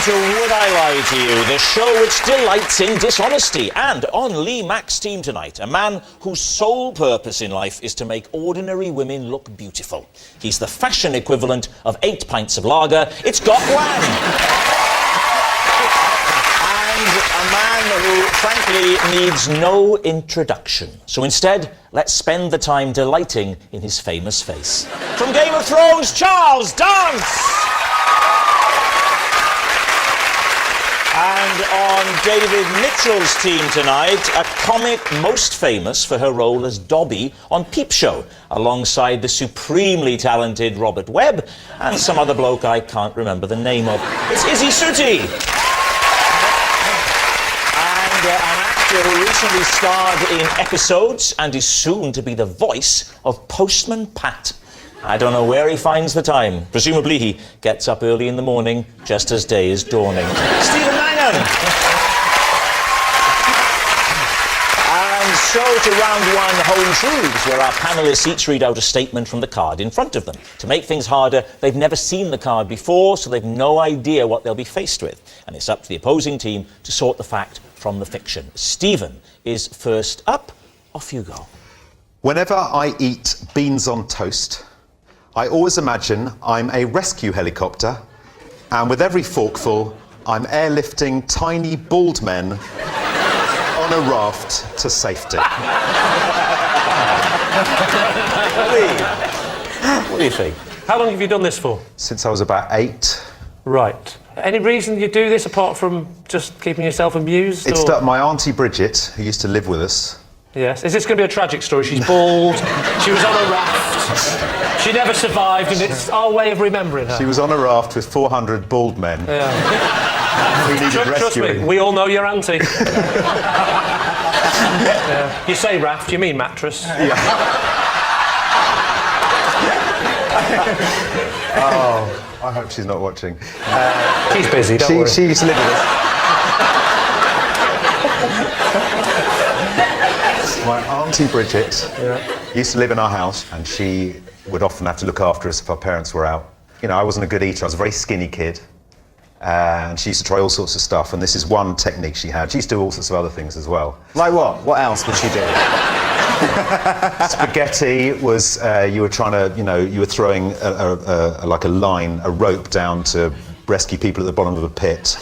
to Would I Lie to You, the show which delights in dishonesty. And on Lee Mack's team tonight, a man whose sole purpose in life is to make ordinary women look beautiful. He's the fashion equivalent of 8 pints of lager. It's got Wang. And a man who, frankly, needs no introduction. So instead, let's spend the time delighting in his famous face. From Game of Thrones, Charles Dance! And on David Mitchell's team tonight, a comic most famous for her role as Dobby on Peep Show, alongside the supremely talented Robert Webb and some other bloke I can't remember the name of. It's Izzy Suttie! And an actor who recently starred in episodes and is soon to be the voice of Postman Pat. I don't know where he finds the time. Presumably he gets up early in the morning, just as day is dawning. Stephen Mangan! And so to round one, Home Truths, where our panellists each read out a statement from the card in front of them. To make things harder, they've never seen the card before, so they've no idea what they'll be faced with. And it's up to the opposing team to sort the fact from the fiction. Stephen is first up. Off you go. Whenever I eat beans on toast, I always imagine I'm a rescue helicopter, and with every forkful, I'm airlifting tiny bald men on a raft to safety. What do you think? How long have you done this for? Since I was about 8. Right. Any reason you do this apart from just keeping yourself amused? It's or? that my auntie Bridget, who used to live with us. Yes. Is this going to be a tragic story? She's bald, she was on a raft, she never survived, and it's our way of remembering her. She was on a raft with 400 bald men. Yeah. Who needed Trust rescuing. me, we all know your auntie. Yeah. You say raft, you mean mattress. Yeah. Oh, I hope she's not watching. She's busy, don't worry. She used to live with us. My auntie Bridget used to live in our house, and she would often have to look after us if our parents were out. You know, I wasn't a good eater. I was a very skinny kid. And she used to try all sorts of stuff, and this is one technique she had. She used to do all sorts of other things as well. Like what? What else would she do? Spaghetti was, you were trying to, you know, you were throwing like a line, a rope down to rescue people at the bottom of a pit.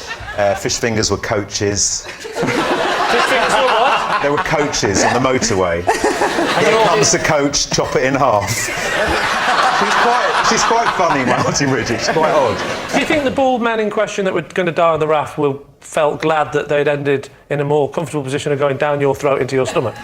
Fish fingers were coaches. Fish fingers were what? There were coaches on the motorway. Here comes the coach, chop it in half. She's quite funny, my auntie Bridget. She's quite odd. Do you think the bald men in question that were going to die on the raft felt glad that they'd ended in a more comfortable position of going down your throat into your stomach?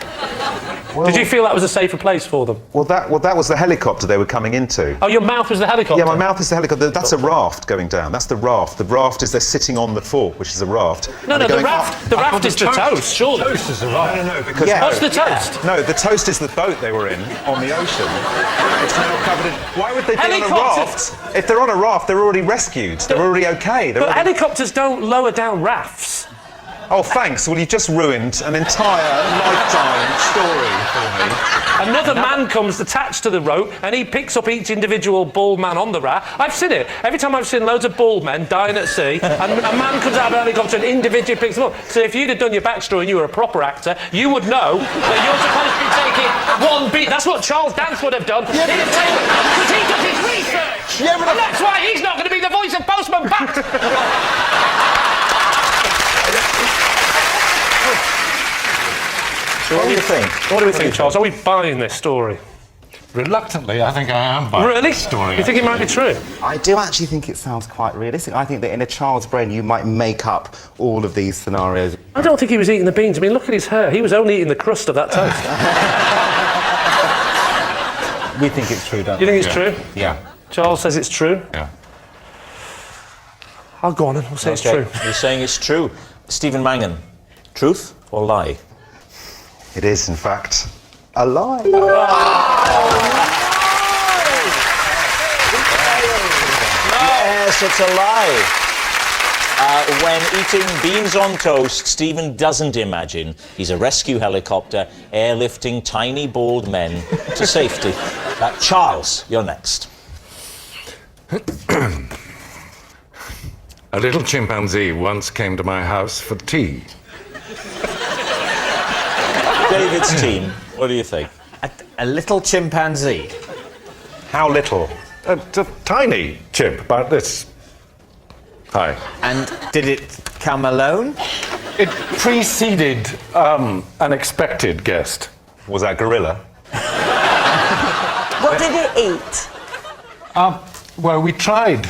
Well, did you feel that was a safer place for them? Well, that was the helicopter they were coming into. Oh, your mouth was the helicopter? Yeah, my mouth is the helicopter. That's a raft going down. That's the raft. The raft is they're sitting on the fork, which is a raft. No, the raft is the toast, surely. The toast is the raft. No, because... Yeah. What's the toast? No, the toast is the boat they were in on the ocean. It's now covered in... Why would they be on a raft? If they're on a raft, they're already rescued. They're already OK. But helicopters don't lower down rafts. Oh, thanks. Well, you've just ruined an entire lifetime story for me. Another man comes attached to the rope and he picks up each individual bald man on the raft. I've seen it. Every time I've seen loads of bald men dying at sea and a man comes out of a helicopter and individually picks them up. So if you'd have done your backstory and you were a proper actor, you would know that you're supposed to be taking one beat. That's what Charles Dance would have done. Yeah, because he does his research. Yeah, and that's why he's not going to be the voice of Postman Pat. So what do you think? What do we think, Charles? Are we buying this story? Reluctantly, I think I am buying this story. You think it might be true? I do actually think it sounds quite realistic. I think that in a child's brain you might make up all of these scenarios. I don't think he was eating the beans. I mean, look at his hair. He was only eating the crust of that toast. We think it's true, don't we? You think it's true? Yeah. Charles says it's true? Yeah. I'll go on and we'll say it's true. You're saying it's true. Stephen Mangan, truth or lie? It is, in fact, a lie. Yes, it's a lie. When eating beans on toast, Stephen doesn't imagine he's a rescue helicopter airlifting tiny bald men to safety. Charles, you're next. A little chimpanzee once came to my house for tea. David's team, what do you think? A little chimpanzee. How little? A tiny chimp, about this high. And did it come alone? It preceded an expected guest. Was that gorilla? What did it eat? Well, we tried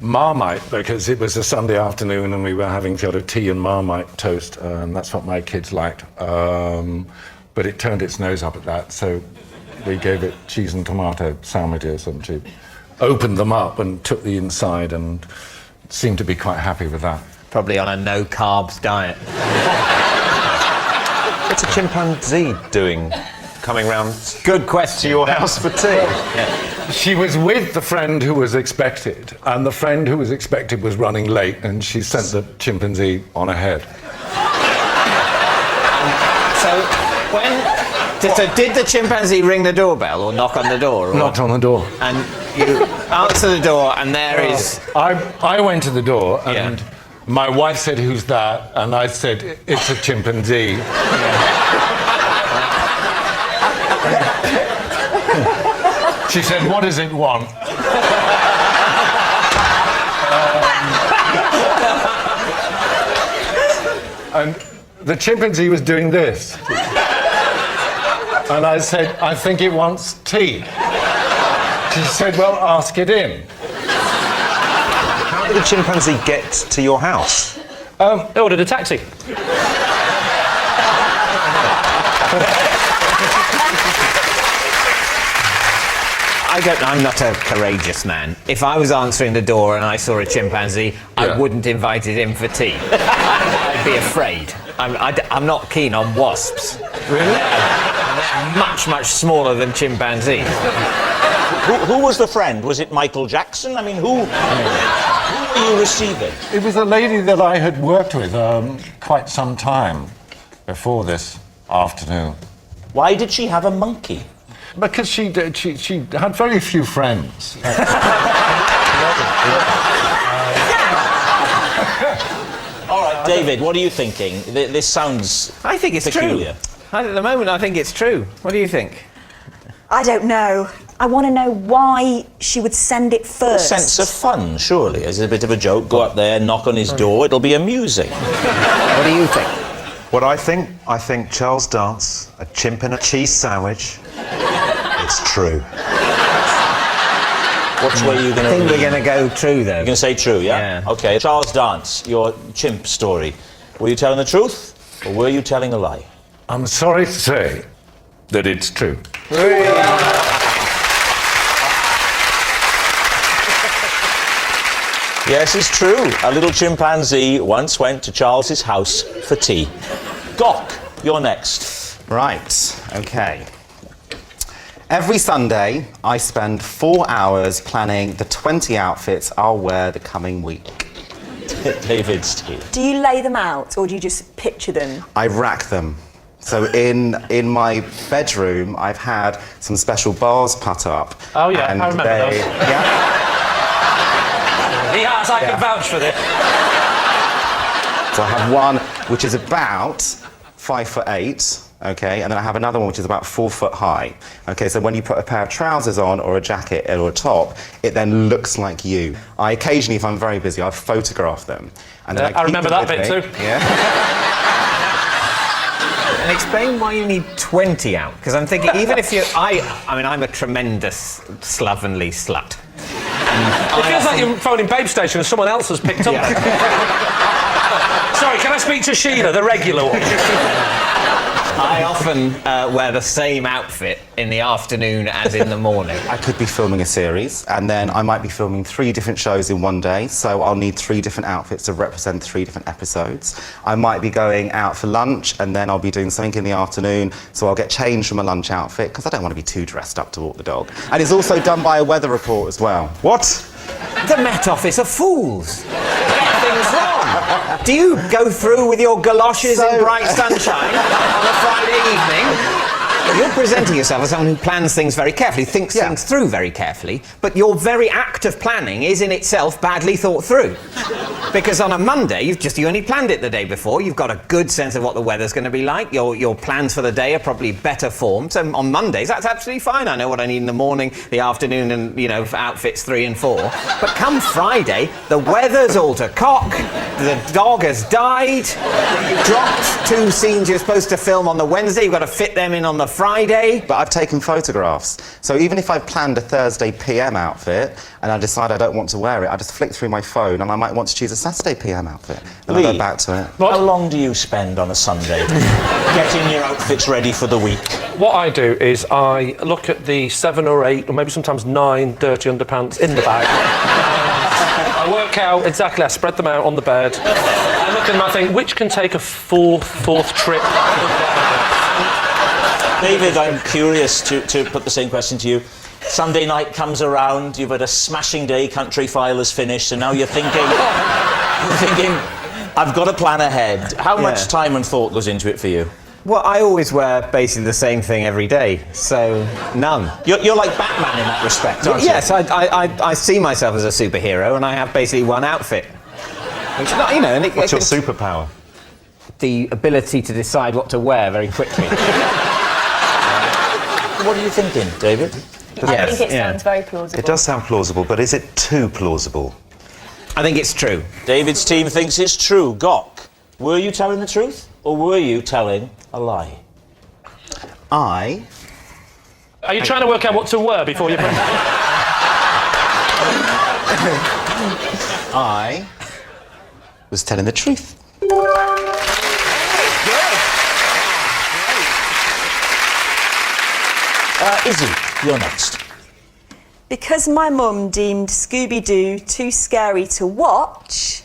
Marmite because it was a Sunday afternoon and we were having sort of tea and Marmite toast, and that's what my kids liked. But it turned its nose up at that, so we gave it cheese and tomato sandwiches, and she opened them up and took the inside and seemed to be quite happy with that. Probably on a no-carbs diet. What's a chimpanzee doing coming round Good question. to your house for tea? She was with the friend who was expected, and the friend who was expected was running late, and she sent the chimpanzee on ahead. So did the chimpanzee ring the doorbell or knock on the door? Or? Knocked on the door. And you answer the door, and there is... I went to the door, and my wife said, "Who's that?" And I said, "It's a chimpanzee." She said, "What does it want?" And the chimpanzee was doing this. And I said, "I think it wants tea." She said, "Well, ask it in." How did the chimpanzee get to your house? They ordered a taxi. I'm not a courageous man. If I was answering the door and I saw a chimpanzee, I wouldn't invite it in for tea. I'd be afraid. I'm not keen on wasps. Really? They're much, much smaller than chimpanzees. Who was the friend? Was it Michael Jackson? I mean, who were you receiving? It was a lady that I had worked with quite some time before this afternoon. Why did she have a monkey? Because she had very few friends. All right, David, what are you thinking? This sounds I think it's peculiar. true. At the moment, I think it's true. What do you think? I don't know. I want to know why she would send it A first. sense of fun, surely. As a bit of a joke, go up there, knock on his door, it'll be amusing. What do you think? What I think Charles Dance, a chimp in a cheese sandwich. It's true. Which way are you going to I think we're going to go true, though. You're going to say true, yeah? Yeah. OK. Charles Dance, your chimp story. Were you telling the truth, or were you telling a lie? I'm sorry to say that it's true. Yes, it's true. A little chimpanzee once went to Charles's house for tea. Gok, you're next. Right, okay. Every Sunday, I spend 4 hours planning the 20 outfits I'll wear the coming week. David's team. Do you lay them out, or do you just picture them? I rack them. So in my bedroom, I've had some special bars put up. Oh, yeah, and I remember those. Yeah. He has, I can vouch for this. So I have one which is about 5'8", okay, and then I have another one which is about 4 foot high. Okay, so when you put a pair of trousers on or a jacket or a top, it then looks like you. I occasionally, if I'm very busy, I photograph them. And then I remember that bit too. Yeah. And explain why you need 20 out. Because I'm thinking, even if you... I mean, I'm a tremendous slovenly slut. It feels like you're phoning Babe Station and someone else has picked up. Sorry, can I speak to Sheila, the regular one? I often wear the same outfit in the afternoon as in the morning. I could be filming a series, and then I might be filming 3 different shows in one day, so I'll need 3 different outfits to represent 3 different episodes. I might be going out for lunch, and then I'll be doing something in the afternoon, so I'll get changed from a lunch outfit, because I don't want to be too dressed up to walk the dog. And it's also done by a weather report as well. What? The Met Office are fools. They get things wrong. Do you go through with your galoshes in bright sunshine on a Friday evening? You're presenting yourself as someone who plans things very carefully, thinks things through very carefully, but your very act of planning is in itself badly thought through. Because on a Monday, you only planned it the day before, you've got a good sense of what the weather's going to be like, your plans for the day are probably better formed, so on Mondays, that's absolutely fine. I know what I need in the morning, the afternoon, and, for outfits 3 and 4. But come Friday, the weather's all to cock, the dog has died, you dropped 2 scenes you're supposed to film on the Wednesday, you've got to fit them in on the Friday. But I've taken photographs. So even if I've planned a Thursday PM outfit and I decide I don't want to wear it, I just flick through my phone and I might want to choose a Saturday PM outfit. And I go back to it. How long do you spend on a Sunday getting your outfits ready for the week? What I do is I look at the 7 or 8 or maybe sometimes 9 dirty underpants in the bag. I work out exactly, I spread them out on the bed. I look at them and I think, which can take a fourth trip? David, I'm curious to put the same question to you. Sunday night comes around, you've had a smashing day, Country File has finished, and now you're thinking, I've got to plan ahead. How much time and thought goes into it for you? Well, I always wear basically the same thing every day, so none. You're like Batman in that respect, aren't you? Yes, I see myself as a superhero, and I have basically one outfit. Which, and What's your superpower? The ability to decide what to wear very quickly. What are you thinking, David? I think it sounds very plausible. It does sound plausible, but is it too plausible? I think it's true. David's team thinks it's true. Gok, were you telling the truth, or were you telling a lie? Are you trying to work out what to wear before you... I was telling the truth. Izzy, you're next. Because my mum deemed Scooby-Doo too scary to watch,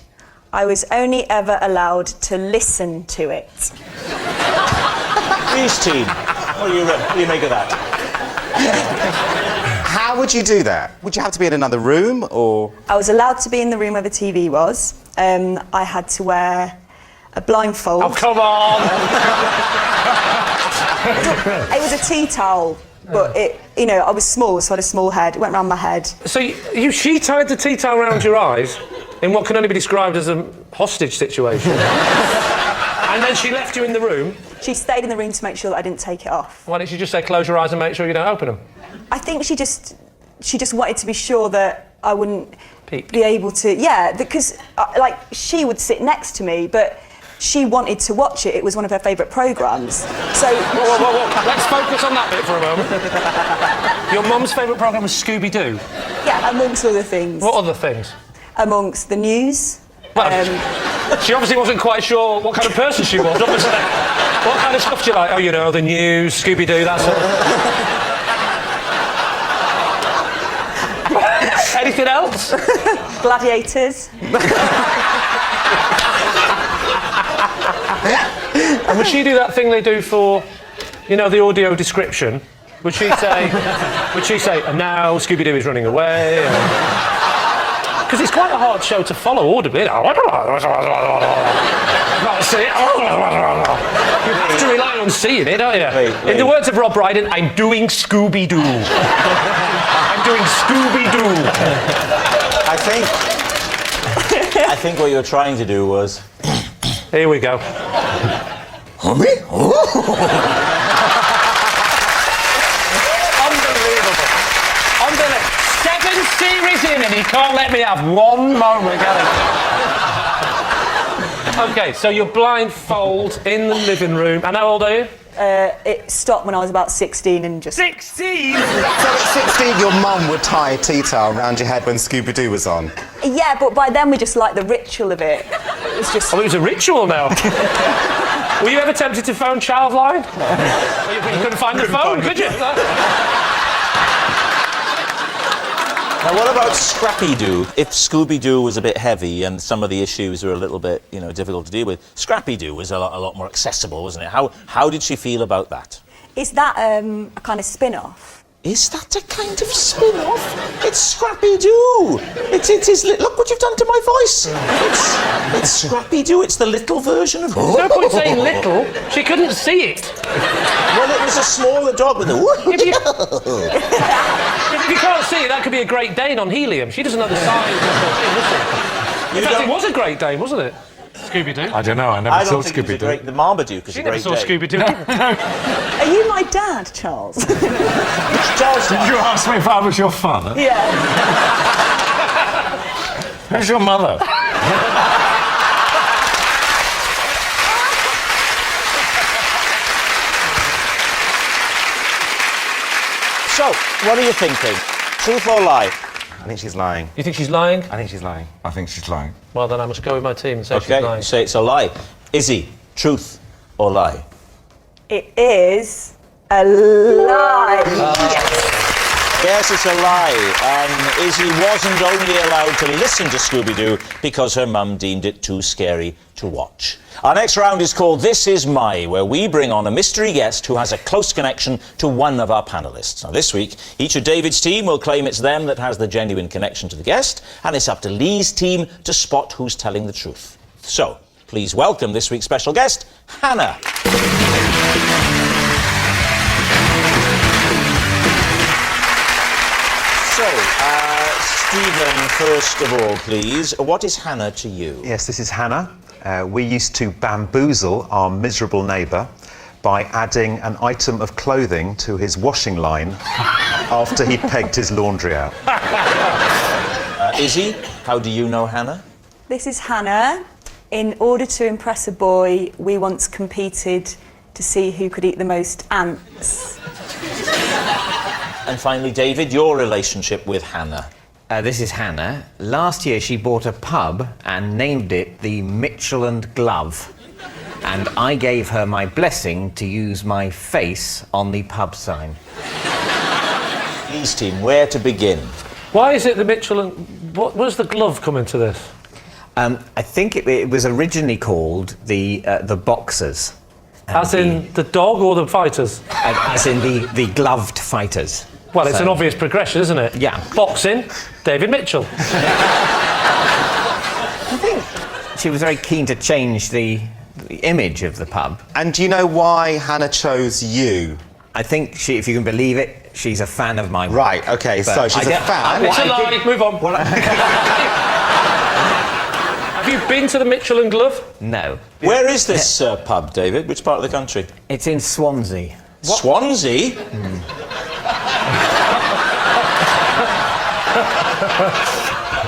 I was only ever allowed to listen to it. Lee's team, what do you make of that? How would you do that? Would you have to be in another room, or...? I was allowed to be in the room where the TV was. I had to wear a blindfold. Oh, come on! It was a tea towel, but I was small, so I had a small head. It went round my head. So she tied the tea towel around your eyes in what can only be described as a hostage situation. And then she left you in the room. She stayed in the room to make sure that I didn't take it off. Why didn't she just say, close your eyes and make sure you don't open them? I think she just wanted to be sure that I wouldn't Peep. be able to... Yeah, because, she would sit next to me, but she wanted to watch it. It was one of her favourite programmes. So... Whoa. Let's focus on that bit for a moment. Your mum's favourite programme was Scooby-Doo? Yeah, amongst other things. What other things? Amongst the news. Well, she obviously wasn't quite sure what kind of person she was, obviously. What kind of stuff do you like? Oh, the news, Scooby-Doo, that sort of... Anything else? Gladiators. And would she do that thing they do for, the audio description? Would she say, and now Scooby-Doo is running away? Because it's quite a hard show to follow audibly. That's it. You have to rely on seeing it, don't you? Wait. In the words of Rob Brydon, I'm doing Scooby-Doo. I'm doing Scooby-Doo. I think what you were trying to do was... Here we go. Unbelievable. 7 series in and he can't let me have one moment, can he? OK, so you're blindfold in the living room. And how old are you? It stopped when I was about 16 and just... 16? So at 16, your mum would tie a tea towel around your head when Scooby-Doo was on? Yeah, but by then we just liked the ritual of it. It was just... Oh, it was a ritual now. Were you ever tempted to phone Childline? You couldn't find the phone, could you? Now, what about Scrappy-Doo? If Scooby-Doo was a bit heavy and some of the issues were a little bit, difficult to deal with, Scrappy-Doo was a lot more accessible, wasn't it? How did she feel about that? Is that a kind of spin-off? Is that a kind of spin-off? It's Scrappy-Doo. It is. Look what you've done to my voice. It's Scrappy-Doo. It's the little version of. No point saying little. She couldn't see it. Well, it was a smaller dog with a... If you can't see it, that could be a Great Dane on helium. She doesn't know the size of the thing, does she? In fact, it was a Great Dane, wasn't it? Scooby-Doo. I don't know, I never saw Scooby-Doo. The Marmaduke is a You never great saw day. Scooby-Doo. Are you my dad, Charles? Charles, Did you ask me if I was your father? Yeah. Who's your mother? So, what are you thinking? Truth or lie? I think she's lying. You think she's lying? I think she's lying. I think she's lying. Well, then I must go with my team and say she's Okay, lying. you say it's a lie. Izzy, truth or lie? It is a lie. Yes, it's a lie. Izzy wasn't only allowed to listen to Scooby-Doo because her mum deemed it too scary to watch. Our next round is called This Is My, where we bring on a mystery guest who has a close connection to one of our panellists. Now, this week, each of David's team will claim it's them that has the genuine connection to the guest, and it's up to Lee's team to spot who's telling the truth. So, please welcome this week's special guest, Hannah. So, Stephen, first of all, please, what is Hannah to you? Yes, this is Hannah. We used to bamboozle our miserable neighbour by adding an item of clothing to his washing line after he pegged his laundry out. Izzy, how do you know Hannah? This is Hannah. In order to impress a boy, we once competed to see who could eat the most ants. And finally, David, your relationship with Hannah. This is Hannah. Last year she bought a pub and named it the Mitchell and Glove. And I gave her my blessing to use my face on the pub sign. Lee's team, where to begin? Why is it the Mitchell and... What does the glove come into this? I think it was originally called the Boxers. As in the dog or the fighters? As in the gloved fighters. Well, it's an obvious progression, isn't it? Yeah. Boxing, David Mitchell. I think she was very keen to change the image of the pub. And do you know why Hannah chose you? I think she, if you can believe it, she's a fan of my work. Right, okay, so she's a fan. It's a lie, move on. Have you been to the Mitchell and Glove? No. Where is this pub, David? Which part of the country? It's in Swansea. What? Swansea?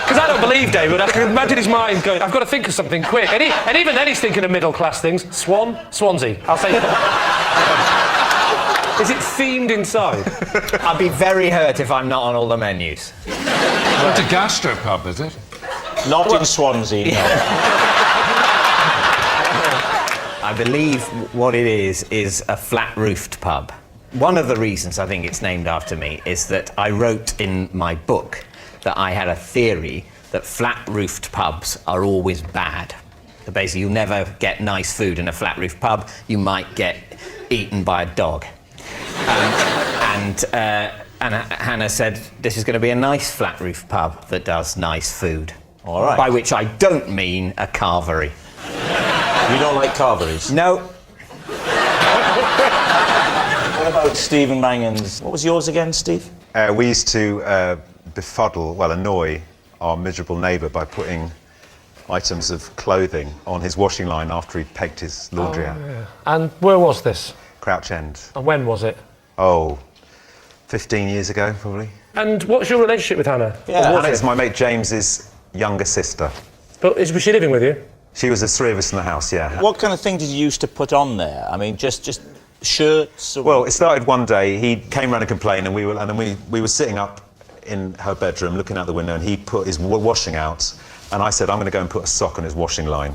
Because I don't believe David. I can imagine his mind going, I've got to think of something quick. And even then he's thinking of middle-class things. Swansea. I'll say... Is it themed inside? I'd be very hurt if I'm not on all the menus. It's a gastropub, is it? Not in Swansea, no. I believe what it is a flat-roofed pub. One of the reasons I think it's named after me is that I wrote in my book that I had a theory that flat-roofed pubs are always bad. So basically, you'll never get nice food in a flat-roofed pub. You might get eaten by a dog. And Hannah said, this is going to be a nice flat-roofed pub that does nice food. All right. By which I don't mean a carvery. You don't like carveries? No. What about Stephen Mangan's... What was yours again, Steve? We used to annoy our miserable neighbour by putting items of clothing on his washing line after he'd pegged his laundry out. Yeah. And where was this? Crouch End. And when was it? 15 years ago, probably. And what's your relationship with Hannah? Yeah. Hannah is my mate James's younger sister. But was she living with you? She was the three of us in the house, yeah. What kind of thing did you used to put on there? I mean, just shirts? Or... Well, it started one day. He came round and complained, and we were sitting up in her bedroom, looking out the window, and he put his washing out. And I said, I'm going to go and put a sock on his washing line.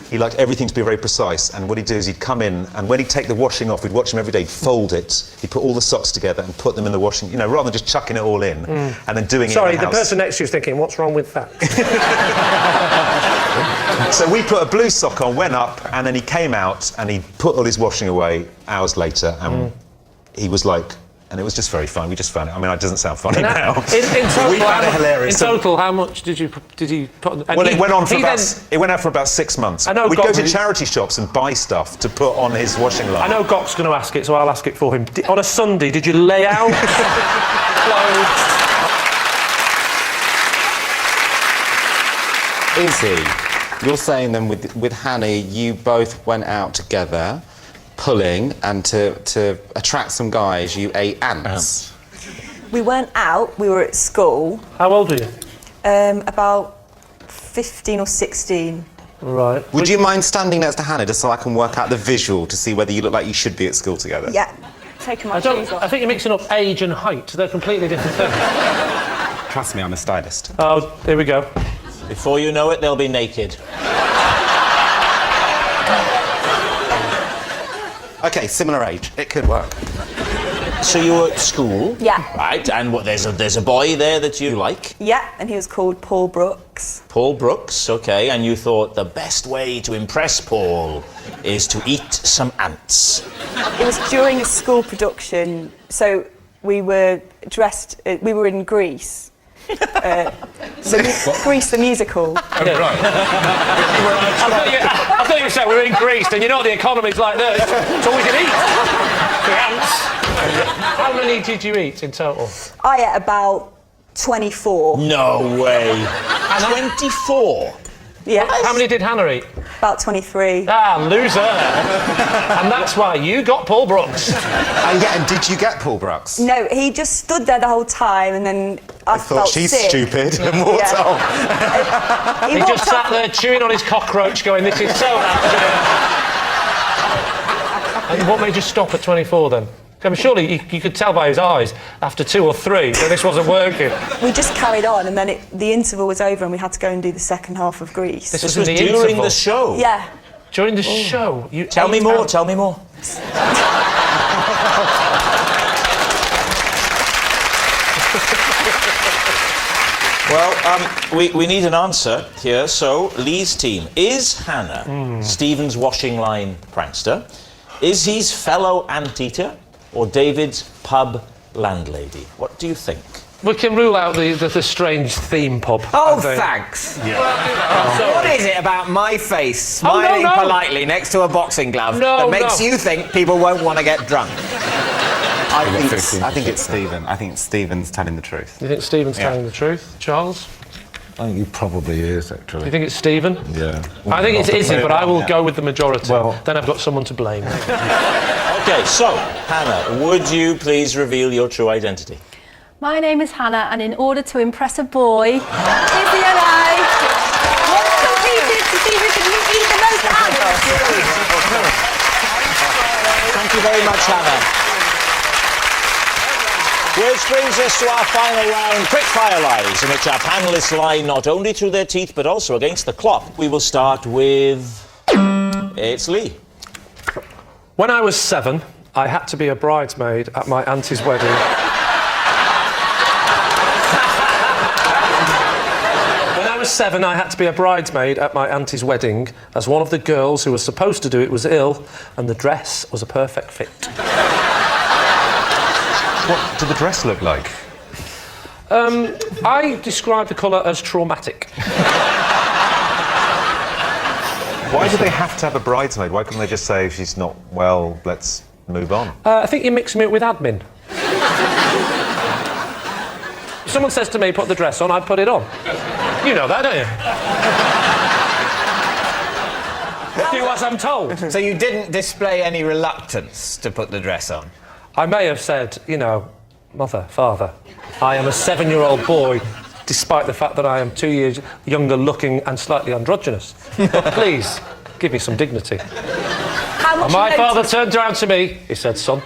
He liked everything to be very precise, and what he'd do is he'd come in, and when he'd take the washing off, we'd watch him every day, he'd fold it, he'd put all the socks together and put them in the washing, rather than just chucking it all in and then doing it in the house. Sorry, the person next to you is thinking, what's wrong with that? So we put a blue sock on, went up, and then he came out and he put all his washing away hours later, and he was like, And it was just very fun. We just found it. I mean, it doesn't sound funny now. In total, we found it hilarious. In total, how much did you put? Well, it went on for it went out for about 6 months. I know We'd go to charity shops and buy stuff to put on his washing line. I know Gok's going to ask it, so I'll ask it for him. On a Sunday, did you lay out clothes? Izzy, you're saying then with Hannah, you both went out together, pulling, and to attract some guys, you ate ants. We weren't out, we were at school. How old were you? About 15 or 16. Right. Would you mind standing next to Hannah just so I can work out the visual to see whether you look like you should be at school together? Yeah. Taking my shoes off. I think you're mixing up age and height. They're completely different things. Trust me, I'm a stylist. Oh, here we go. Before you know it, they'll be naked. Okay, similar age. It could work. So you were at school? Yeah. Right, and what, there's a boy there that you like? Yeah, and he was called Paul Brooks. Paul Brooks, okay, and you thought the best way to impress Paul is to eat some ants. It was during a school production, so we were dressed, we were in Greece. Grease the musical. Oh, right. I thought you said we were in Greece, and you know the economy's like this, so we can eat the ants. How many did you eat in total? I ate about 24. No way. 24? Yeah. How many did Hannah eat? About 23. Ah, loser. And that's why you got Paul Brooks. And did you get Paul Brooks? No, he just stood there the whole time, and then I thought felt she's sick. stupid and walked off. He just sat there chewing on his cockroach going, this is so happening. And what made you stop at 24 then? I mean, surely you could tell by his eyes after 2 or 3 that this wasn't working. We just carried on, and then the interval was over, and we had to go and do the second half of Greece. This was during the show? Yeah. During the show? You tell me more, tell me more. Well, we need an answer here. So, Lee's team. Is Hannah Stephen's washing line prankster? Is his fellow anteater? Or David's pub landlady? What do you think? We can rule out the strange theme pub. Oh, thanks. Yeah. What is it about my face smiling politely next to a boxing glove that makes you think people won't want to get drunk? I think it's Stephen. I think Stephen's telling the truth. You think Stephen's telling the truth, Charles? I think he probably is, actually. You think it's Stephen? Yeah. I think it's Izzy, but I will go with the majority. Well, then I've got someone to blame. OK, so, Hannah, would you please reveal your true identity? My name is Hannah, and in order to impress a boy, Izzy and I competed to see who could eat the most ants. Thank you very much, Hannah. Which brings us to our final round, Quickfire Lies, in which our panellists lie not only through their teeth, but also against the clock. We will start with... It's Lee. When I was 7, I had to be a bridesmaid at my auntie's wedding. When I was 7, I had to be a bridesmaid at my auntie's wedding, as one of the girls who was supposed to do it was ill, and the dress was a perfect fit. What did the dress look like? I describe the colour as traumatic. Why do they have to have a bridesmaid? Why couldn't they just say, if she's not well, let's move on? I think you're mixing it with admin. If someone says to me, put the dress on, I put it on. You know that, don't you? Do as I'm told. So you didn't display any reluctance to put the dress on? I may have said, you know, mother, father, I am a 7-year-old boy, despite the fact that I am 2 years younger looking and slightly androgynous. But please, give me some dignity. And my father turned around to me, he said, son,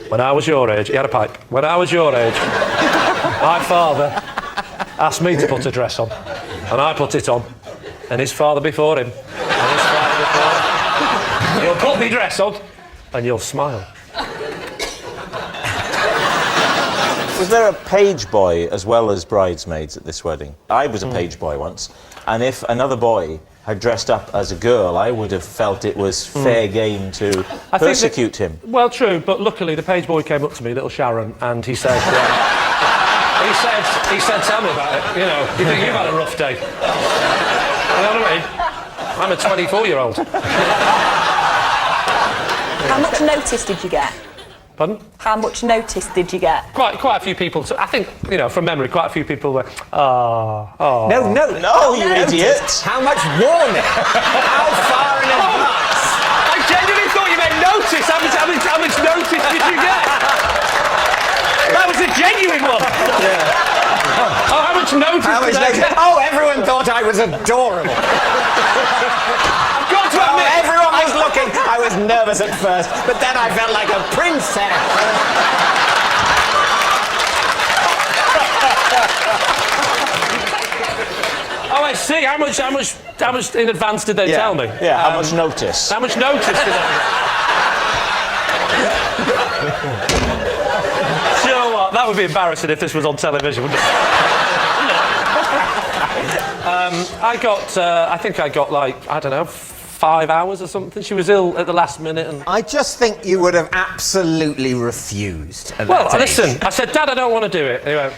when I was your age, he had a pipe, when I was your age, my father asked me to put a dress on, and I put it on, and his father before him, and his father before him. You'll put the dress on, and you'll smile. Was there a page boy as well as bridesmaids at this wedding? I was a page boy once, and if another boy had dressed up as a girl, I would have felt it was fair game to persecute him. Well, true, but luckily the page boy came up to me, little Sharon, and he said, he said, tell me about it. You know, you think you've had a rough day? You know what I mean? I'm a 24-year-old. How much notice did you get? Pardon? How much notice did you get? Quite a few people. I think, you know, from memory, quite a few people were, oh. No, you idiot! How much warning? How far in advance? I genuinely thought you meant notice. How much notice did you get? That was a genuine one. Yeah. Oh, how much notice did I get? Oh, everyone thought I was adorable. I've got to admit, everyone was looking. I was nervous at first, but then I felt like a princess. Oh, I see. How much in advance did they tell me? Yeah, how much notice? How much notice did I get? Do you know what? That would be embarrassing if this was on television, wouldn't it? I think I got like, I don't know, 5 hours or something. She was ill at the last minute and... I just think you would have absolutely refused at that age. Listen, I said, Dad, I don't want to do it. And he went,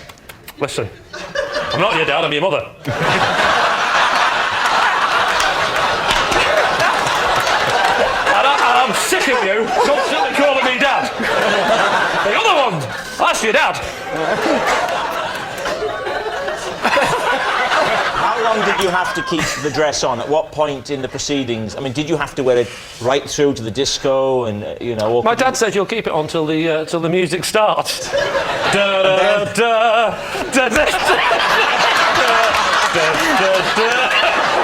listen, I'm not your dad, I'm your mother. and I'm sick of you constantly calling me dad. The other one, that's your dad. How long did you have to keep the dress on? At what point in the proceedings? I mean, did you have to wear it right through to the disco and, you know... My dad said you'll keep it on till the music starts.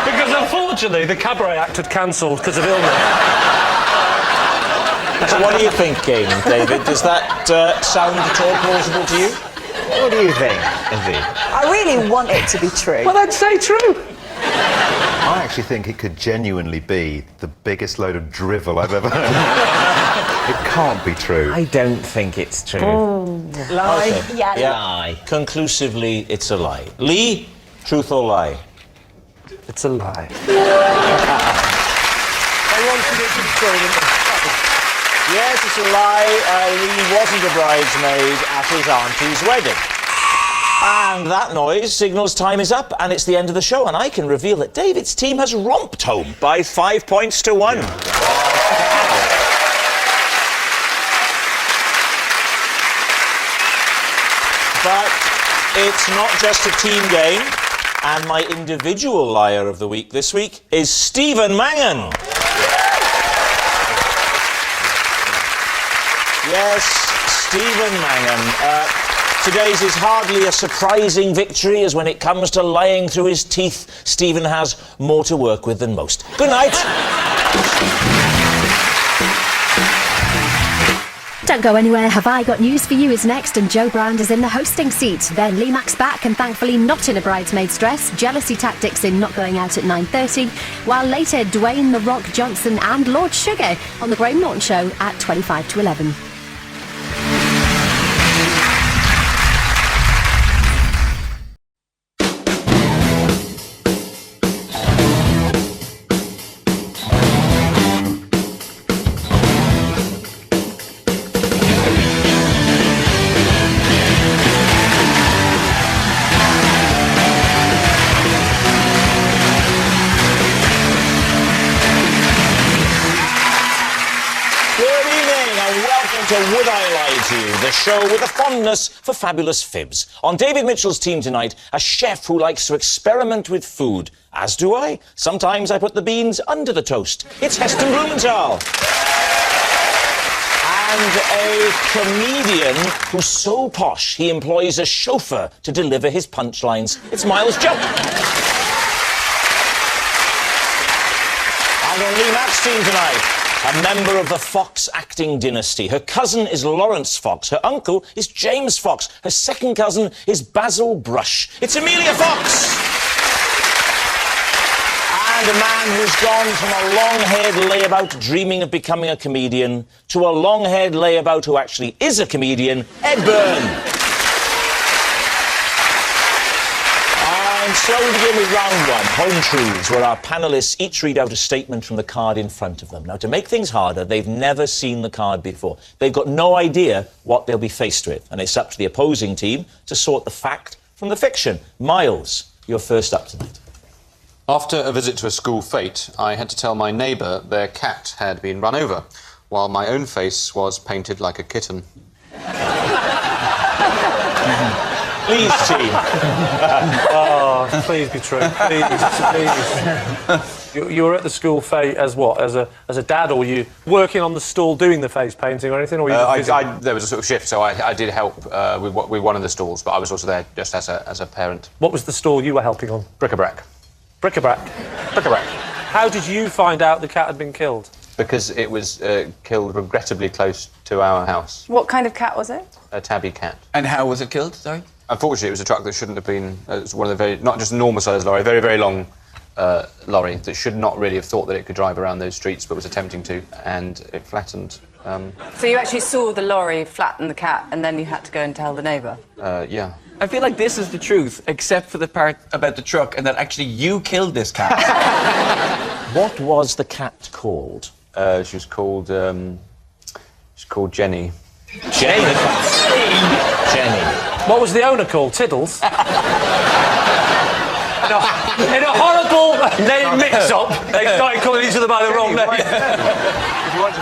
Because unfortunately, the cabaret act had cancelled because of illness. So what are you thinking, David? Does that sound at all plausible to you? What do you think, Izzy? I really want it to be true. Well, I'd say true. I actually think it could genuinely be the biggest load of drivel I've ever heard. It can't be true. I don't think it's true. Lie. Okay. Yeah. Lie. Conclusively, it's a lie. Lee, truth or lie? It's a lie. I wanted it to be true. Yes, it's a lie. Lee wasn't a bridesmaid at his auntie's wedding. And that noise signals time is up and it's the end of the show, and I can reveal that David's team has romped home by 5 points to 1. Yeah. But it's not just a team game, and my individual liar of the week this week is Stephen Mangan. Yes, Stephen Mangan. Today's is hardly a surprising victory, as when it comes to lying through his teeth, Stephen has more to work with than most. Good night. Don't go anywhere. Have I Got News for You is next, and Joe Brand is in the hosting seat. Then Lee Mack's back, and thankfully not in a bridesmaid's dress. Jealousy tactics in Not Going Out at 9:30. While later, Dwayne The Rock Johnson and Lord Sugar on The Graham Norton Show at 25 to 11. To Would I Lie to You, the show with a fondness for fabulous fibs. On David Mitchell's team tonight, a chef who likes to experiment with food. As do I. Sometimes I put the beans under the toast. It's Heston Blumenthal. And a comedian who's so posh he employs a chauffeur to deliver his punchlines. It's Miles Jupp. And on Lee Mack's team tonight, a member of the Fox acting dynasty. Her cousin is Lawrence Fox. Her uncle is James Fox. Her second cousin is Basil Brush. It's Amelia Fox! And a man who's gone from a long-haired layabout dreaming of becoming a comedian to a long-haired layabout who actually is a comedian, Ed Byrne. And so we begin with round one, Home Truths, where our panellists each read out a statement from the card in front of them. Now, to make things harder, they've never seen the card before. They've got no idea what they'll be faced with, and it's up to the opposing team to sort the fact from the fiction. Miles, you're first up tonight. After a visit to a school fete, I had to tell my neighbour their cat had been run over, while my own face was painted like a kitten. Please, team. Oh, please be true. Please. You were at the school fete as what? As a dad, or were you working on the stall doing the face painting or anything? Or were you there was a sort of shift, so I did help with one of the stalls, but I was also there just as a parent. What was the stall you were helping on? Bric-a-brac. Bric-a-brac. Bric-a-brac. How did you find out the cat had been killed? Because it was killed regrettably close to our house. What kind of cat was it? A tabby cat. And how was it killed, sorry? Unfortunately, it was a truck that shouldn't have been... it was one of the very... not just a normal-sized lorry, very, very long lorry that should not really have thought that it could drive around those streets, but was attempting to, and it flattened. So you actually saw the lorry flatten the cat, and then you had to go and tell the neighbour? Yeah. I feel like this is the truth, except for the part about the truck, and that actually you killed this cat. What was the cat called? She was called Jenny. Jenny. Jenny. What was the owner called? Tiddles? In a horrible name mix-up, they started calling each other by the wrong name. If you want to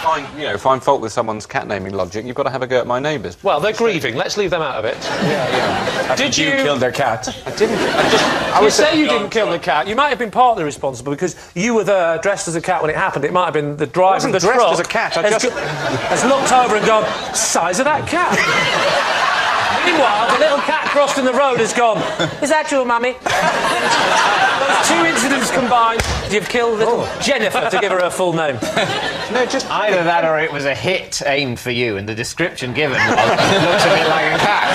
find fault with someone's cat naming logic, you've got to have a go at my neighbours. Well, they're grieving. Let's leave them out of it. Yeah. Did you kill their cat? I didn't. You say you didn't kill the cat. You might have been partly responsible because you were there dressed as a cat when it happened. It might have been the driver of the truck. I wasn't dressed as a cat. Has looked over and gone, size of that cat. Meanwhile, the little cat crossed in the road has gone, is that your mummy? Those two incidents combined, you've killed little Jennifer, to give her full name. No, just either that or it was a hit aimed for you, and the description given looks a bit like a cat.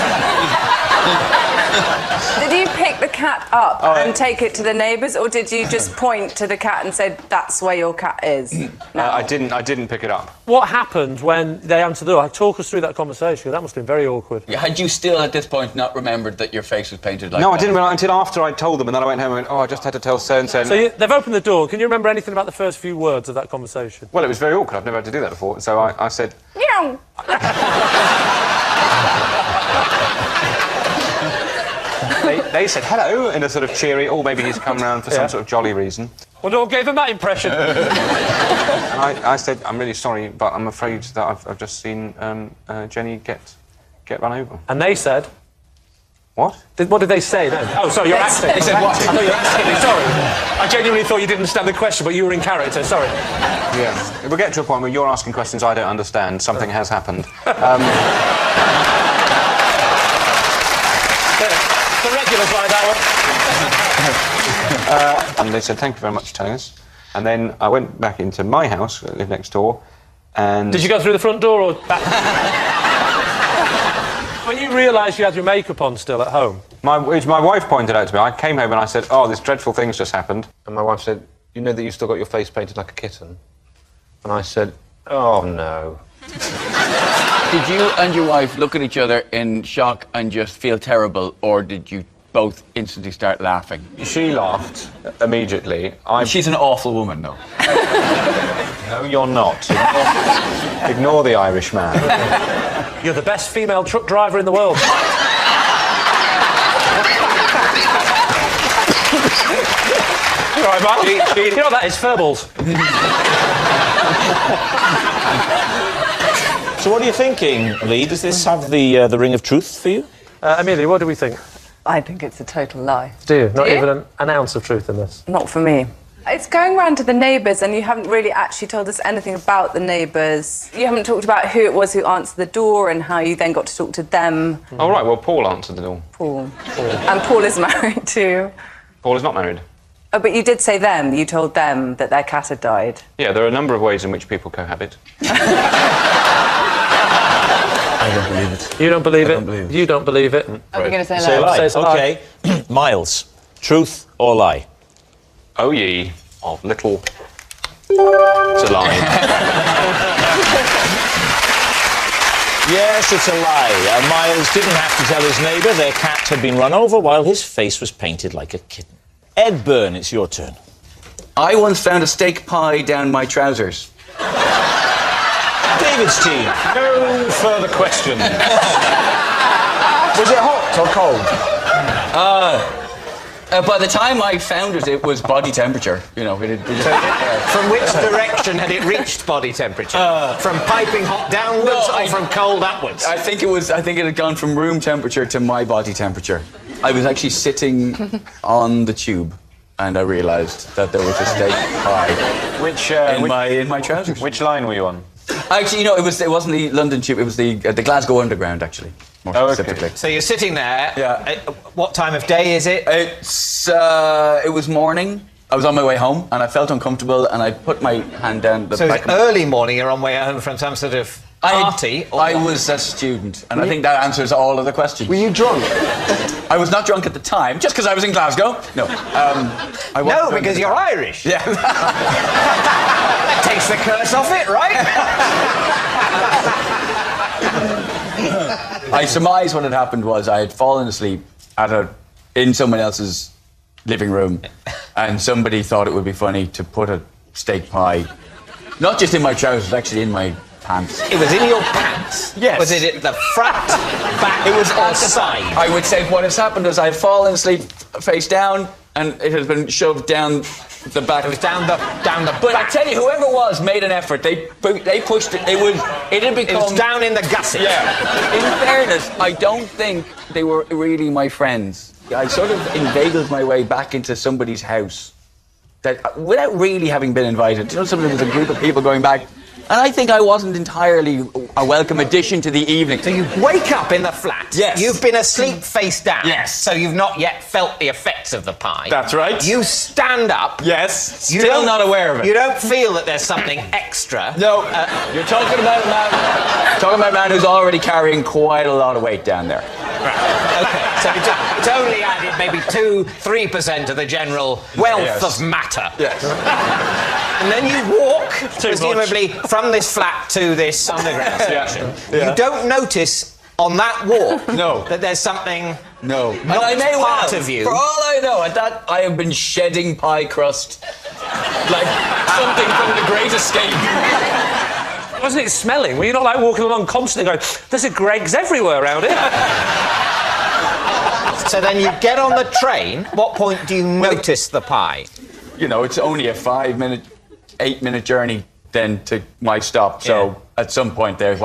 Did you pick the cat up and take it to the neighbours, or did you just point to the cat and say, that's where your cat is? No. I didn't pick it up. What happened when they answered the door? Talk us through that conversation. That must have been very awkward. Yeah, had you still, at this point, not remembered that your face was painted like No, that? I didn't realise until after I told them, and then I went home and went, I just had to tell so-and-so. So they've opened the door. Can you remember anything about the first few words of that conversation? Well, it was very awkward. I've never had to do that before. So I said... Meow. They said hello in a sort of cheery, maybe he's come round for some sort of jolly reason. Well, no one gave him that impression. And I said, I'm really sorry, but I'm afraid that I've just seen Jenny get run over. And they said... What? What did they say then? Oh, sorry, you're acting. They said what? I thought you were acting. Sorry. I genuinely thought you didn't understand the question, but you were in character. Sorry. Yeah. We'll get to a point where you're asking questions I don't understand. Something has happened. The regulars like that one. And they said, thank you very much for telling us. And then I went back into my house, I live next door, and... Did you go through the front door or back? When you realised you had your makeup on still at home? Which my wife pointed out to me. I came home and I said, this dreadful thing's just happened. And my wife said, you know that you've still got your face painted like a kitten? And I said, oh, no. Did you and your wife look at each other in shock and just feel terrible, or did you both instantly start laughing? She laughed immediately. She's an awful woman, though. No, you're not. Ignore the Irish man. You're the best female truck driver in the world. You all right, Mark? You know what that is? Furballs. So what are you thinking, Lee? Does this have the ring of truth for you? Amelia, what do we think? I think it's a total lie. Do you? Not Do you? even an ounce of truth in this? Not for me. It's going round to the neighbours, and you haven't really actually told us anything about the neighbours. You haven't talked about who it was who answered the door and how you then got to talk to them. All right, well, Paul answered the door. Paul. And Paul is married too. Paul is not married. Oh, but you did say them. You told them that their cat had died. Yeah, there are a number of ways in which people cohabit. I don't believe it. You don't believe I it? don't believe it. You don't believe it? Are we going to say Say a lie? lie. Say it's a lie. OK. Miles, truth or lie? Oh, ye of little delight. Yes, it's a lie. Miles didn't have to tell his neighbour their cat had been run over while his face was painted like a kitten. Ed Byrne, it's your turn. I once found a steak pie down my trousers. David's team. No further questions. Was it hot or cold? By the time I found it, it was body temperature. You know, From which direction had it reached body temperature? From piping hot downwards or from cold upwards? I think it had gone from room temperature to my body temperature. I was actually sitting on the tube, and I realised that there was a steak pie in my trousers. Which line were you on? Actually, you know, it wasn't the London tube. It was the Glasgow Underground, actually. More specifically. So you're sitting there. Yeah. What time of day is it? It was morning. I was on my way home, and I felt uncomfortable, and I put my hand down the So back it's early morning. You're on way home from some sort of party. I was a student, and I think that answers all of the questions. Were you drunk? I was not drunk at the time, just because I was in Glasgow. No. I wasn't drunk because at the you're time. Irish. Yeah. That takes the curse off it, right? I surmise what had happened was I had fallen asleep in someone else's living room, and somebody thought it would be funny to put a steak pie, not just in my trousers, actually in my pants. It was in your pants? Yes. Was it at the front, back, it was or at the side? I would say what has happened is I've fallen asleep face down, and it has been shoved down the back. It was down the But I tell you, whoever it was made an effort. They pushed it. It had become. It was down in the gusset. Yeah. In fairness, I don't think they were really my friends. I sort of inveigled my way back into somebody's house without really having been invited. You know, there was a group of people going back. And I think I wasn't entirely a welcome addition to the evening. So you wake up in the flat. Yes. You've been asleep face down. Yes. So you've not yet felt the effects of the pie. That's right. You stand up. Yes. You Still don't- not aware of it. You don't feel that there's something extra. No. You're talking about a man who's already carrying quite a lot of weight down there. Right. Okay. So it's only added maybe 2-3% of the general wealth of matter. Yes. And then you walk, presumably, from this flat to this underground section. Yeah. You don't notice on that walk No. that there's something No. not And I may part well, of you. For all I know, at that I have been shedding pie crust like something from The Great Escape. Wasn't it smelling? Were you not like walking along constantly going, there's a Greggs everywhere around here? So then you get on the train. What point do you notice the pie? You know, it's only a 8-minute journey then to my stop. So at some point there, it's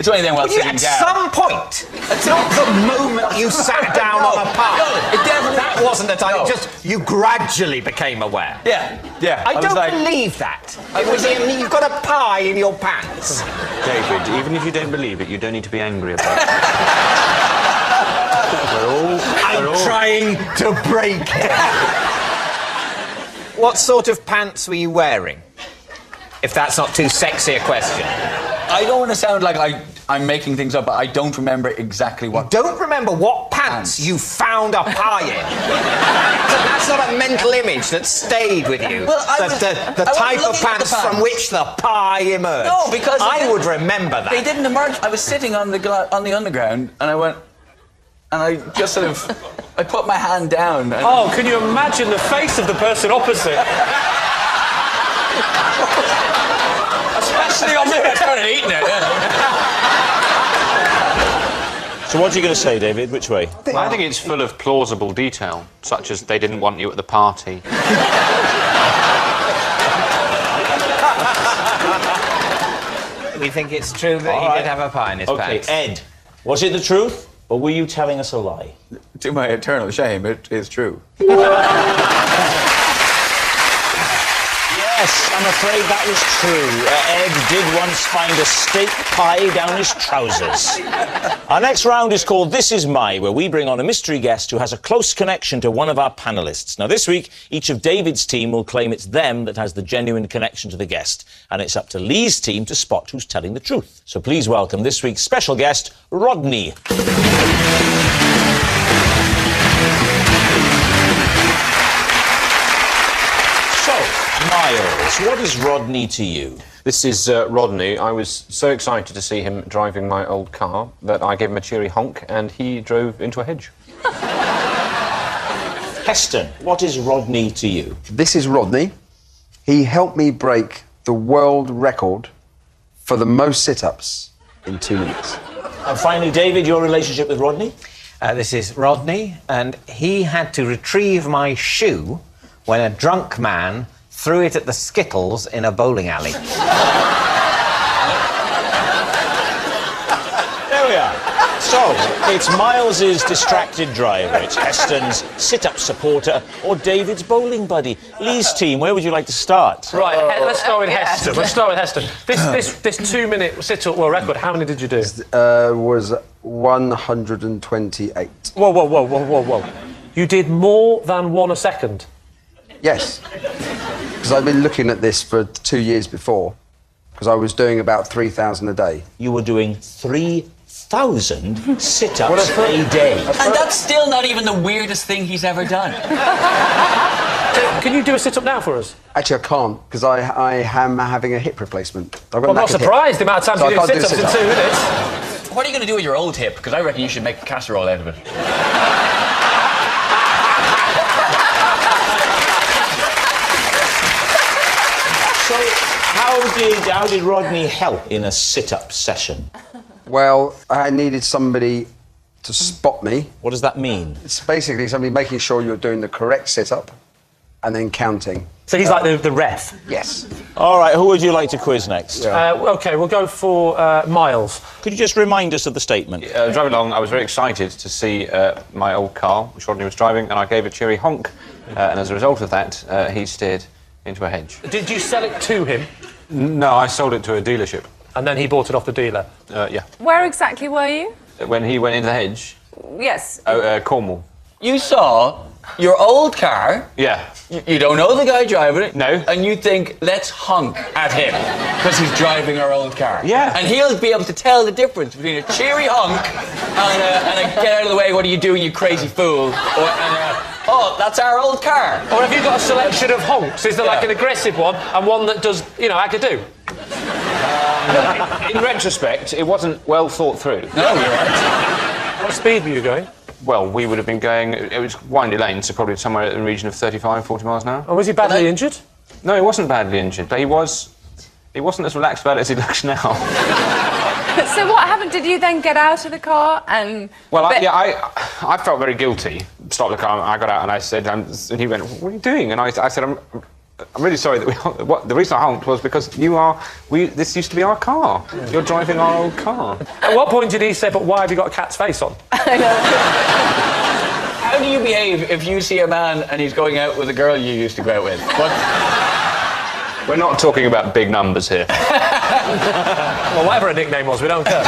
only then while sitting At down. some point, not the moment you sat down on a pie. No, it definitely That wasn't the time. No. It just you gradually became aware. Yeah. I was don't like, believe that. You've got a pie in your pants. David, even if you don't believe it, you don't need to be angry about it. I'm trying to break it. What sort of pants were you wearing? If that's not too sexy a question. I don't want to sound like I'm making things up, but I don't remember exactly what. Don't remember what pants you found a pie in. That's not a mental image that stayed with you. Well, the type of pants from which the pie emerged. No, because I would remember that. They didn't emerge. I was sitting on the underground, and I went, and I just sort of, I put my hand down. And Oh, can you imagine the face of the person opposite? Especially on me, I started eating it. So what are you going to say, David? Which way? I think it's full of plausible detail, such as they didn't want you at the party. We think it's true that he did have a pie in his pants. Ed, was it the truth, or were you telling us a lie? To my eternal shame, it is true. Yes, I'm afraid that was true. Ed did once find a steak pie down his trousers. Our next round is called This Is My, where we bring on a mystery guest who has a close connection to one of our panellists. Now, this week, each of David's team will claim it's them that has the genuine connection to the guest, and it's up to Lee's team to spot who's telling the truth. So please welcome this week's special guest, Rodney. So, Miles, what is Rodney to you? This is Rodney. I was so excited to see him driving my old car that I gave him a cheery honk and he drove into a hedge. Heston, what is Rodney to you? This is Rodney. He helped me break the world record for the most sit-ups in 2 minutes. And finally, David, your relationship with Rodney? This is Rodney, and he had to retrieve my shoe when a drunk man threw it at the skittles in a bowling alley. There we are. So, it's Miles's distracted driver, it's Heston's sit-up supporter, or David's bowling buddy. Lee's team, where would you like to start? Right, let's start with Heston. Let's start with Heston. This 2-minute sit-up world record, how many did you do? Was 128. Whoa. You did more than 1 a second? Yes. Because I've been looking at this for 2 years before, because I was doing about 3,000 a day. You were doing 3,000 sit-ups a day. And that's still not even the weirdest thing he's ever done. Can you do a sit-up now for us? Actually, I can't, because I am having a hip replacement. I'm not surprised the amount of times you do sit-ups in 2 minutes. What are you going to do with your old hip? Because I reckon you should make a casserole out of it. So, how did Rodney help in a sit-up session? Well, I needed somebody to spot me. What does that mean? It's basically somebody making sure you're doing the correct sit-up and then counting. So he's like the ref? Yes. All right, who would you like to quiz next? OK, we'll go for Miles. Could you just remind us of the statement? Driving along, I was very excited to see my old car, which Rodney was driving, and I gave a cheery honk, and as a result of that, he steered into a hedge. Did you sell it to him? No, I sold it to a dealership. And then he bought it off the dealer? Yeah. Where exactly were you? When he went into the hedge? Yes. Cornwall. You saw your old car. Yeah. You don't know the guy driving it. No. And you think, let's honk at him because he's driving our old car. Yeah. And he'll be able to tell the difference between a cheery honk and a get out of the way, what are you doing, you crazy fool? Oh, that's our old car. Or have you got a selection of honks? Is there like an aggressive one and one that does, agadoo? In retrospect, it wasn't well thought through. No, you're right. What speed were you going? Well, we would have been going... It was windy lane, so probably somewhere in the region of 35, 40 miles an hour. Oh, was he badly injured? No, he wasn't badly injured, but he wasn't as relaxed about it as he looks now. So what happened? Did you then get out of the car and... Well, I felt very guilty. Stopped the car, I got out and I said... and he went, what are you doing? And I said, I'm really sorry that the reason I honked was because this used to be our car. You're driving our old car. At what point did he say, but why have you got a cat's face on? I know. How do you behave if you see a man and he's going out with a girl you used to go out with? We're not talking about big numbers here. Well, whatever her nickname was, we don't care.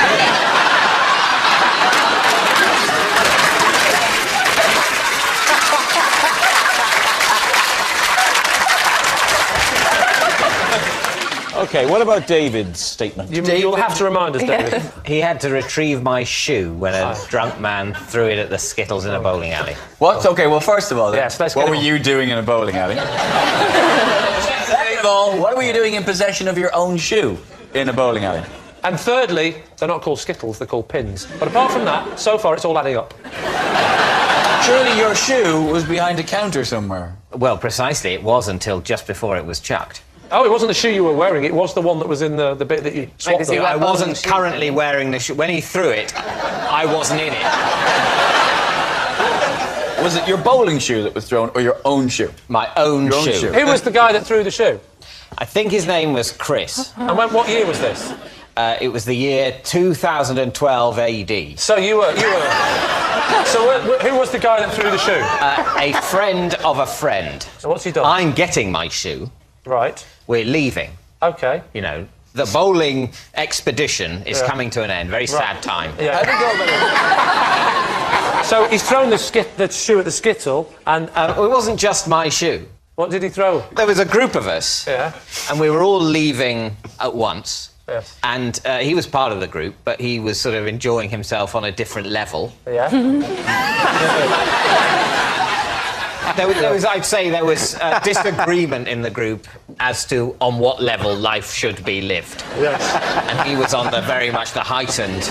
OK, what about David's statement? You'll have to remind us, David. He had to retrieve my shoe when a drunk man threw it at the skittles in a bowling alley. What? OK, well, first of all, Yes, let's what get were on. you doing in a bowling alley? Second of all, what were you doing in possession of your own shoe in a bowling alley? And thirdly, they're not called skittles, they're called pins. But apart from that, so far it's all adding up. Surely your shoe was behind a counter somewhere. Well, precisely, it was until just before it was chucked. Oh, it wasn't the shoe you were wearing, it was the one that was in the bit that you swapped them. I wasn't currently wearing the shoe. When he threw it, I wasn't in it. Was it your bowling shoe that was thrown or your own shoe? My own shoe. Who was the guy that threw the shoe? I think his name was Chris. And what year was this? It was the year 2012 AD. So you were... So who was the guy that threw the shoe? A friend of a friend. So what's he done? I'm getting my shoe. Right. We're leaving. OK. You know, the bowling expedition is coming to an end. Very sad time. Yeah. How'd it go about it? So he's thrown the shoe at the skittle and... it wasn't just my shoe. What did he throw? There was a group of us. Yeah. And we were all leaving at once. Yes. And he was part of the group, but he was sort of enjoying himself on a different level. Yeah. I'd say there was disagreement in the group as to on what level life should be lived. Yes. And he was on very much the heightened,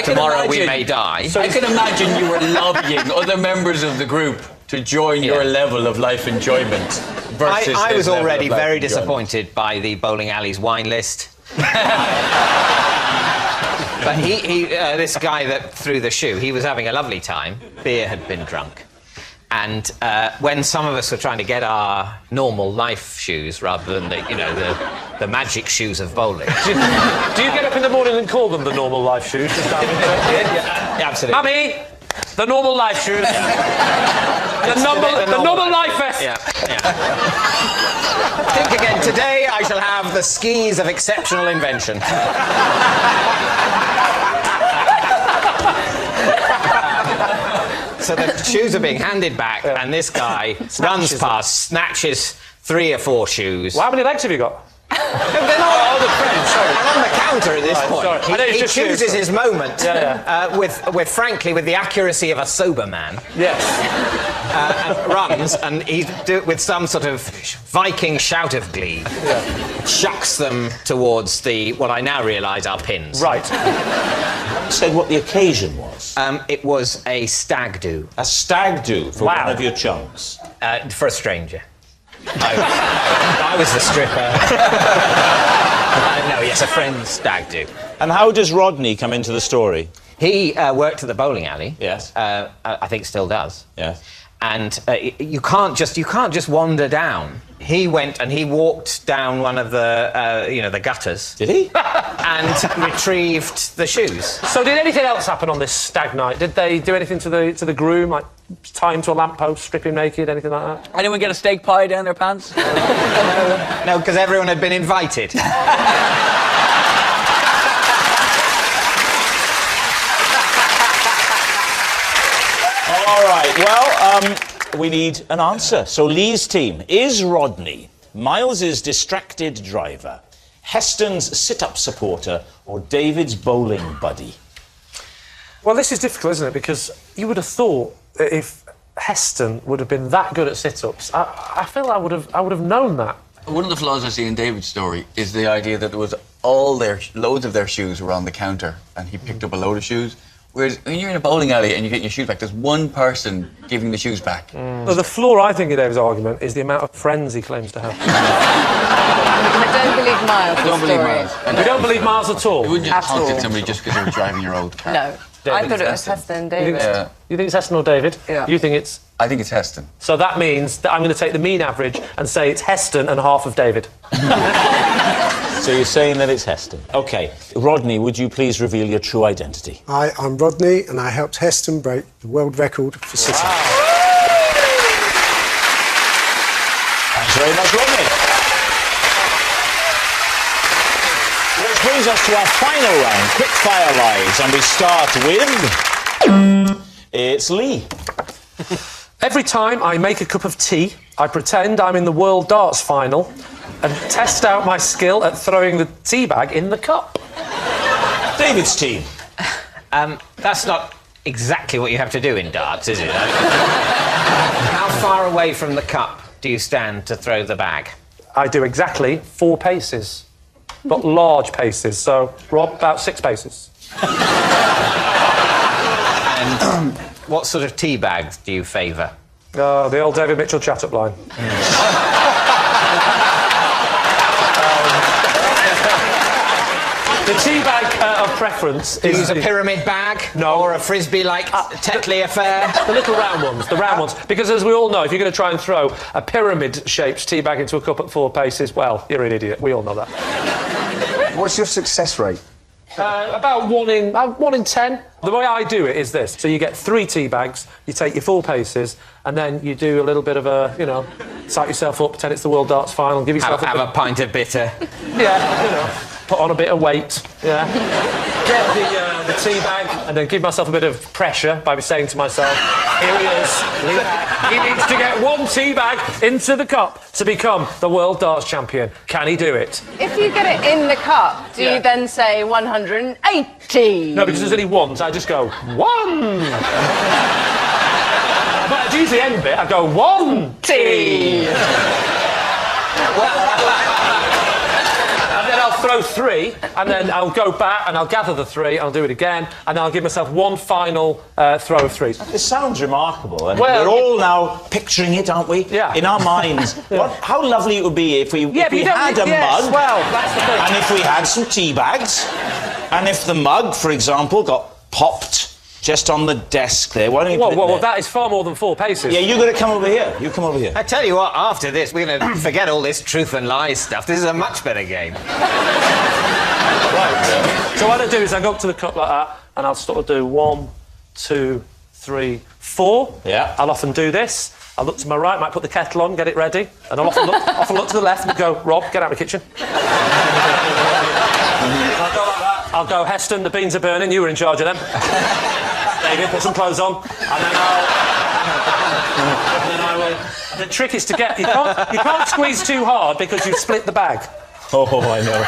tomorrow we may die. So I can imagine you were lobbying other members of the group to join your level of life enjoyment versus I was his level already of life very enjoyment. disappointed by the bowling alley's wine list. But this guy that threw the shoe, he was having a lovely time. Beer had been drunk. And when some of us were trying to get our normal life shoes rather than the magic shoes of bowling. Do you get up in the morning and call them the normal life shoes? Yeah, absolutely. Mummy, the normal life shoes. The normal life vest. Yeah. Think again. Today I shall have the skis of exceptional invention. So the shoes are being handed back, and this guy runs past, snatches 3 or 4 shoes. Well, how many legs have you got? They're not the friends, sorry. They're on the counter at this point. He chooses his moment with frankly, with the accuracy of a sober man. Yes. And runs, and he do it with some sort of Viking shout of glee. Chucks them towards what I now realise are pins. Right. Said what the occasion was. It was a stag do. A stag do for one of your chums. For a stranger. I was the stripper. No, yes, a friend's stag do. And how does Rodney come into the story? He worked at the bowling alley. Yes. I think still does. Yes. And you can't just wander down. He went and he walked down one of the the gutters. Did he? And retrieved the shoes. So did anything else happen on this stag night? Did they do anything to the groom, like tie him to a lamppost, strip him naked, anything like that? Anyone get a steak pie down their pants? No, because everyone had been invited. All right, well, we need an answer. So Lee's team, is Rodney Miles's distracted driver, Heston's sit-up supporter, or David's bowling buddy? Well, this is difficult, isn't it? Because you would have thought that if Heston would have been that good at sit-ups, I feel I would have known that. One of the flaws I see in David's story is the idea that there was loads of their shoes were on the counter, and he picked up a load of shoes. Whereas when you're in a bowling alley and you get your shoes back, there's one person giving the shoes back. Well, the flaw, I think, in David's argument is the amount of friends he claims to have. I don't believe Miles. We don't believe Miles at all. You wouldn't just contact somebody just because they were driving your old car. No. I thought it was Heston and David. You think it's Heston or David? Yeah. You think it's... I think it's Heston. So that means that I'm going to take the mean average and say it's Heston and half of David. So you're saying that it's Heston. OK. Rodney, would you please reveal your true identity? Hi, I'm Rodney, and I helped Heston break the world record for sit-ups. Thanks very much, Rodney. Which brings us to our final round, quick-fire lives, and we start with... It's Lee. Every time I make a cup of tea, I pretend I'm in the World Darts final and test out my skill at throwing the tea bag in the cup. David's team. That's not exactly what you have to do in darts, is it? How far away from the cup do you stand to throw the bag? I do exactly 4 paces, but large paces. So, Rob, about 6 paces. And what sort of tea bags do you favour? The old David Mitchell chat-up line. The tea bag of preference Do you is... use a pyramid bag? No. Or a frisbee like Tetley affair? The little round ones, the round ones. Because as we all know, if you're going to try and throw a pyramid-shaped tea bag into a cup at 4 paces, well, you're an idiot. We all know that. What's your success rate? About 1 in 10. The way I do it is this. So you get 3 tea bags, you take your 4 paces, and then you do a little bit of a, psych yourself up, pretend it's the World Darts final, give yourself have a pint of bitter. Yeah, put on a bit of weight, yeah. Get the tea bag, and then give myself a bit of pressure by saying to myself, here he is. He needs to get 1 tea bag into the cup to become the World Darts champion. Can he do it? If you get it in the cup, do you then say 180? No, because there's only 1, so I just go, 1! But do choose the end bit, I go 1 tea. And then I'll throw 3, and then I'll go back and I'll gather the 3, and I'll do it again, and then I'll give myself one final throw of 3s. It sounds remarkable, and Well, we're all now picturing it, aren't we? Yeah. In our minds. How lovely it would be if we had a mug, well, that's the thing. and if we had some tea bags, and if the mug, for example, got popped just on the desk there. Why don't you put it Whoa, there? that is far more than 4 paces. Yeah, you've got to come over here. You come over here. I tell you what, after this, we're going to forget all this truth and lies stuff. This is a much better game. Right. So what I do is I go up to the cup like that, and I'll sort of do 1, 2, 3, 4. Yeah. I'll often do this. I'll look to my right, might put the kettle on, get it ready, and I'll often look to the left and go, Rob, get out of the kitchen. I'll go like that. I'll go, Heston, the beans are burning, you were in charge of them. David, put some clothes on, and then I will... The trick is to get... You can't squeeze too hard because you've split the bag. Oh, I know.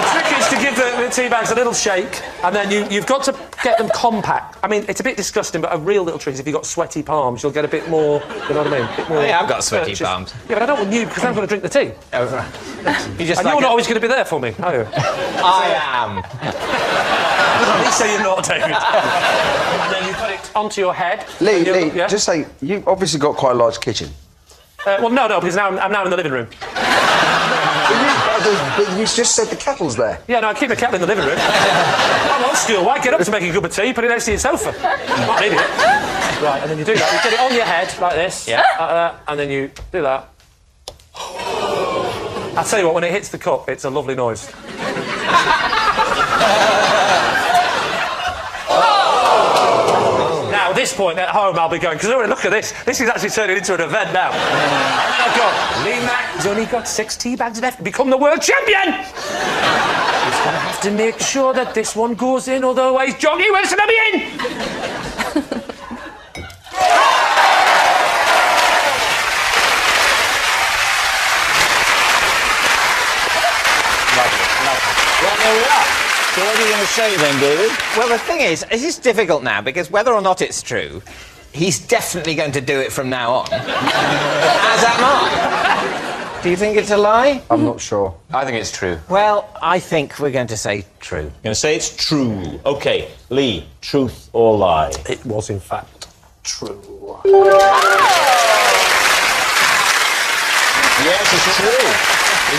The trick is to give the tea bags a little shake, and then you've got to get them compact. I mean, it's a bit disgusting, but a real little trick is if you've got sweaty palms, you'll get a bit more, you know what I mean? A bit more Yeah, I've got sweaty purchase. palms. Yeah, but I don't want you, because I'm going to drink the tea. Oh, right. And you're not always going to be there for me, are you? I am. At least say you're not, David. And then you put it onto your head. Lee, Yeah? just say, you've obviously got quite a large kitchen. Well, no, because now I'm now in the living room. But you just said the kettle's there. Yeah, no, I keep the kettle in the living room. I'm old school. Why get up to make a cup of tea? Put it next to your sofa. Not an idiot. Right, and then you do that. You get it on your head like this. Yeah. Like that, and then you do that. I'll tell you what, when it hits the cup, it's a lovely noise. Now, at this point at home, I'll be going, because look at this. This is actually turning into an event now. I've got Lee Mack has only got 6 tea bags left to become the world champion. He's going to have to make sure that this one goes in, otherwise Johnny Wilson will be in. Well, there we are. So what are you going to say then, David? Well, the thing is, this is difficult now, because whether or not it's true, he's definitely going to do it from now on. As am I. Do you think it's a lie? I'm not sure. I think it's true. Well, I think we're going to say true. You're going to say it's true. OK, Lee, truth or lie? It was, in fact, true. Yes, it's true.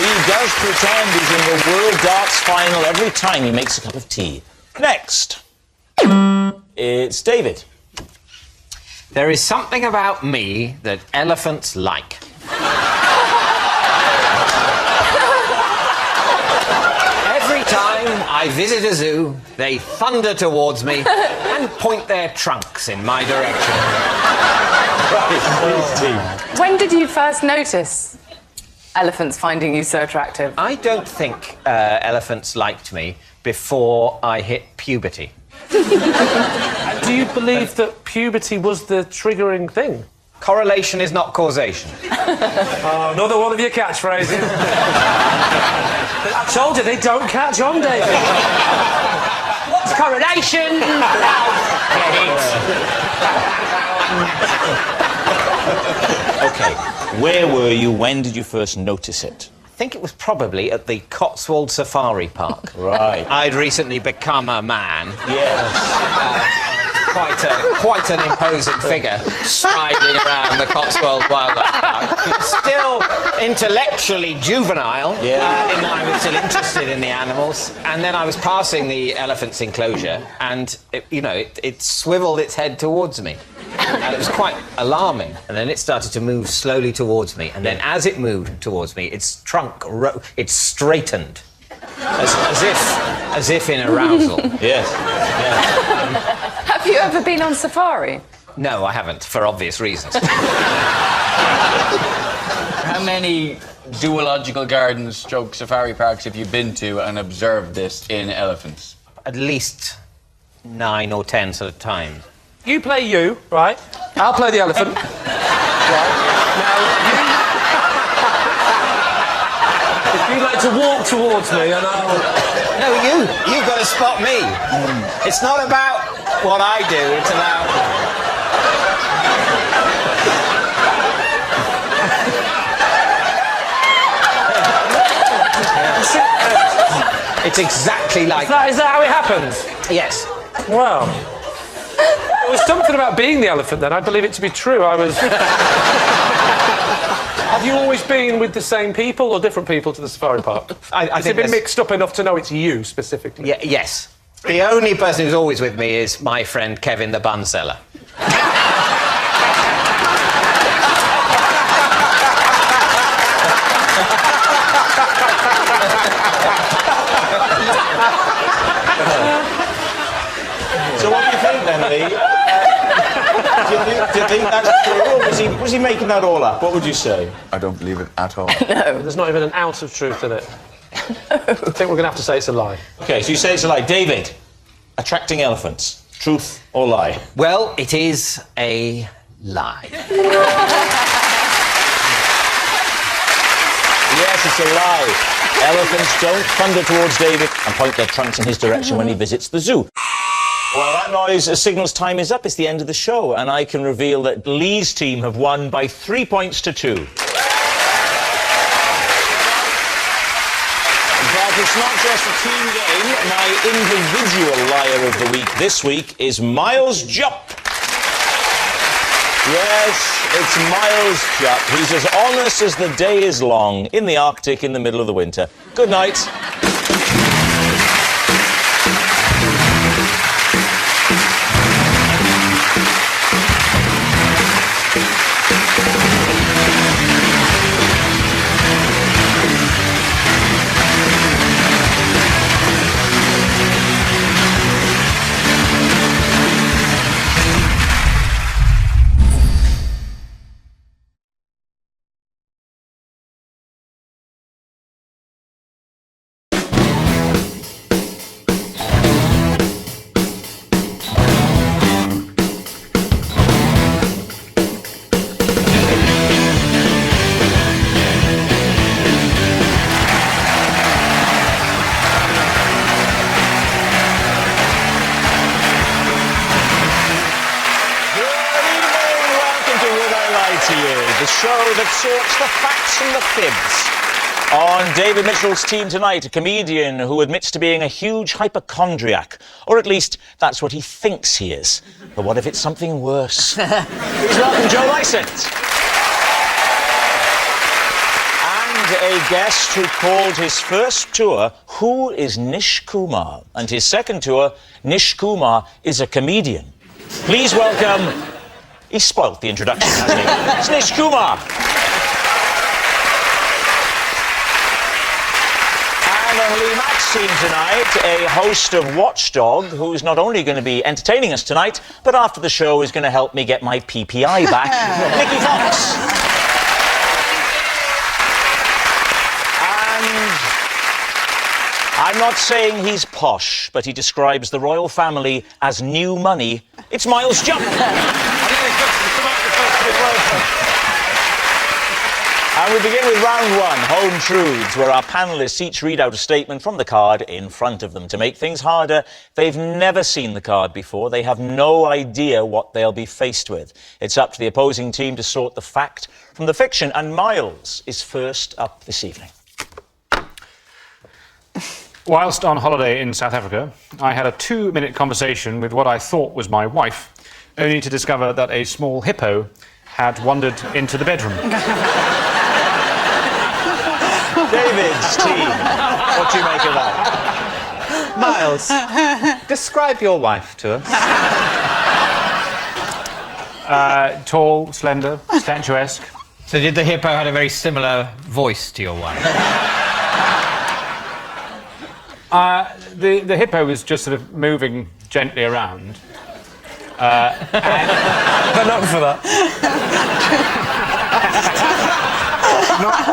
Lee does pretend he's in the World Darts Final every time he makes a cup of tea. Next, it's David. There is something about me that elephants like. Every time I visit a zoo, they thunder towards me and point their trunks in my direction. When did you first notice elephants finding you so attractive? I don't think elephants liked me before I hit puberty. Do you believe that puberty was the triggering thing? Correlation is not causation. Oh, another one of your catchphrases. I told you they don't catch on, David. What's correlation? OK, where were you? When did you first notice it? I think it was probably at the Cotswold Safari Park. Right. I'd recently become a man. Yes. Quite an imposing figure striding around the Cotswold Wildlife Park. Still intellectually juvenile, in that I was still interested in the animals. And then I was passing the elephant's enclosure, and it swiveled its head towards me. And it was quite alarming. And then it started to move slowly towards me. And then as it moved towards me, its trunk it straightened, as if in arousal. Yes. Have you ever been on safari? No, I haven't, for obvious reasons. How many zoological gardens stroke safari parks have you been to and observed this in elephants? At least 9 or 10 sort of times. You play you, right? I'll play the elephant. Right. Now, if you'd like to walk towards me, and I'll... No, you. spot me. It's not about what I do, it's about... It's exactly like Is that how it happens? Yes. Wow. There was something about being the elephant then. I believe it to be true. I was... Have you always been with the same people or different people to the safari park? Has it been mixed up enough to know it's you specifically? Yes. The only person who's always with me is my friend Kevin the bun seller. So what do you think then, Lee? Do you think that's true, or was he making that all up? What would you say? I don't believe it at all. No. There's not even an ounce of truth in it. I think we're going to have to say it's a lie. OK, so you say it's a lie. David, attracting elephants, truth or lie? Well, it is a lie. Yes, it's a lie. Elephants don't thunder towards David and point their trunks in his direction when he visits the zoo. Well, that noise signals time is up. It's the end of the show, and I can reveal that Lee's team have won by 3 points to 2. But it's not just a team game. My individual liar of the week this week is Miles Jupp. Yes, it's Miles Jupp. He's as honest as the day is long in the Arctic in the middle of the winter. Good night. The show that sorts the facts from the fibs. On David Mitchell's team tonight, a comedian who admits to being a huge hypochondriac. Or at least, that's what he thinks he is. But what if it's something worse? Please welcome Joe Lycett. And a guest who called his first tour, Who is Nish Kumar? And his second tour, Nish Kumar is a comedian. Please welcome... He spoilt the introduction, hasn't he? It's Nish Kumar. And on Lee Mack's team tonight, a host of Watchdog, who's not only going to be entertaining us tonight, but after the show is going to help me get my PPI back, Nicky Fox. And I'm not saying he's posh, but he describes the royal family as new money. It's Miles Jupp. And we begin with round one, Home Truths, where our panellists each read out a statement from the card in front of them. To make things harder, they've never seen the card before. They have no idea what they'll be faced with. It's up to the opposing team to sort the fact from the fiction, and Miles is first up this evening. Whilst on holiday in South Africa, I had a 2-minute conversation with what I thought was my wife, only to discover that a small hippo had wandered into the bedroom. David's team, what do you make of that? Miles, describe your wife to us. Tall, slender, statuesque. So did the hippo have a very similar voice to your wife? The hippo was just sort of moving gently around. But not for that.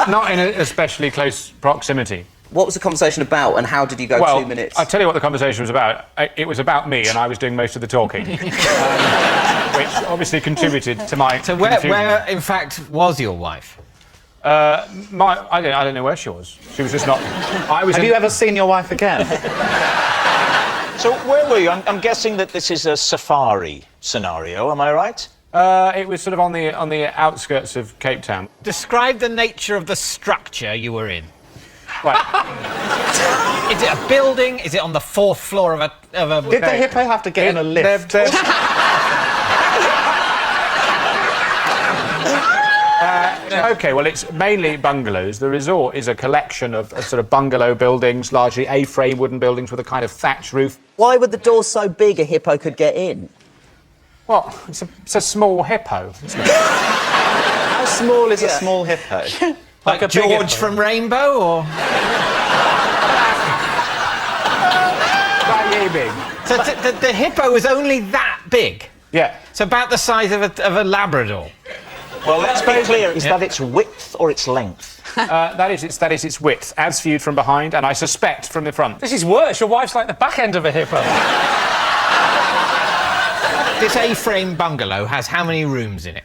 Not in an especially close proximity. What was the conversation about, and how did you go 2 minutes? I'll tell you what the conversation was about. It was about me, and I was doing most of the talking, which obviously contributed to my confusion. Where, in fact, was your wife? I don't know where she was. She was just not... Have you ever seen your wife again? So where were you? I'm guessing that this is a safari scenario, am I right? It was sort of on the outskirts of Cape Town. Describe the nature of the structure you were in. Right. Is it a building? Is it on the 4th floor of a... Did the hippo have to get in a lift? OK, well, it's mainly bungalows. The resort is a collection of sort of bungalow buildings, largely A-frame wooden buildings with a kind of thatched roof. Why were the doors so big a hippo could get in? Well, it's a small hippo, isn't it? How small is a small hippo? Like a George from Rainbow, or...? That big. So the hippo was only that big? Yeah. It's about the size of a Labrador. Well, let's be clear. Is that its width or its length? That is its width, as viewed from behind, and I suspect from the front. This is worse. Your wife's like the back end of a hippo. This A-frame bungalow has how many rooms in it?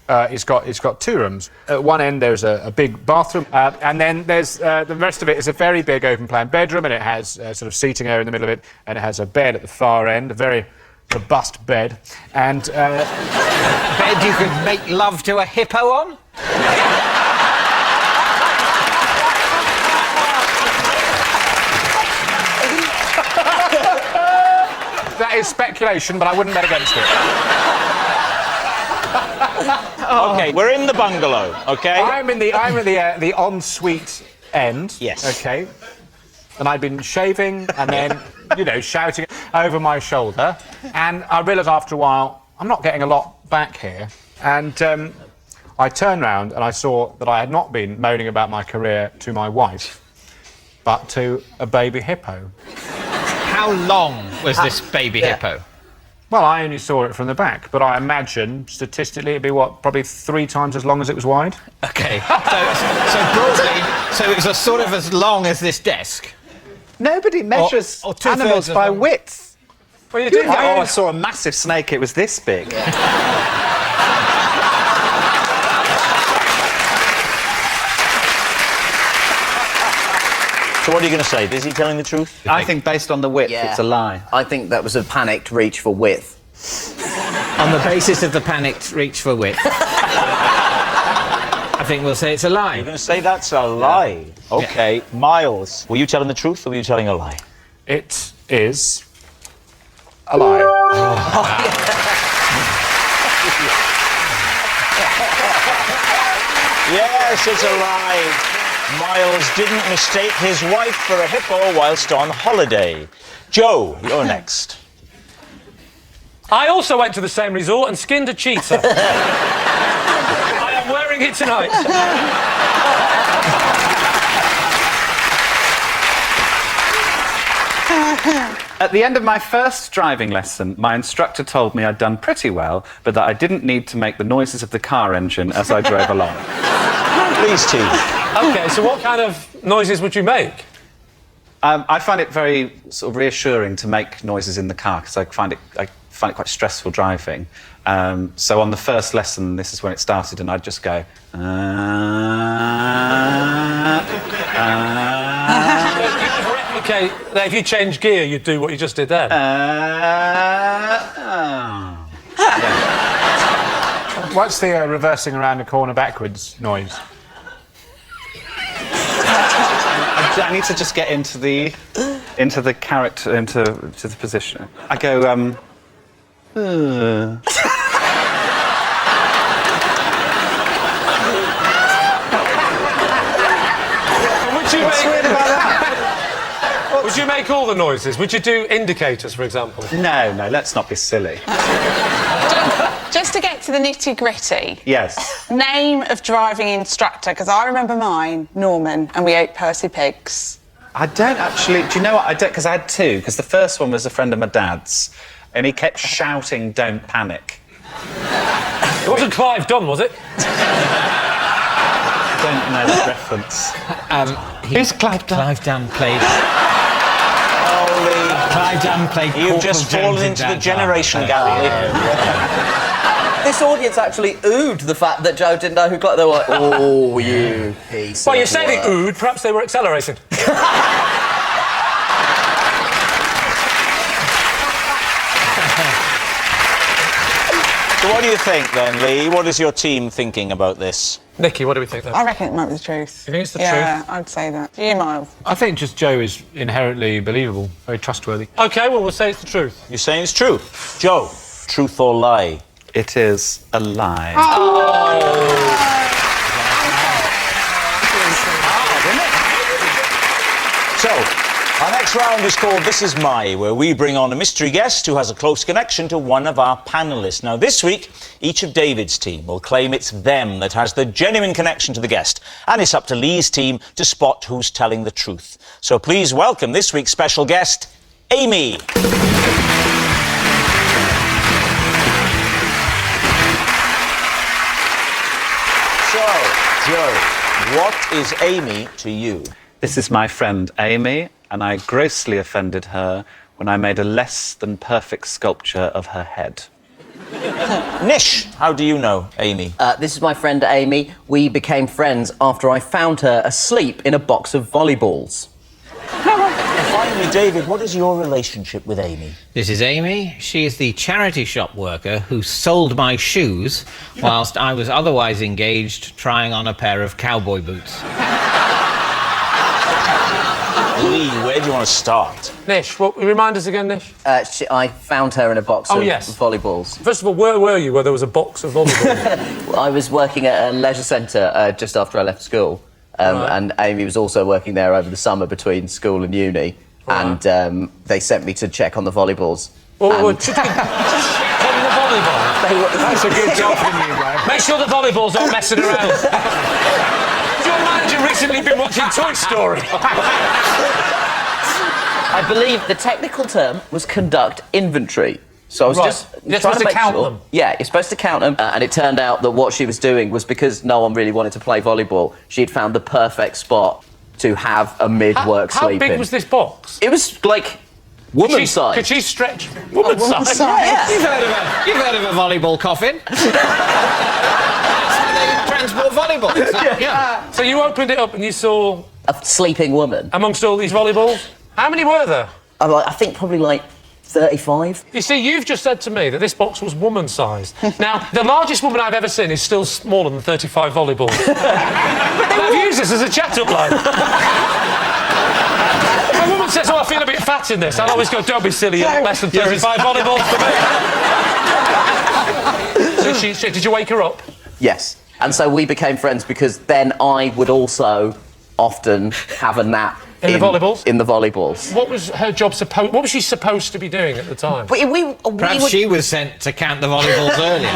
It's got 2 rooms. At one end there's a big bathroom, and then there's the rest of it is a very big open-plan bedroom, and it has sort of seating area in the middle of it, and it has a bed at the far end, a very robust bed, and bed you could make love to a hippo on? That is speculation, but I wouldn't bet against it. OK, we're in the bungalow, OK? I'm at the ensuite end. Yes. OK. And I'd been shaving and then, shouting over my shoulder. And I realised after a while, I'm not getting a lot back here. And I turned round and I saw that I had not been moaning about my career to my wife, but to a baby hippo. How long was this baby hippo? Well, I only saw it from the back, but I imagine, statistically, it'd be, probably 3 times as long as it was wide? OK. So broadly, so it was sort of as long as this desk? Nobody measures or animals by width. Well, you do. I saw a massive snake, it was this big. So what are you going to say? Is he telling the truth? I think based on the width, it's a lie. I think that was a panicked reach for width. On the basis of the panicked reach for width. I think we'll say it's a lie. You're going to say that's a lie? OK. Yeah. Miles, were you telling the truth or were you telling a lie? It is a lie. Yes, it's a lie. Miles didn't mistake his wife for a hippo whilst on holiday. Joe, you're next. I also went to the same resort and skinned a cheetah. I am wearing it tonight. At the end of my first driving lesson, my instructor told me I'd done pretty well, but that I didn't need to make the noises of the car engine as I drove along. Please, T. OK, so what kind of noises would you make? I find it very sort of reassuring to make noises in the car because I find it quite stressful driving. So on the first lesson, this is when it started, and I'd just go. OK, now if you change gear, you'd do what you just did then. What's the reversing around a corner backwards noise? I need to just get into the character, into the position. I go, What's weird about that? Would you make all the noises? Would you do indicators, for example? No, let's not be silly. Just to get to the nitty-gritty. Yes. Name of driving instructor, because I remember mine, Norman, and we ate Percy pigs. I don't actually... Do you know what? I don't, because I had 2, because the first one was a friend of my dad's, and he kept shouting, "Don't panic." It wasn't Clive Dunn, was it? I don't know that reference. Who's Clive Dunn? Clive Dunn played... Clive Dunn played... You've just fallen into the generation gap. This audience actually oohed the fact that Joe didn't know who Clive... They were like, oh, you piece Well, of you say they work. oohed, perhaps they were accelerating. what do you think then, Lee? What is your team thinking about this? Nikki, what do we think then? I reckon it might be the truth. You think it's the Yeah, truth? I'd say that. You, Miles? I think just Joe is inherently believable, very trustworthy. OK, well, we'll say it's the truth. You're saying it's true. Joe, truth or lie? It is a lie. So, our next round is called This Is My, where we bring on a mystery guest who has a close connection to one of our panellists. Now, this week, each of David's team will claim it's them that has the genuine connection to the guest, and it's up to Lee's team to spot who's telling the truth. So please welcome this week's special guest, Amy. So, Joe, what is Amy to you? This is my friend Amy, and I grossly offended her when I made a less than perfect sculpture of her head. Nish, how do you know Amy? This is my friend Amy. We became friends after I found her asleep in a box of volleyballs. And finally, David, what is your relationship with Amy? This is Amy. She is the charity shop worker who sold my shoes whilst I was otherwise engaged trying on a pair of cowboy boots. Lee, where do you want to start? Nish, remind us again, Nish. I found her in a box of volleyballs. First of all, where were you where there was a box of volleyballs? I was working at a leisure centre just after I left school. And Amy was also working there over the summer between school and uni. Right. And they sent me to check on the volleyballs. Check on the volleyballs? That's a good job from you, Graham. Make sure the volleyballs aren't messing around. Has your manager recently been watching Toy Story? I believe the technical term was conduct inventory. So I was just You're trying supposed to make count sure. them. Yeah, you're supposed to count them. And it turned out that what she was doing was because no one really wanted to play volleyball, she'd found the perfect spot to have a mid-work How sleep big in. was this box? It was like woman size. Could she stretch? Woman size? Yeah. You've heard of a volleyball coffin? They transport volleyballs. Yeah. So you opened it up and you saw a sleeping woman amongst all these volleyballs? How many were there? I think probably like 35. You see, you've just said to me that this box was woman-sized. Now, the largest woman I've ever seen is still smaller than 35 volleyballs. But I've used this as a chat-up line. If a woman says, I feel a bit fat in this, I'll always go, don't be silly, you're less than 35 volleyballs for me. So did you wake her up? Yes. And so we became friends because then I would also often have a nap in the volleyballs? In the volleyballs. What was her job supposed... What was she supposed to be doing at the time? Perhaps she was sent to count the volleyballs earlier.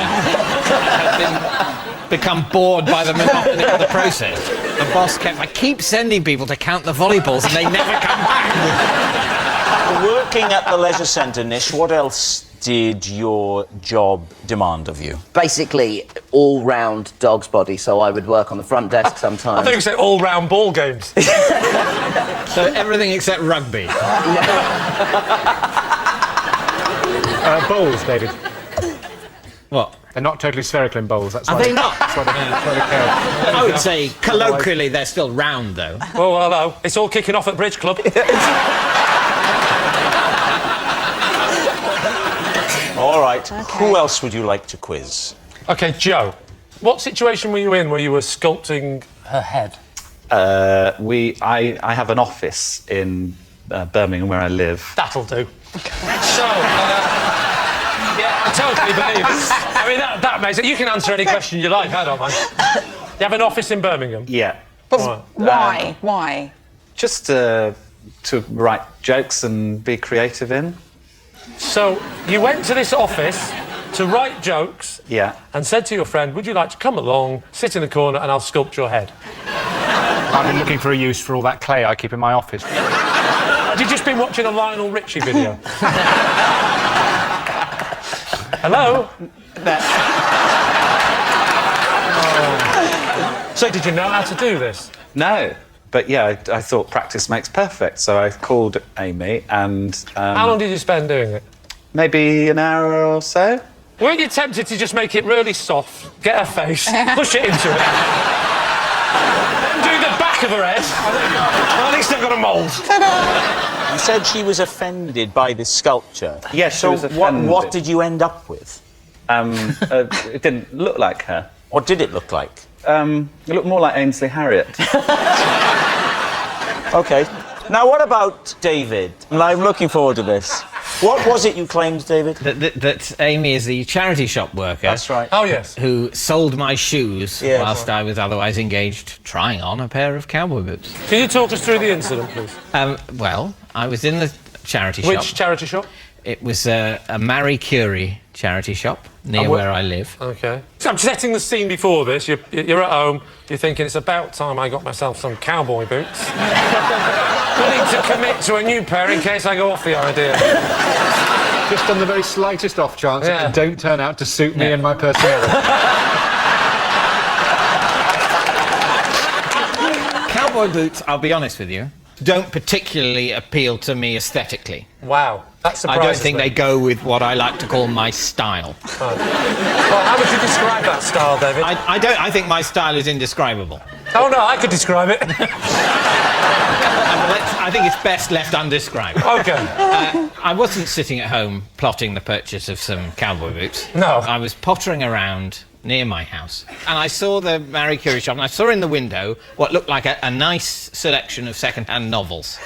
Become bored by the monotony of the process. The boss I keep sending people to count the volleyballs and they never come back. Working at the leisure centre, Nish, what else did your job demand of you? Basically, all-round dog's body, so I would work on the front desk sometimes. I think you said all-round ball games. So everything except rugby. Bowls, David. What? They're not totally spherical in bowls. That's Are why they not? That's why they care. I would say, colloquially, they're still round, though. Oh, hello. It's all kicking off at Bridge Club. All right. Who else would you like to quiz? OK, Joe, what situation were you in where you were sculpting her head? I have an office in Birmingham where I live. That'll do. So, yeah, I totally believe it. I mean, that makes it... You can answer any question you like, I don't mind. You have an office in Birmingham? Yeah. But why? Why? Just to write jokes and be creative in. So, you went to this office to write jokes and said to your friend, would you like to come along, sit in the corner and I'll sculpt your head? I've been looking for a use for all that clay I keep in my office. Had you just been watching a Lionel Richie video? Hello? So did you know how to do this? No. But yeah, I thought practice makes perfect, so I called Amy and... how long did you spend doing it? Maybe an hour or so. Weren't you tempted to just make it really soft, get her face, push it into it, then do the back of her head? Well, at least I've got a mould. You said she was offended by this sculpture. Yes, she was So offended. what did you end up with? It didn't look like her. What did it look like? It looked more like Ainsley Harriott. OK. Now, what about David? I'm looking forward to this. What was it you claimed, David? That Amy is the charity shop worker. That's right. Oh, yes. Who sold my shoes Yeah, whilst I was otherwise engaged trying on a pair of cowboy boots. Can you talk us through the incident, please? Well, I was in the charity shop. Which charity shop? It was a Marie Curie charity shop near where I live. OK. So I'm setting the scene before this. You're at home, you're thinking, it's about time I got myself some cowboy boots. I need to commit to a new pair in case I go off the idea. Just on the very slightest off chance, Yeah. and don't turn out to suit me and my personality. Cowboy boots, I'll be honest with you, don't particularly appeal to me aesthetically. Wow, that surprises I don't think me. they go with what I like to call my style. Well, how would you describe that style, David? I think my style is indescribable. Oh, no, I could describe it. I think it's best left undescribed. OK. I wasn't sitting at home plotting the purchase of some cowboy boots. No. I was pottering around near my house, and I saw the Marie Curie shop, and I saw in the window what looked like a nice selection of second-hand novels.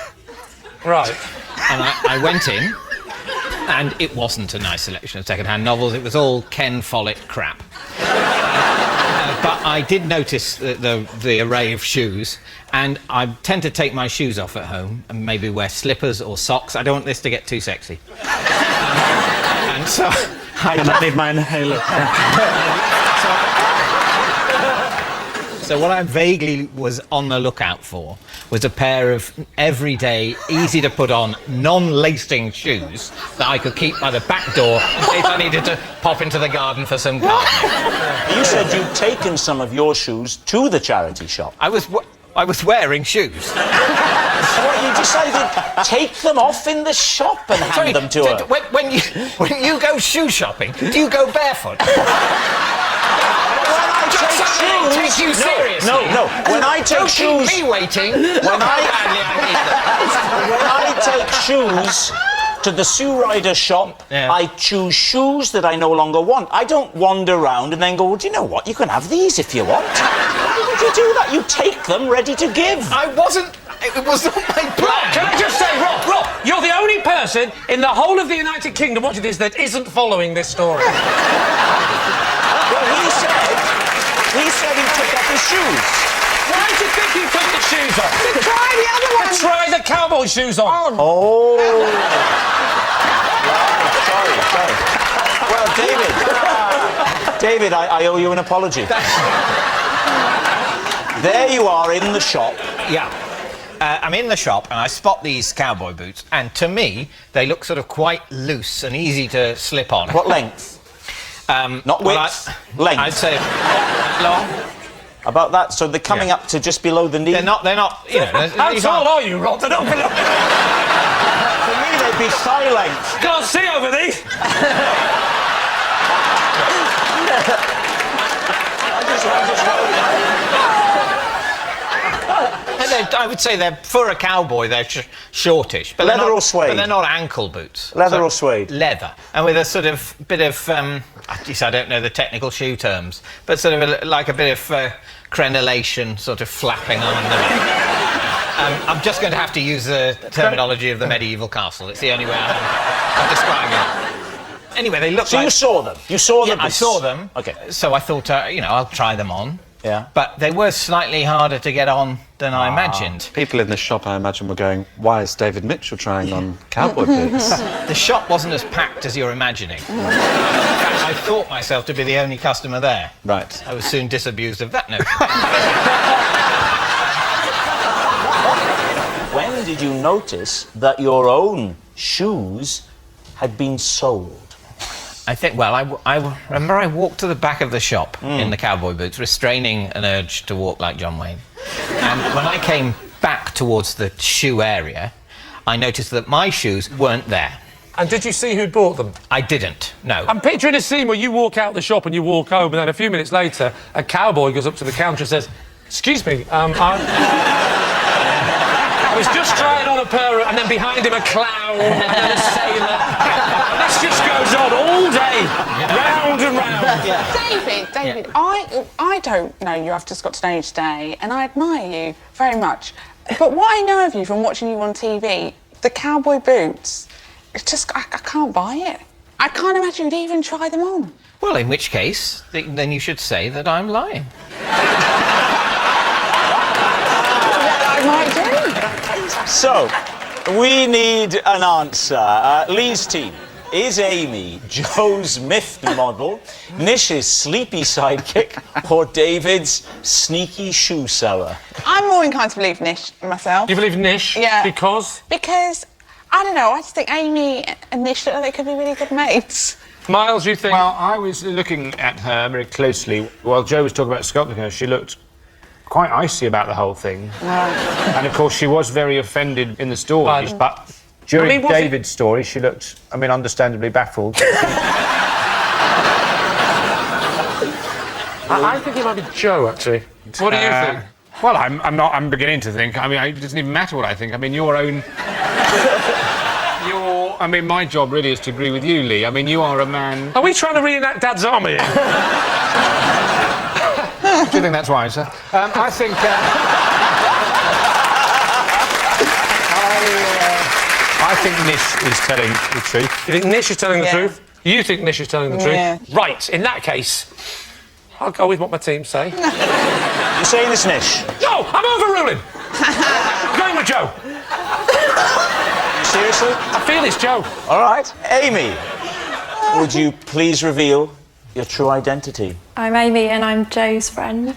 Right. And I went in, and it wasn't a nice selection of second-hand novels. It was all Ken Follett crap. But I did notice the array of shoes, and I tend to take my shoes off at home and maybe wear slippers or socks. I don't want this to get too sexy. And so I need my inhaler. So what I vaguely was on the lookout for was a pair of everyday, easy to put on, non-lacing shoes that I could keep by the back door in case I needed to pop into the garden for some gardening. You said you'd taken some of your shoes to the charity shop. I was wearing shoes. So what, you decided take them off in the shop and hand them to her? When you go shoe shopping, do you go barefoot? Take you seriously. No. When I take shoes, keep me waiting. When I take shoes to the shoe rider shop, I choose shoes that I no longer want. I don't wander around and then go, well, do you know what? You can have these if you want. Why would you do that? You take them ready to give. I wasn't. It was not my plan. Can I just say, Rob, you're the only person in the whole of the United Kingdom watching this that isn't following this story. Well, he said he took off his shoes. Why do you think he took the shoes off? To try the other one. To try the cowboy shoes on. Oh. Sorry. Well, David, I owe you an apology. There you are in the shop. Yeah. I'm in the shop and I spot these cowboy boots, and to me, they look sort of quite loose and easy to slip on. What length? Not width, length. I'd say long. About that, so they're coming up to just below the knee. They're not. You know. How tall are you, Rob? They're not below. For me, they'd be thigh length. Can't see over these. I would say they're, for a cowboy, they're shortish. But Leather they're not, or suede? But they're not ankle boots. Leather or suede? Leather. And with a sort of bit of, I don't know the technical shoe terms, but sort of like a bit of crenellation sort of flapping on the back. I'm just going to have to use the terminology of the medieval castle. It's the only way I'm describing it. Anyway, they look so like... you saw them? You saw them? I saw them. OK. So I thought, I'll try them on. Yeah. But they were slightly harder to get on than I imagined. People in the shop, I imagine, were going, why is David Mitchell trying on cowboy boots? The shop wasn't as packed as you're imagining. In fact, I thought myself to be the only customer there. Right. I was soon disabused of that notion. When did you notice that your own shoes had been sold? I think, well, I remember I walked to the back of the shop in the cowboy boots, restraining an urge to walk like John Wayne. And when I came back towards the shoe area, I noticed that my shoes weren't there. And did you see who'd bought them? I didn't, no. I'm picturing a scene where you walk out the shop and you walk home, and then a few minutes later, a cowboy goes up to the counter and says, excuse me, I was just trying on a pair of, and then behind him a clown, and then a sailor. This just goes on all day, round and round. David, I don't know you. I've just got to know you today, and I admire you very much. But what I know of you from watching you on TV, the cowboy boots, it's just, I can't buy it. I can't imagine you'd even try them on. Well, in which case, then you should say that I'm lying. I might do. So, we need an answer. Lee's team. Is Amy Joe's miffed model, Nish's sleepy sidekick, or David's sneaky shoe seller? I'm more inclined to believe Nish myself. You believe Nish? Yeah. Because? Because, I don't know, I just think Amy and Nish look like they could be really good mates. Miles, you think? Well, I was looking at her very closely while Joe was talking about sculpting her. She looked quite icy about the whole thing. And of course, she was very offended in the stories, but during David's story, she looked, understandably baffled. I think it might be Joe, actually. What do you think? Well, I'm beginning to think. It doesn't even matter what I think. Your own... my job really is to agree with you, Lee. You are a man... Are we trying to reenact Dad's Army here? Do you think that's wise, sir? I think... I think Nish is telling the truth. You think Nish is telling the truth? You think Nish is telling the truth? Yeah. Right, in that case, I'll go with what my team say. You're saying it's Nish? No, I'm overruling! I'm going with Joe. Seriously? I feel it's Joe. All right. Amy, would you please reveal your true identity? I'm Amy and I'm Joe's friend.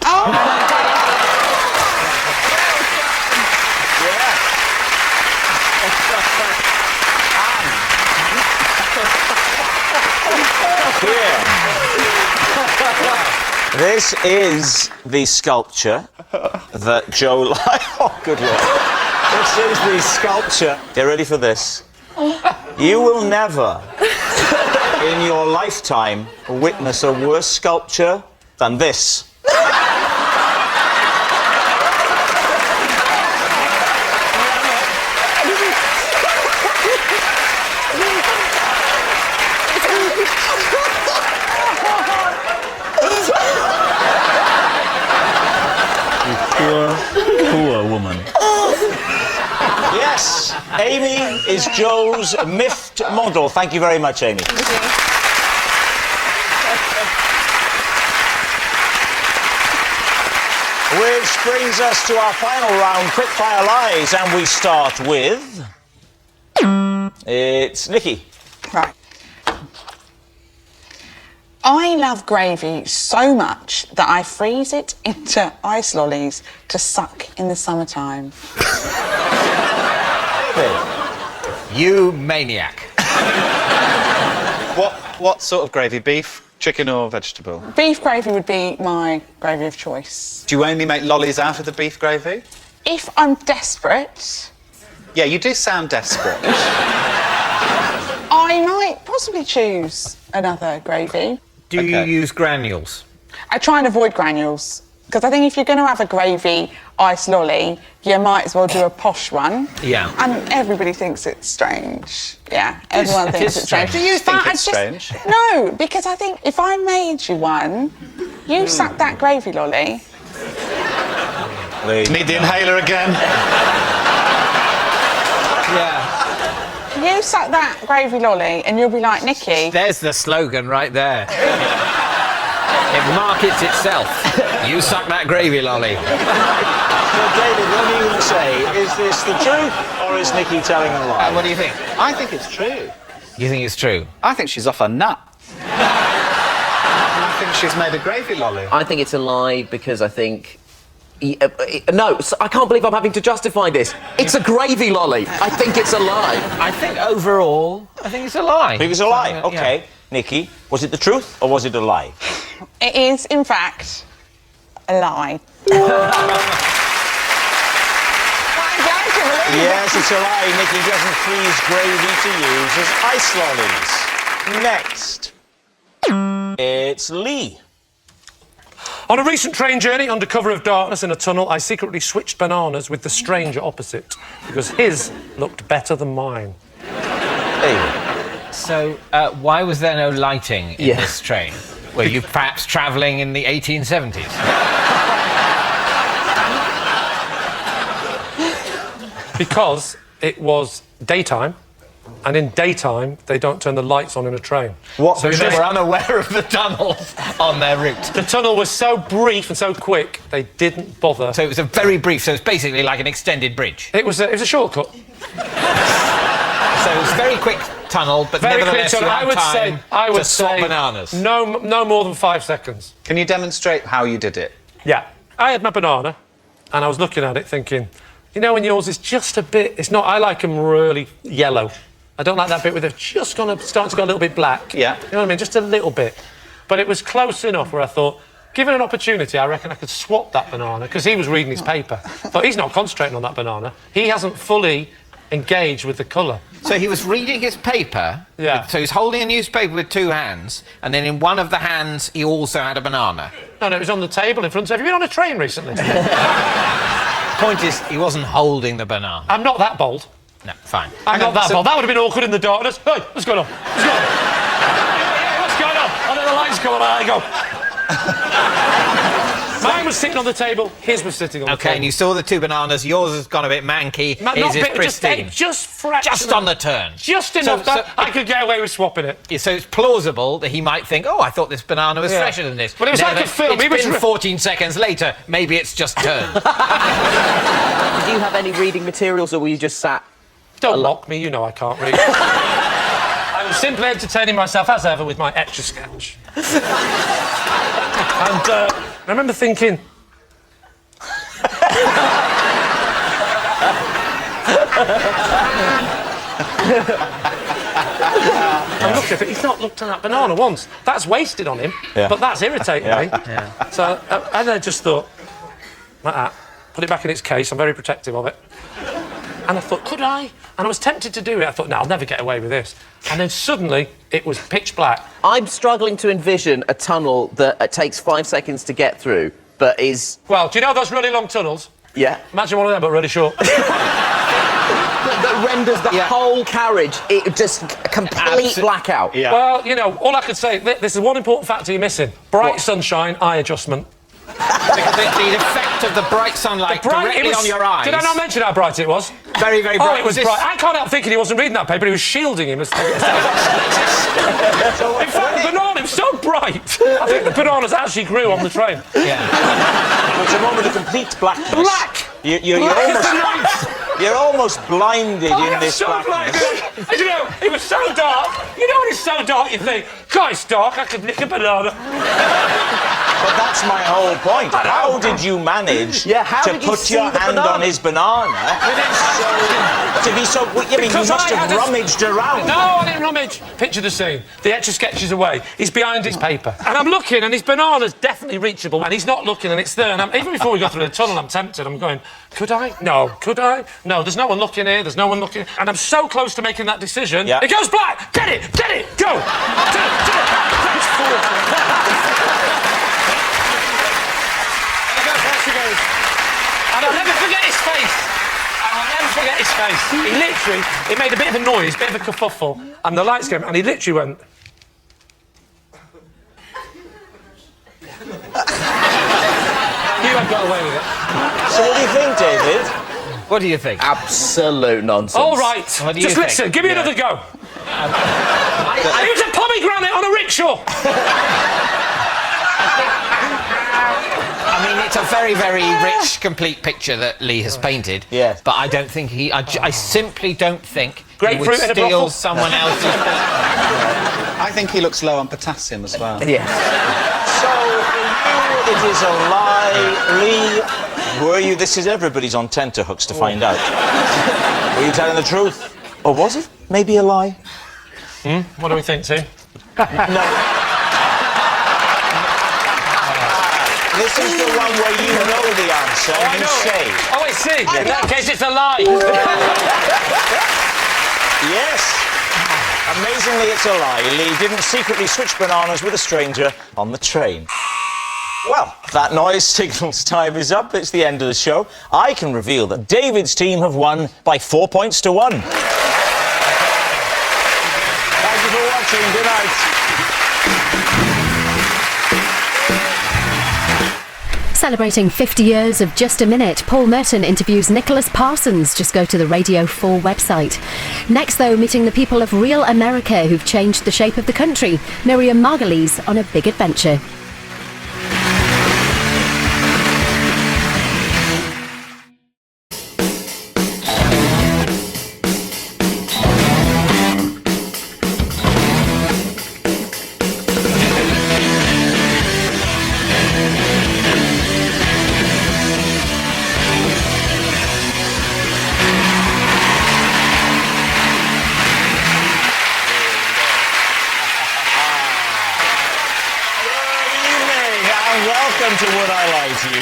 This is the sculpture that Joe Oh, good Lord. This is the sculpture. Get ready for this. You will never, in your lifetime, witness a worse sculpture than this. Poor woman. Yes, Amy is Joe's miffed model. Thank you very much, Amy. Which brings us to our final round, quickfire lies, and we start with... It's Nikki. Right. I love gravy so much that I freeze it into ice lollies to suck in the summertime. You maniac. What sort of gravy? Beef, chicken or vegetable? Beef gravy would be my gravy of choice. Do you only make lollies out of the beef gravy? If I'm desperate... Yeah, you do sound desperate. I might possibly choose another gravy. Do you use granules? I try and avoid granules, because I think if you're going to have a gravy ice lolly, you might as well do a posh one. Yeah. And everybody thinks it's strange. Yeah, everyone thinks it's strange. Do you think But it's strange? No, because I think if I made you one, you suck that gravy lolly. Need the inhaler again? Yeah. You suck that gravy lolly and you'll be like, Nikki... There's the slogan right there. It markets itself. You suck that gravy lolly. So, David, what do you say? Is this the truth, or is Nikki telling a lie? What do you think? I think it's true. You think it's true? I think she's off her nut. I think she's made a gravy lolly. I think it's a lie because I think... No, I can't believe I'm having to justify this. It's a gravy lolly. I think it's a lie. I think overall, I think it's a lie. I think it's a lie. OK. Yeah. Nikki, was it the truth, or was it a lie? It is, in fact, a lie. Yes, it's a lie. Nikki doesn't freeze gravy to use as ice lollies. Next, it's Lee. On a recent train journey under cover of darkness in a tunnel, I secretly switched bananas with the stranger opposite because his looked better than mine. So, why was there no lighting in this train? Were you perhaps travelling in the 1870s? Because it was daytime, and in daytime they don't turn the lights on in a train. What? So they were unaware of the tunnels on their route. The tunnel was so brief and so quick they didn't bother. So it was a very brief. So it's basically like an extended bridge. It was a shortcut. So it was a very quick tunnel, but Very nevertheless quick tunnel. you had I would to swap say bananas. No more than 5 seconds. Can you demonstrate how you did it? Yeah. I had my banana, and I was looking at it thinking, you know, when yours is just a bit... It's not... I like them really yellow. I don't like that bit where they're just starting to go a little bit black. Yeah. You know what I mean? Just a little bit. But it was close enough where I thought, given an opportunity, I reckon I could swap that banana, because he was reading his paper. But he's not concentrating on that banana. He hasn't fully engaged with the colour. So he was reading his paper. Yeah. So he's holding a newspaper with 2 hands, and then in one of the hands he also had a banana. No, it was on the table in front of... Have you been on a train recently? The point is, he wasn't holding the banana. I'm not that bold. No, fine. I'm not that bold. That would have been awkward in the darkness. Hey, what's going on? What's going on? What's going on? Oh, no, the lights come on. I go. Mine was sitting on the table. His was sitting on the table. Okay, and you saw the 2 bananas. Yours has gone a bit manky. His is pristine. Just on the turn. Just enough that I could get away with swapping it. Yeah, so it's plausible that he might think, oh, I thought this banana was fresher than this. But it was like a film. It's been 14 seconds later. Maybe it's just turned. Did you have any reading materials, or were you just sat... Don't mock me, you know I can't read. I was simply entertaining myself, as ever, with my Etch-a-Sketch. And I remember thinking... I'm looking at it, he's not looked at that banana once. That's wasted on him, but that's irritating me. Yeah. So, and I just thought, like that, put it back in its case, I'm very protective of it. And I thought, could I? And I was tempted to do it. I thought, no, I'll never get away with this. And then suddenly, it was pitch black. I'm struggling to envision a tunnel that takes 5 seconds to get through, but is... Well, do you know those really long tunnels? Yeah. Imagine one of them, but really short. that renders the whole carriage just a complete blackout. Yeah. Well, you know, all I could say, this is one important factor you're missing. Bright sunshine, eye adjustment. the effect of the bright sunlight directly on your eyes. Did I not mention how bright it was? Very, very bright. Oh, it was bright. I can't help thinking he wasn't reading that paper. He was shielding him. In fact, the banana was so bright. I think the bananas actually grew on the train. Yeah. It's a moment of complete blackness. Black! You're almost blinded in this blackness. Blinded. You know, it was so dark. You know when it's so dark, you think, God, it's dark, I could nick a banana. But that's my whole point. How did you manage to put your hand on his banana to be so... I mean, you must have rummaged around. No, I didn't rummage. Picture the scene. The Etch-a-Sketch is away. He's behind his paper. And I'm looking, and his banana's definitely reachable, and he's not looking, and it's there. And even before we go through the tunnel, I'm tempted. I'm going, could I? No. Could I? No, there's no one looking here. There's no one looking. And I'm so close to making that decision. Yeah. It goes black. Get it. Get it. Go. And I'll never forget his face. He literally, it made a bit of a noise, a bit of a kerfuffle, and the lights came, and he literally went... You had got away with it. So what do you think, David? What do you think? Absolute nonsense. All right. What do you Just think? listen, give me another go. It was a pomegranate on a rickshaw. I mean, it's a very, very rich, complete picture that Lee has painted. Yes. But I don't think he... I simply don't think Grapefruit he would in a steal brothel? someone else's... I think he looks low on potassium as well. Yeah. So, for you, it is a lie. Lee, were you... This is everybody's on tenterhooks to find out. Were you telling the truth? Or was it maybe a lie? What do we think, Tim? No. This is the one where you know the answer and you say. Oh, I see. In that case, it's a lie. Yes. Amazingly, it's a lie. Lee didn't secretly switch bananas with a stranger on the train. Well, that noise signals time is up. It's the end of the show. I can reveal that David's team have won by 4 points to 1. Thank you for watching. Good night. Celebrating 50 years of Just a Minute, Paul Merton interviews Nicholas Parsons. Just go to the Radio 4 website. Next, though, meeting the people of real America who've changed the shape of the country. Miriam Margolyes on a big adventure.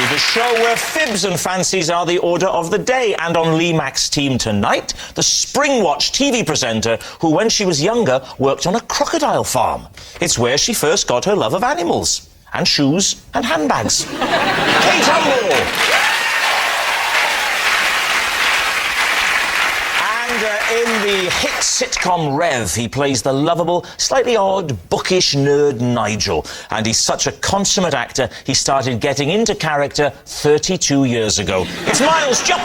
The show where fibs and fancies are the order of the day. And on Lee Mack's team tonight, the Springwatch TV presenter who, when she was younger, worked on a crocodile farm. It's where she first got her love of animals and shoes and handbags. Kate Humble! In the hit sitcom Rev, he plays the lovable, slightly odd, bookish nerd Nigel. And he's such a consummate actor, he started getting into character 32 years ago. It's Miles Jupp!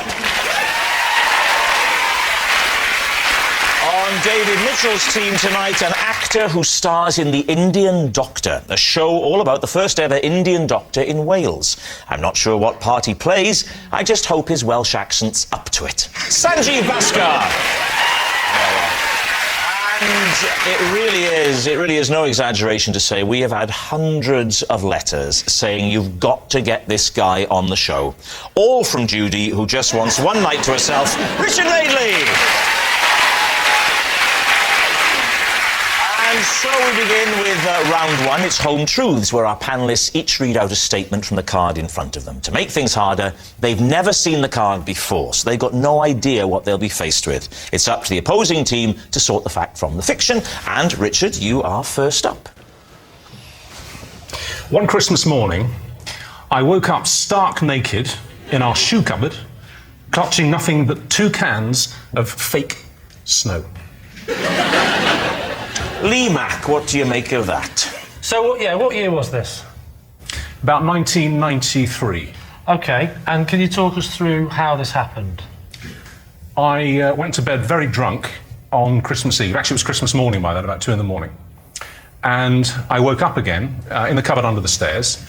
On David Mitchell's team tonight, an actor who stars in The Indian Doctor, a show all about the first ever Indian doctor in Wales. I'm not sure what part he plays, I just hope his Welsh accent's up to it. Sanjeev Bhaskar! And it really is no exaggeration to say we have had hundreds of letters saying you've got to get this guy on the show. All from Judy, who just wants one night to herself, Richard Laidley! And so we begin with round one. It's Home Truths, where our panellists each read out a statement from the card in front of them. To make things harder, they've never seen the card before, so they've got no idea what they'll be faced with. It's up to the opposing team to sort the fact from the fiction. And, Richard, you are first up. One Christmas morning, I woke up stark naked in our shoe cupboard, clutching nothing but 2 cans of fake snow. Lee Mack, what do you make of that? So, what year was this? About 1993. OK, and can you talk us through how this happened? I went to bed very drunk on Christmas Eve. Actually, it was Christmas morning by then, about 2 in the morning. And I woke up again in the cupboard under the stairs,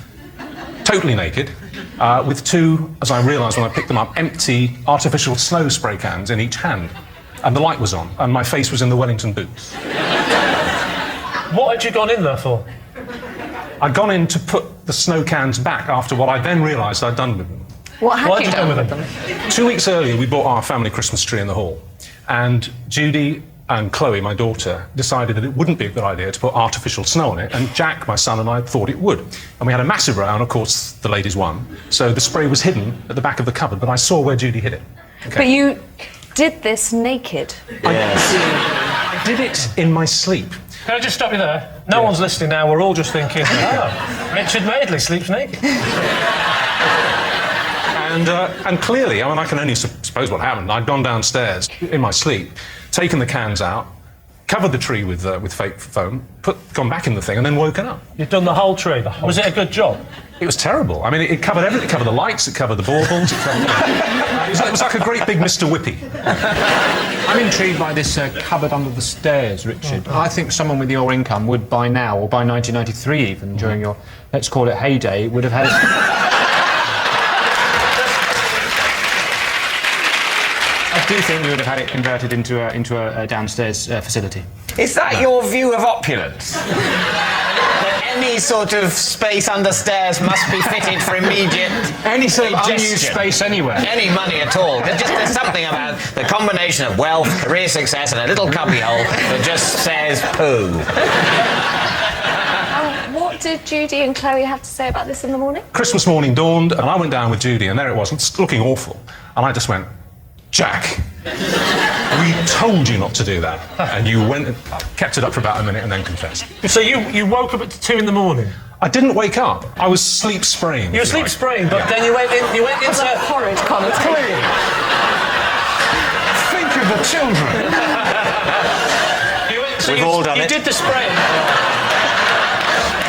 totally naked, with 2, as I realised when I picked them up, empty artificial snow spray cans in each hand. And the light was on, and my face was in the Wellington boots. What had you gone in there for? I'd gone in to put the snow cans back after what I then realised I'd done with them. What had you done with them? 2 weeks earlier, we bought our family Christmas tree in the hall. And Judy and Chloe, my daughter, decided that it wouldn't be a good idea to put artificial snow on it. And Jack, my son, and I thought it would. And we had a massive row, and of course, the ladies won. So the spray was hidden at the back of the cupboard, but I saw where Judy hid it. Okay. But you did this naked? I did it in my sleep. Can I just stop you there? No one's listening now, we're all just thinking, oh, Richard Madeley sleeps naked. And clearly, I mean, I can only suppose what happened. I'd gone downstairs in my sleep, taken the cans out, covered the tree with fake foam, gone back in the thing, and then woken up. You'd done the whole tree? Was it a good job? It was terrible. I mean, it covered everything. It covered the lights, it covered the baubles, it was like a great big Mr. Whippy. I'm intrigued by this cupboard under the stairs, Richard. I think someone with your income would by now, or by 1993 even, during your, let's call it heyday, would have had I do think you would have had it converted into a downstairs facility. Is that your view of opulence? That any sort of space under stairs must be fitted for immediate any sort of unused digestion. space anywhere. Any money at all. There's something about the combination of wealth, career success, and a little cubbyhole that just says poo. What did Judy and Chloe have to say about this in the morning? Christmas morning dawned, and I went down with Judy, and there it was, looking awful. And I just went, Jack, we told you not to do that. And you went and kept it up for about a minute and then confessed. So you woke up at 2 in the morning? I didn't wake up. I was sleep spraying. You were sleep spraying, but then you went into a horrid connotation. Think of the children. We've all done it. You did the spraying.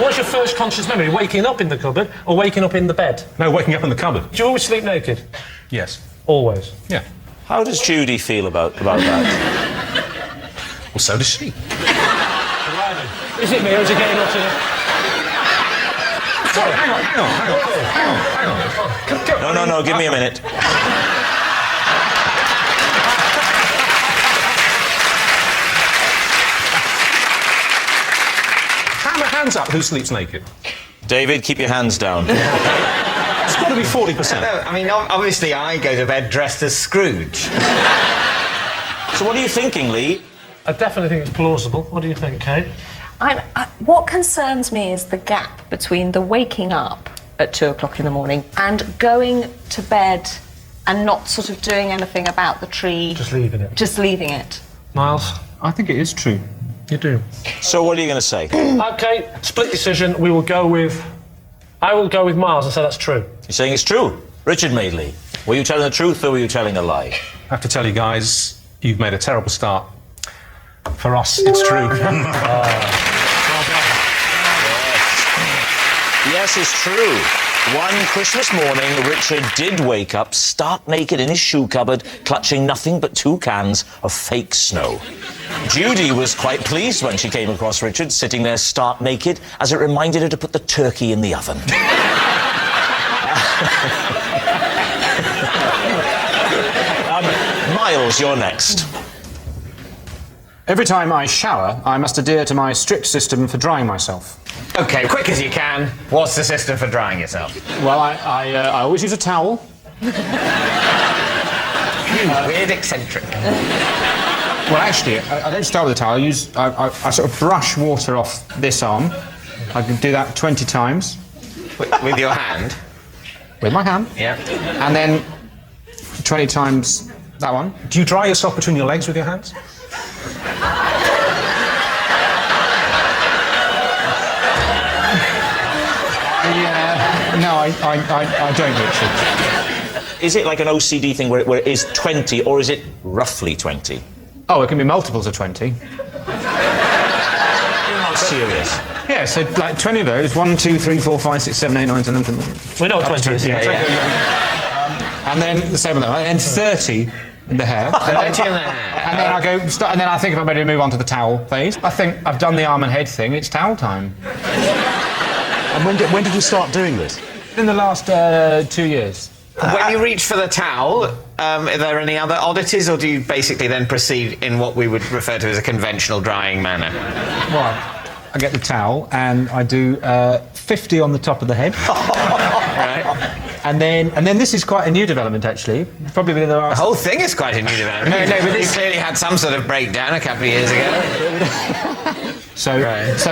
What's your first conscious memory? Waking up in the cupboard or waking up in the bed? No, waking up in the cupboard. Do you always sleep naked? Yes. Always? Yeah. How does Judy feel about that? Well, so does she. Is it me or is it getting up to the... Sorry, hang on. No, give me a minute. Hands up, who sleeps naked? David, keep your hands down. It's got to be 40%. No, I mean, obviously I go to bed dressed as Scrooge. So what are you thinking, Lee? I definitely think it's plausible. What do you think, Kate? What concerns me is the gap between the waking up at 2 o'clock in the morning and going to bed and not sort of doing anything about the tree. Just leaving it. Just leaving it. Miles? I think it is true. You do. So what are you going to say? OK, split decision. I will go with Miles and say that's true. You're saying it's true? Richard Madeley, were you telling the truth or were you telling a lie? I have to tell you guys, you've made a terrible start. For us, it's true. Yes, it's true. One Christmas morning, Richard did wake up stark naked in his shoe cupboard, clutching nothing but 2 cans of fake snow. Judy was quite pleased when she came across Richard sitting there stark naked, as it reminded her to put the turkey in the oven. Miles, you're next. Every time I shower, I must adhere to my strict system for drying myself. OK, quick as you can. What's the system for drying yourself? Well, I always use a towel. Weird eccentric. Well, actually, I don't start with a towel. I sort of brush water off this arm. I can do that 20 times. With your hand? With my hand. Yeah. And then 20 times that one. Do you dry yourself between your legs with your hands? No, I don't, Richard. Is it like an OCD thing where it is 20, or is it roughly 20? Oh, it can be multiples of 20. You're not serious. Yeah, so like 20 of those. 1, 2, 3, 4, 5, 6, 7, 8, 9, 10, 11. We know what 20 is. Yeah. And then the same with that. And 30 in the hair. And then I go. And then I think if I'm ready to move on to the towel phase. I think I've done the arm and head thing. It's towel time. And when did you start doing this? In the last 2 years. When you reach for the towel, are there any other oddities, or do you basically then proceed in what we would refer to as a conventional drying manner? Right. I get the towel and I do 50 on the top of the head. Right. And then this is quite a new development, actually. Probably within the last... The whole thing is quite a new development. No, but you clearly had some sort of breakdown a couple of years ago. So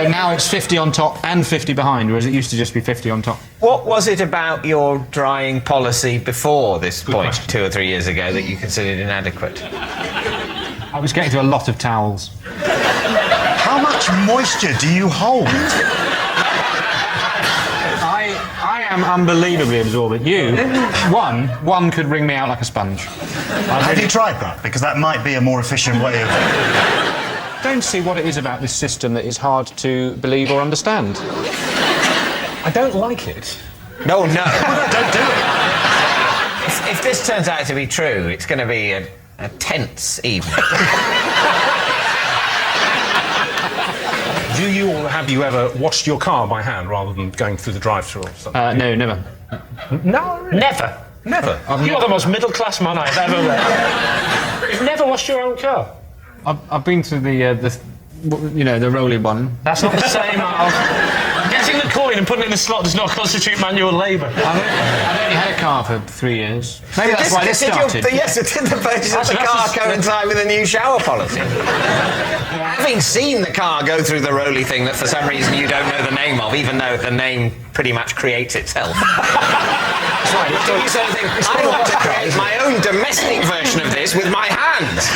now it's 50 on top and 50 behind, whereas it used to just be 50 on top. What was it about your drying policy before this point, 2 or 3 years ago, that you considered inadequate? I was getting to a lot of towels. How much moisture do you hold? I am unbelievably absorbent. You, one could wring me out like a sponge. Have you tried that? Because that might be a more efficient way of... Don't see what it is about this system that is hard to believe or understand. I don't like it. No. Don't do it. If this turns out to be true, it's going to be a tense evening. Do you or have you ever washed your car by hand rather than going through the drive-thru or something? No, never. No, really? Never. Never? You're the most middle-class man I've ever met. You've never washed your own car? I've been through the rolling one. That's not the same, Al. Getting the coin and putting it in the slot does not constitute manual labour. I've only had a car for 3 years. Maybe that's why this started. Yes, did the purchase of the car coincide with a new shower policy? Having seen the car go through the roly thing that for some reason you don't know the name of, even though the name pretty much creates itself. That's right. You sort of think, I want to create my own domestic version of this with my hands.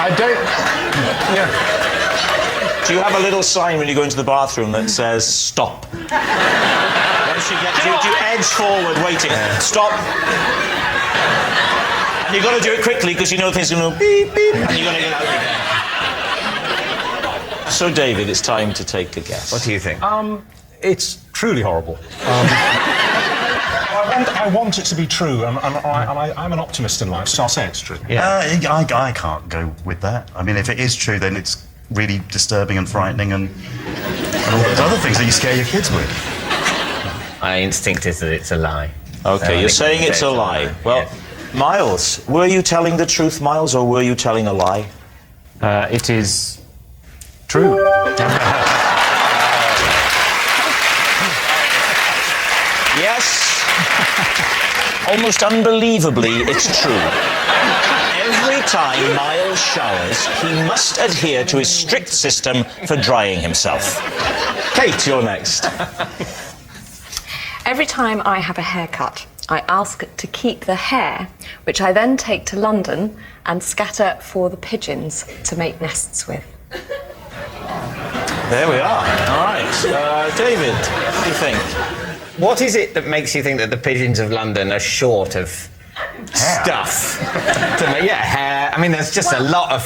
I don't... Yeah. Do you have a little sign when you go into the bathroom that says stop? Once you get, do you edge forward, waiting, stop. And you've got to do it quickly because you know things are going to beep, beep, and you've got to get out again. So, David, it's time to take a guess. What do you think? It's truly horrible. I want it to be true, and I'm an optimist in life, so I'll say it's true. I can't go with that. I mean, if it is true, then it's really disturbing and frightening and all those other things that you scare your kids with. My instinct is that it's a lie. OK, you're saying it's a lie. Well, Miles, were you telling the truth, Miles, or were you telling a lie? It is true. Yes. Almost unbelievably, it's true. Every time Miles showers, he must adhere to his strict system for drying himself. Kate, you're next. Every time I have a haircut, I ask to keep the hair, which I then take to London and scatter for the pigeons to make nests with. There we are. All right. David, what do you think? What is it that makes you think that the pigeons of London are short of stuff? Hair. I mean, there's just a lot of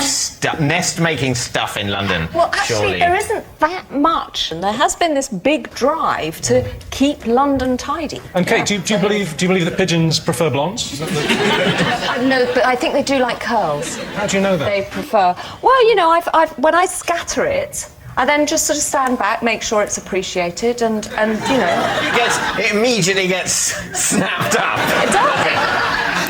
nest-making stuff in London. Well, actually, surely. there isn't that much, and there has been this big drive to keep London tidy. And Kate, do you believe that pigeons prefer blondes? No, but I think they do like curls. How do you know that? They prefer. Well, you know, when I scatter it, I then just sort of stand back, make sure it's appreciated, and you know. It immediately gets snapped up. It does.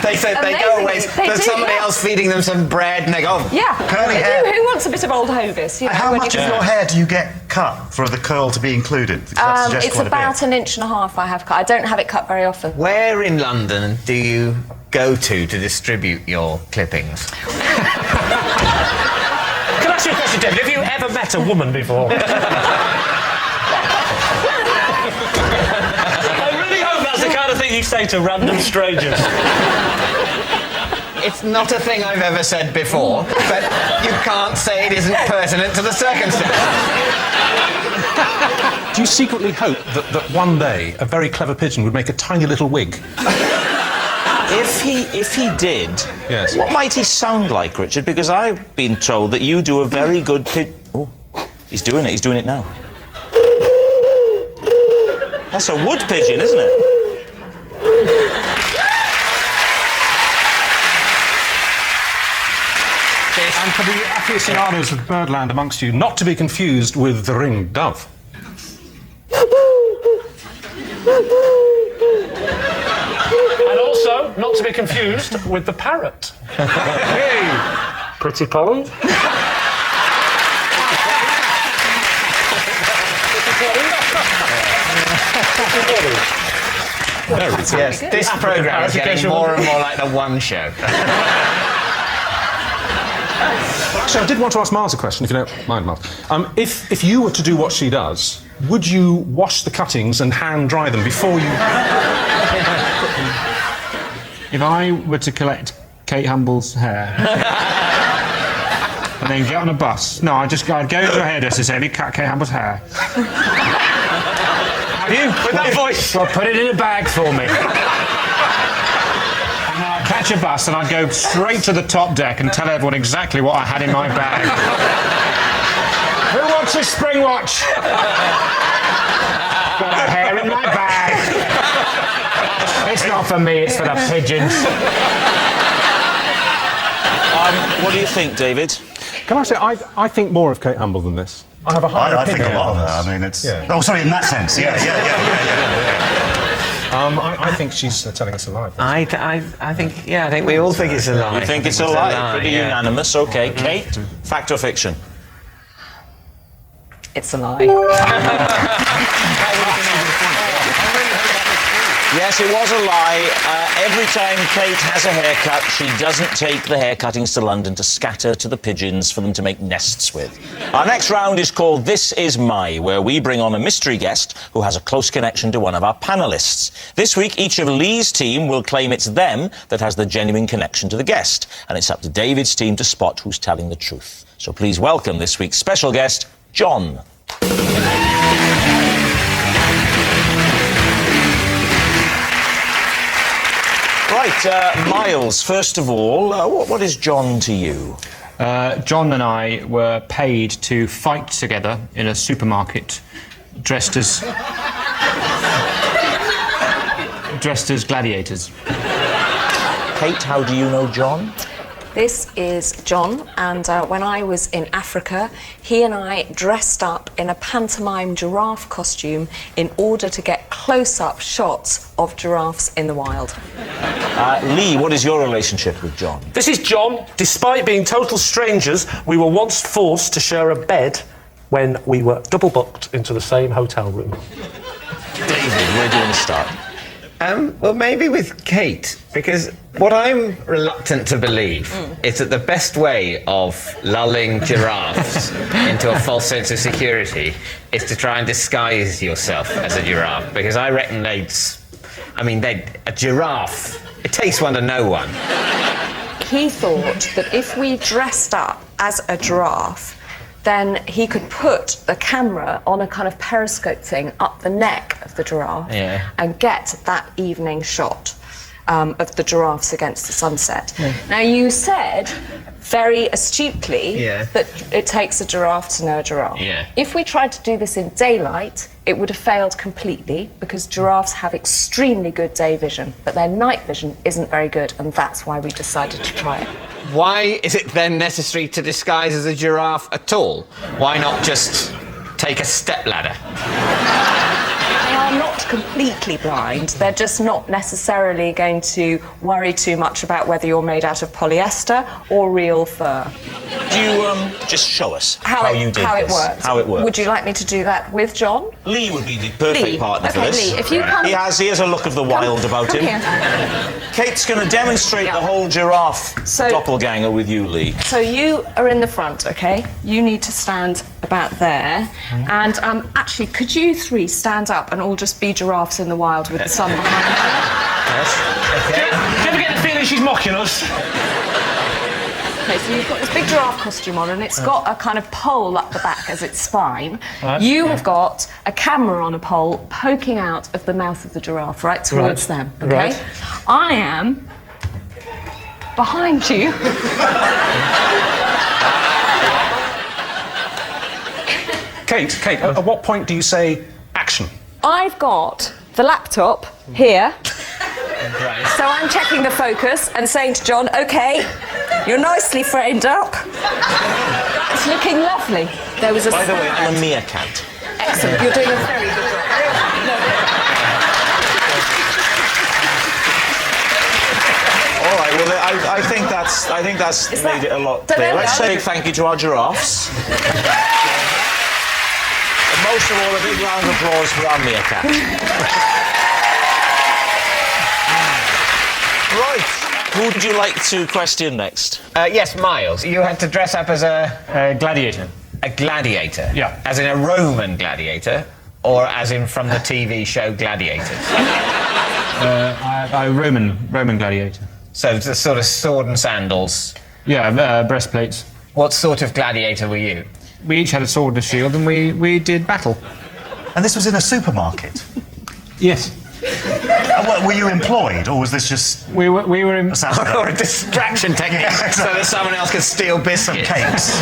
They go away. There's somebody else feeding them some bread, and they go. Yeah. Curly They hair. do. Who wants a bit of old Hovis? You know, How when much you- of your hair do you get cut for the curl to be included? Because that suggests It's quite about an inch and a half I have cut. I don't have it cut very often. Where in London do you go to distribute your clippings? Can I ask you a question, David? Have you ever met a woman before? I really hope that's the kind of thing you say to random strangers. It's not a thing I've ever said before, but you can't say it isn't pertinent to the circumstances. Do you secretly hope that one day a very clever pigeon would make a tiny little wig? If he did, yes. What might he sound like, Richard? Because I've been told that you do a very good Oh, he's doing it. He's doing it now. That's a wood pigeon, isn't it? And for the aficionados of birdland amongst you, not to be confused with the ringed dove. And also, not to be confused with the parrot. Hey, pretty Polly. Yes, this programme is getting more and more like the One Show. Actually, I did want to ask Miles a question, if you don't mind, Miles. If you were to do what she does, would you wash the cuttings and hand dry them before you... If I were to collect Kate Humble's hair and then get on a bus, I'd go to a hairdresser and say, have you cut Kate Humble's hair? Have you? With that voice? Well, put it in a bag for me. And then I'd catch a bus and I'd go straight to the top deck and tell everyone exactly what I had in my bag. Who wants a spring watch? Got a hair in my bag. It's not for me, it's for the pigeons. What do you think, David? Can I say, I think more of Kate Humble than this. I have a higher I think opinion a lot of on her. this. I mean, it's... Yeah. Oh, sorry, in that sense. Yeah. I think she's telling us a lie. I think we all think it's a lie. You think it's a lie? Pretty unanimous. OK, Kate, fact or fiction? It's a lie. Yes, it was a lie. Every time Kate has a haircut, she doesn't take the hair cuttings to London to scatter to the pigeons for them to make nests with. Our next round is called This Is My, where we bring on a mystery guest who has a close connection to one of our panellists. This week, each of Lee's team will claim it's them that has the genuine connection to the guest, and it's up to David's team to spot who's telling the truth. So please welcome this week's special guest, John. Right, Miles, first of all, what is John to you? John and I were paid to fight together in a supermarket, dressed as gladiators. Kate, how do you know John? This is John, and when I was in Africa, he and I dressed up in a pantomime giraffe costume in order to get close-up shots of giraffes in the wild. Lee, what is your relationship with John? This is John. Despite being total strangers, we were once forced to share a bed when we were double booked into the same hotel room. David, where do you want to start? Well, maybe with Kate, because what I'm reluctant to believe is that the best way of lulling giraffes into a false sense of security is to try and disguise yourself as a giraffe, because I reckon a giraffe, it takes one to know one. He thought that if we dressed up as a giraffe, then he could put the camera on a kind of periscope thing up the neck of the giraffe and get that evening shot of the giraffes against the sunset. Now, you said very astutely that it takes a giraffe to know a giraffe. If we tried to do this in daylight, it would have failed completely, because giraffes have extremely good day vision, but their night vision isn't very good, and that's why we decided to try it. Why is it then necessary to disguise as a giraffe at all? Why not just take a stepladder? They are not completely blind. They're just not necessarily going to worry too much about whether you're made out of polyester or real fur. Do you just show us how it works? How it works. Would you like me to do that with John? Lee would be the perfect partner for this. Lee, if you come... He has a look of the wild about him. Here. Kate's going to demonstrate the whole giraffe doppelganger with you, Lee. So you are in the front, OK? You need to stand about there. And actually, could you three stand up and all just be giraffes in the wild with the sun behind you? Yes. Okay. Do you ever get the feeling she's mocking us? Okay, so you've got this big giraffe costume on, and it's got a kind of pole up the back as its spine. Right. You have got a camera on a pole poking out of the mouth of the giraffe, right towards them, okay? Right. I am behind you. Kate, at what point do you say action? I've got the laptop here. So I'm checking the focus and saying to John, OK, you're nicely framed up. It's looking lovely. There was a... By the way, I'm a meerkat. Excellent. You're doing a very good job. All right, well, I think that's made it a lot clearer. Let's say thank you to our giraffes. And most of all, a big round of applause for our meerkat. Right. Who would you like to question next? Yes, Miles. You had to dress up as a gladiator. A gladiator? Yeah. As in a Roman gladiator, or as in from the TV show Gladiators? A Roman gladiator. So the sort of sword and sandals? Yeah, breastplates. What sort of gladiator were you? We each had a sword and a shield, and we did battle. And this was in a supermarket? Yes. Were you employed, or was this just... We were in... Or a distraction technique, so that someone else could steal biscuits. Some cakes.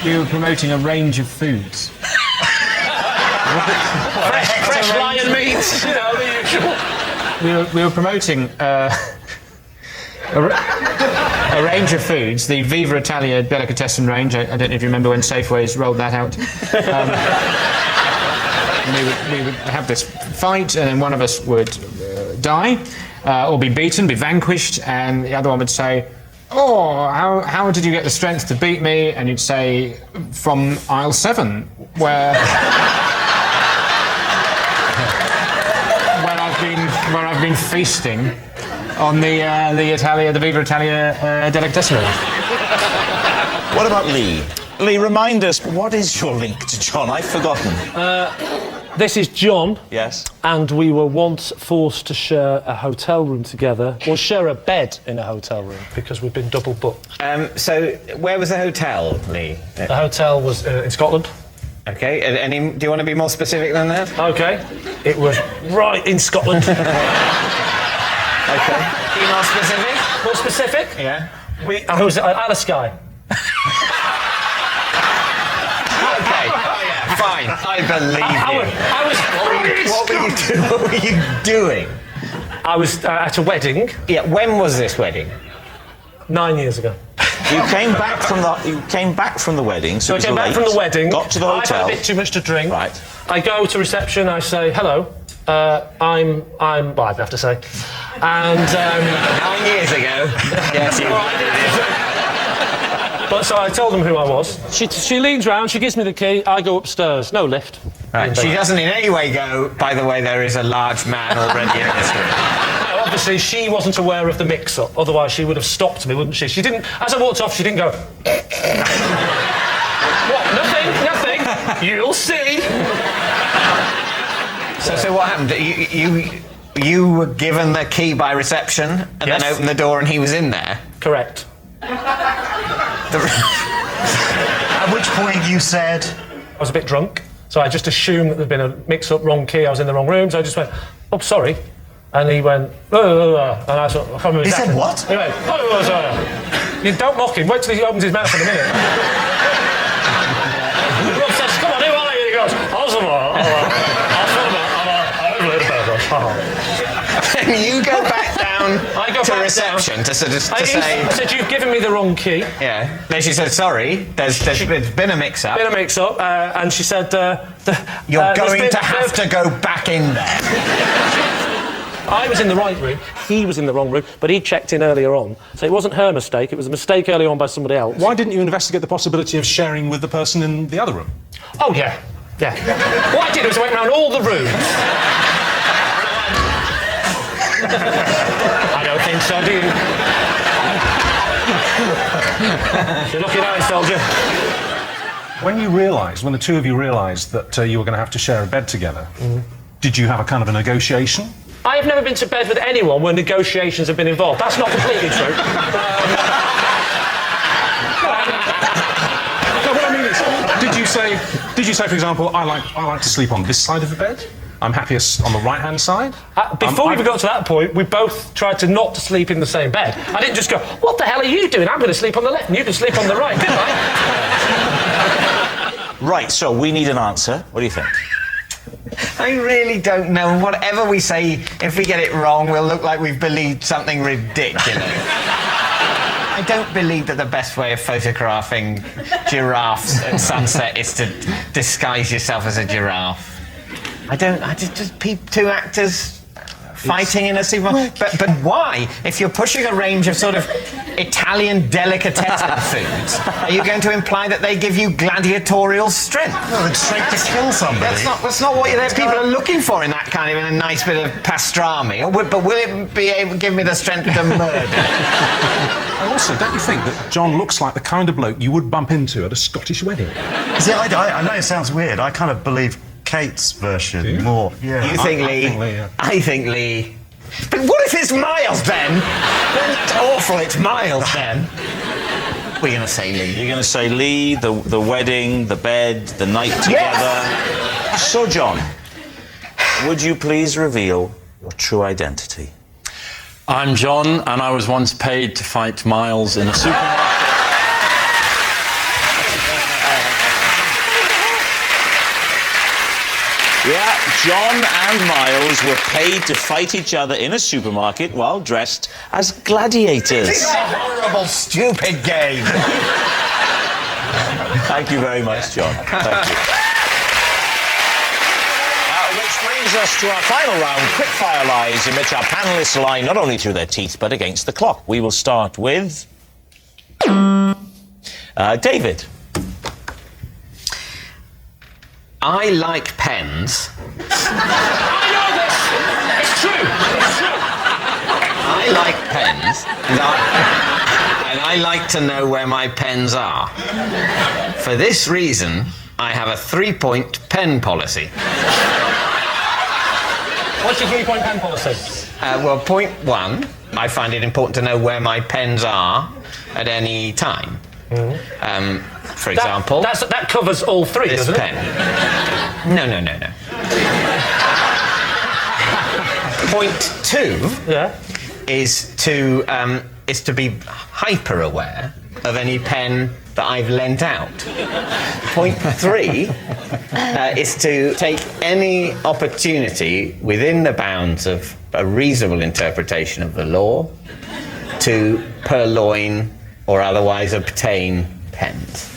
We were promoting a range of foods. Fresh lion meat, you know, the usual. We were promoting a range of foods, the Viva Italia delicatessen range. I don't know if you remember when Safeways rolled that out. We would have this fight, and then one of us would die, or be beaten, be vanquished, and the other one would say, "Oh, how did you get the strength to beat me?" And you'd say, "From aisle 7, where I've been feasting on the Viva Italia delicatessen range." What about Lee? Lee, remind us, what is your link to John? I've forgotten. This is John. Yes. And we were once forced to share a hotel room together, or share a bed in a hotel room, because we'd been double booked. So, where was the hotel, Lee? The hotel was in Scotland. Okay, do you want to be more specific than that? Okay. It was right in Scotland. Okay. Be more specific? More specific? Yeah. I was at Isle of Skye. Okay. Oh, yeah, fine. I believe you. What were you doing? I was at a wedding. Yeah, when was this wedding? 9 years ago. You came back from the wedding, so I came back from the wedding. Got to the hotel. I had a bit too much to drink. Right. I go to reception. I say hello. I'm. Well, I have to say. And 9 years ago. Yes, you. But so I told them who I was. She leans round. She gives me the key. I go upstairs. No lift. Right. She doesn't in any way go. By the way, there is a large man already in this room. No, obviously, she wasn't aware of the mix-up. Otherwise, she would have stopped me, wouldn't she? She didn't. As I walked off, she didn't go. What? Nothing. You'll see. So what happened? You were given the key by reception, and then opened the door, and he was in there. Correct. At which point you said... I was a bit drunk, so I just assumed that there'd been a mix-up, wrong key, I was in the wrong room, so I just went, oh, sorry. And he went, and I sort of... I can't remember exactly. He said what? He went, oh, sorry. You don't mock him, wait till he opens his mouth in a minute. Rob says, come on, who are you? He goes, And you go back down to reception to say... I said, you've given me the wrong key. Yeah. Then she said, sorry, there's been a mix-up. And she said... You're going to have to go back in there. I was in the right room, he was in the wrong room, but he checked in earlier on. So it wasn't her mistake, it was a mistake early on by somebody else. Why didn't you investigate the possibility of sharing with the person in the other room? Oh, yeah. What I did was I went around all the rooms. I don't think so, do you? You're lucky now, soldier. When the two of you realised that you were going to have to share a bed together, did you have a kind of a negotiation? I have never been to bed with anyone where negotiations have been involved. That's not completely true. No, what I mean is, did you say, for example, I like to sleep on this side of the bed? I'm happiest on the right-hand side? Before we got to that point, we both tried to not to sleep in the same bed. I didn't just go, what the hell are you doing? I'm going to sleep on the left and you can sleep on the right, didn't I? Right, so we need an answer. What do you think? I really don't know. Whatever we say, if we get it wrong, we'll look like we've believed something ridiculous. I don't believe that the best way of photographing giraffes at sunset is to disguise yourself as a giraffe. I just two actors fighting in a supermarket. But why? If you're pushing a range of sort of Italian delicatessen foods, are you going to imply that they give you gladiatorial strength? No, it's strength to kill somebody. That's not what people are looking for in that kind of in a nice bit of pastrami. But will it be able to give me the strength to murder? And also, don't you think that John looks like the kind of bloke you would bump into at a Scottish wedding? See, I know it sounds weird. I kind of believe Kate's version more. Yeah. You think Lee? I think Lee. But what if it's Miles then? That's awful. It's Miles then. What are you going to say, Lee? You're going to say Lee, the wedding, the bed, the night together. Yes. So, John, would you please reveal your true identity? I'm John, and I was once paid to fight Miles in a supermarket. Yeah, John and Miles were paid to fight each other in a supermarket while dressed as gladiators. It's a horrible, stupid game. Thank you very much, John. Thank you. Which brings us to our final round, quickfire lies, in which our panellists lie not only through their teeth but against the clock. We will start with David. I like pens. I know this! It's true! I like pens, and I like to know where my pens are. For this reason, I have a 3-point pen policy. What's your 3-point pen policy? Well, point 1, I find it important to know where my pens are at any time. For example... That covers all 3, this doesn't pen. it? No. Point 2 is to be hyper-aware of any pen that I've lent out. Point 3 is to take any opportunity within the bounds of a reasonable interpretation of the law to purloin or otherwise obtain pens.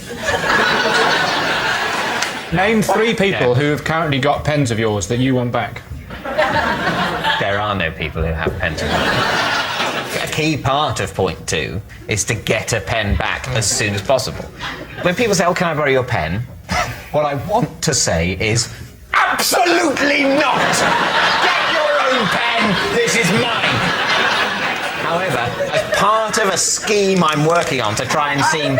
Name 3 people who have currently got pens of yours that you want back. There are no people who have pens. A key part of point 2 is to get a pen back as soon as possible. When people say, "Oh, can I borrow your pen?" what I want to say is, absolutely not! Get your own pen! This is mine! However, as part of a scheme I'm working on to try and seem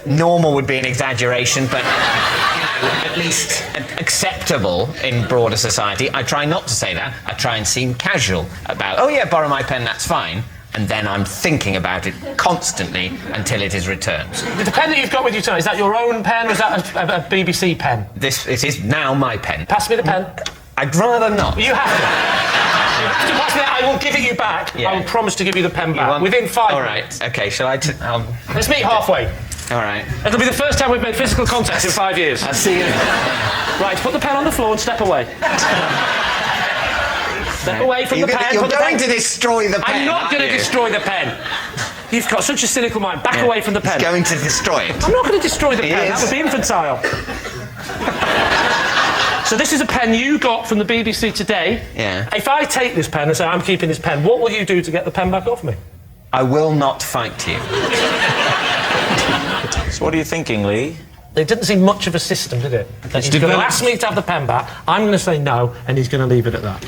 normal would be an exaggeration, but at least acceptable in broader society, I try not to say that. I try and seem casual about, "Oh yeah, borrow my pen, that's fine." And then I'm thinking about it constantly until it is returned. The pen that you've got with you tonight, is that your own pen or is that a BBC pen? It is now my pen. Pass me the pen. I'd rather not. You have to. You have to pass me that. I will give it you back. Yeah. I will promise to give you the pen back within 5 All minutes. right. Okay. Shall I? Let's meet halfway. All right. It'll be the first time we've made physical contact in 5 years. I'll see you. Right. Put the pen on the floor and step away. Step away from the pen. You're going to destroy the pen. I'm not going to destroy the pen. You've got such a cynical mind. Back away from the pen. He's going to destroy it. I'm not going to destroy the pen. Is. That would be infantile. So this is a pen you got from the BBC today. Yeah. If I take this pen and say I'm keeping this pen, what will you do to get the pen back off me? I will not fight you. So what are you thinking, Lee? It didn't seem much of a system, did it? That he's going to ask me to have the pen back, I'm going to say no, and he's going to leave it at that.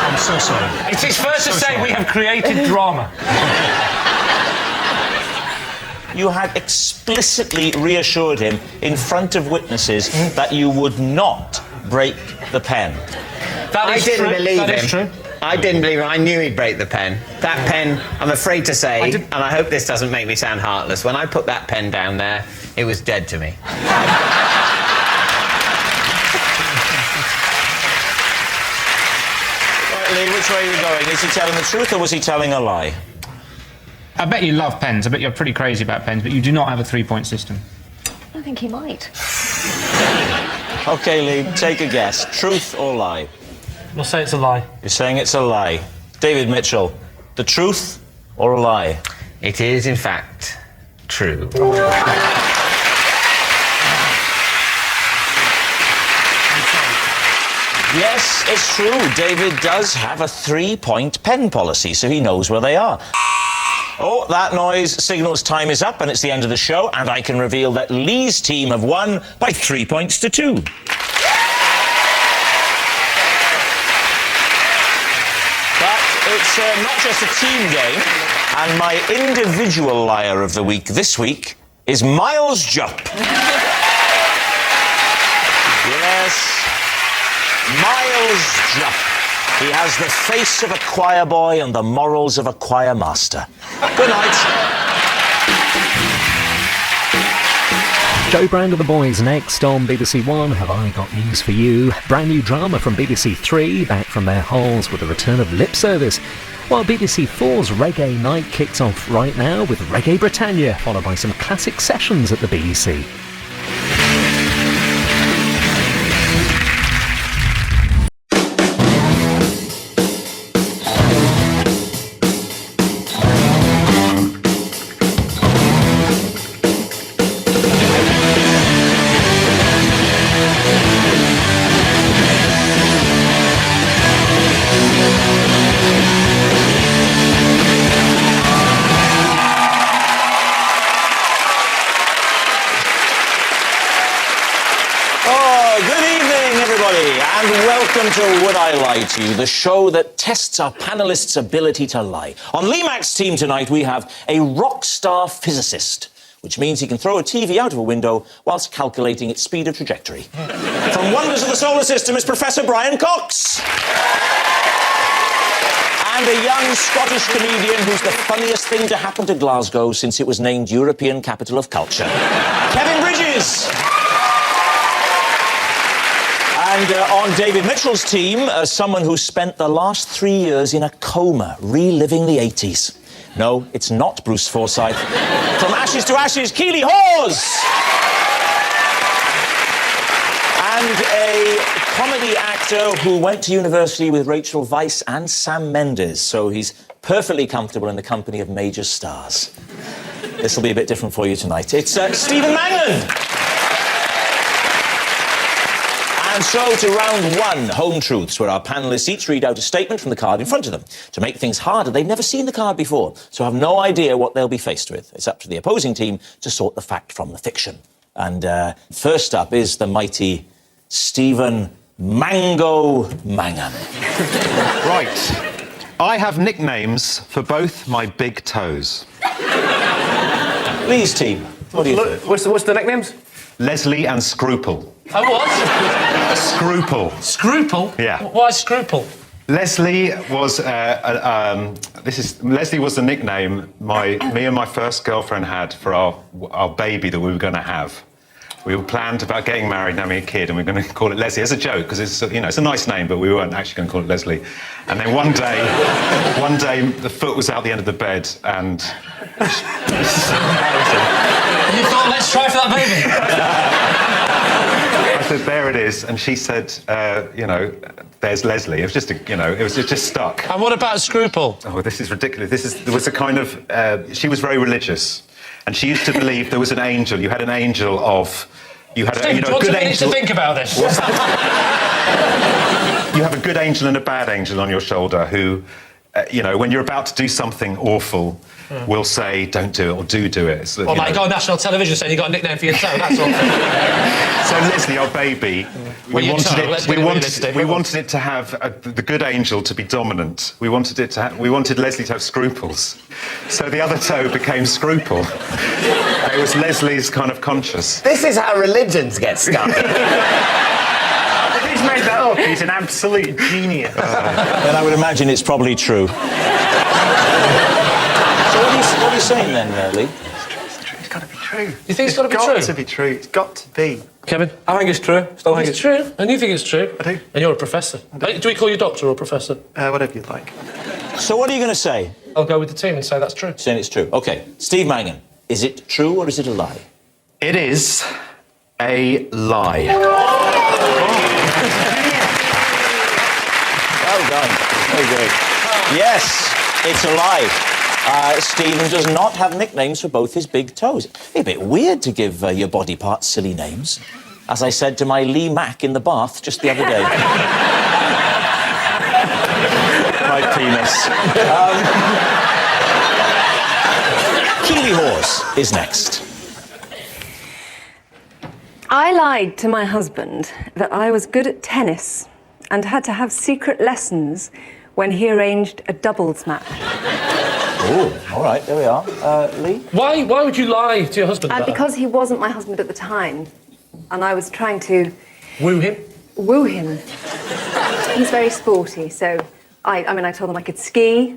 I'm so sorry. It is fair to say we have created drama. You had explicitly reassured him in front of witnesses that you would not break the pen. I didn't believe him. I didn't believe him. I knew he'd break the pen. That pen, I'm afraid to say, and I hope this doesn't make me sound heartless, when I put that pen down there, it was dead to me. Right, Lee, which way are you going? Is he telling the truth or was he telling a lie? I bet you love pens. I bet you're pretty crazy about pens, but you do not have a 3-point system. I think he might. OK, Lee, take a guess. Truth or lie? We'll say it's a lie. You're saying it's a lie. David Mitchell, the truth or a lie? It is, in fact, true. Yes, it's true. David does have a 3-point pen policy, so he knows where they are. Oh, that noise signals time is up and it's the end of the show, and I can reveal that Lee's team have won by 3 points to 2. But it's not just a team game, and my individual liar of the week this week is Miles Jupp. Yes, Miles Jupp. He has the face of a choir boy and the morals of a choir master. Good night. Joe Brand and the Boys next on BBC One. Have I got news for you? Brand new drama from BBC Three, back from their holes with the return of Lip Service. While BBC 4's Reggae Night kicks off right now with Reggae Britannia, followed by some classic sessions at the BBC. welcome to Would I Lie to You, the show that tests our panellists' ability to lie. On Lee Mack's team tonight, we have a rock star physicist, which means he can throw a TV out of a window whilst calculating its speed of trajectory. From Wonders of the Solar System is Professor Brian Cox. And a young Scottish comedian who's the funniest thing to happen to Glasgow since it was named European Capital of Culture. Kevin Bridges. And on David Mitchell's team, someone who spent the last 3 years in a coma, reliving the 80s. No, it's not Bruce Forsyth. From Ashes to Ashes, Keely Hawes! And a comedy actor who went to university with Rachel Weisz and Sam Mendes, so he's perfectly comfortable in the company of major stars. This will be a bit different for you tonight. It's Stephen Mangan! And so to round one, Home Truths, where our panellists each read out a statement from the card in front of them. To make things harder, they've never seen the card before, so have no idea what they'll be faced with. It's up to the opposing team to sort the fact from the fiction. And first up is the mighty Stephen Mango Mangan. Right. I have nicknames for both my big toes. Lee's team. What do you think? What's the nicknames? Leslie and Scruple. Oh, what? Scruple. Scruple? Yeah. Why Scruple? Leslie was Leslie was the nickname me and my first girlfriend had for our baby that we were going to have. We were planned about getting married and having a kid, and we were going to call it Leslie as a joke because it's it's a nice name, but we weren't actually going to call it Leslie. And then one day the foot was out the end of the bed, and you thought, let's try for that baby. I said, there it is, and she said, there's Leslie. It was just it was just stuck. And what about Scruple? Oh, this is ridiculous. There was a kind of she was very religious. And she used to believe there was an angel. You had an angel of... You had Steve, a good angel... to think about this. You have a good angel and a bad angel on your shoulder who, when you're about to do something awful, will say, don't do it, or do it. So, or like go on national television saying you got a nickname for your toe, that's all. So Leslie, our baby, we wanted it to have the good angel to be dominant. We wanted Leslie to have scruples. So the other toe became Scruple. It was Leslie's kind of conscience. This is how religions get started. He's made that up. He's an absolute genius. Then I would imagine it's probably true. So what are you saying then, Lee? It's got to be true. You think it's got to be true? It's got to be true. It's got to be. Kevin? I think it's true. Still think it's true. And you think it's true? I do. And you're a professor. Do we call you doctor or professor? Whatever you'd like. So what are you going to say? I'll go with the team and say that's true. Saying it's true. OK. Steve Mangan, is it true or is it a lie? It is a lie. Well done. Very good. Yes, it's a lie. Stephen does not have nicknames for both his big toes. It'd be a bit weird to give your body parts silly names. As I said to my Lee Mack in the bath just the other day. My penis. Keely Hawes is next. I lied to my husband that I was good at tennis and had to have secret lessons when he arranged a doubles match. Oh, all right, there we are. Lee? Why would you lie to your husband about Because he wasn't my husband at the time, and I was trying to... Woo him? Woo him. He's very sporty, so I told him I could ski.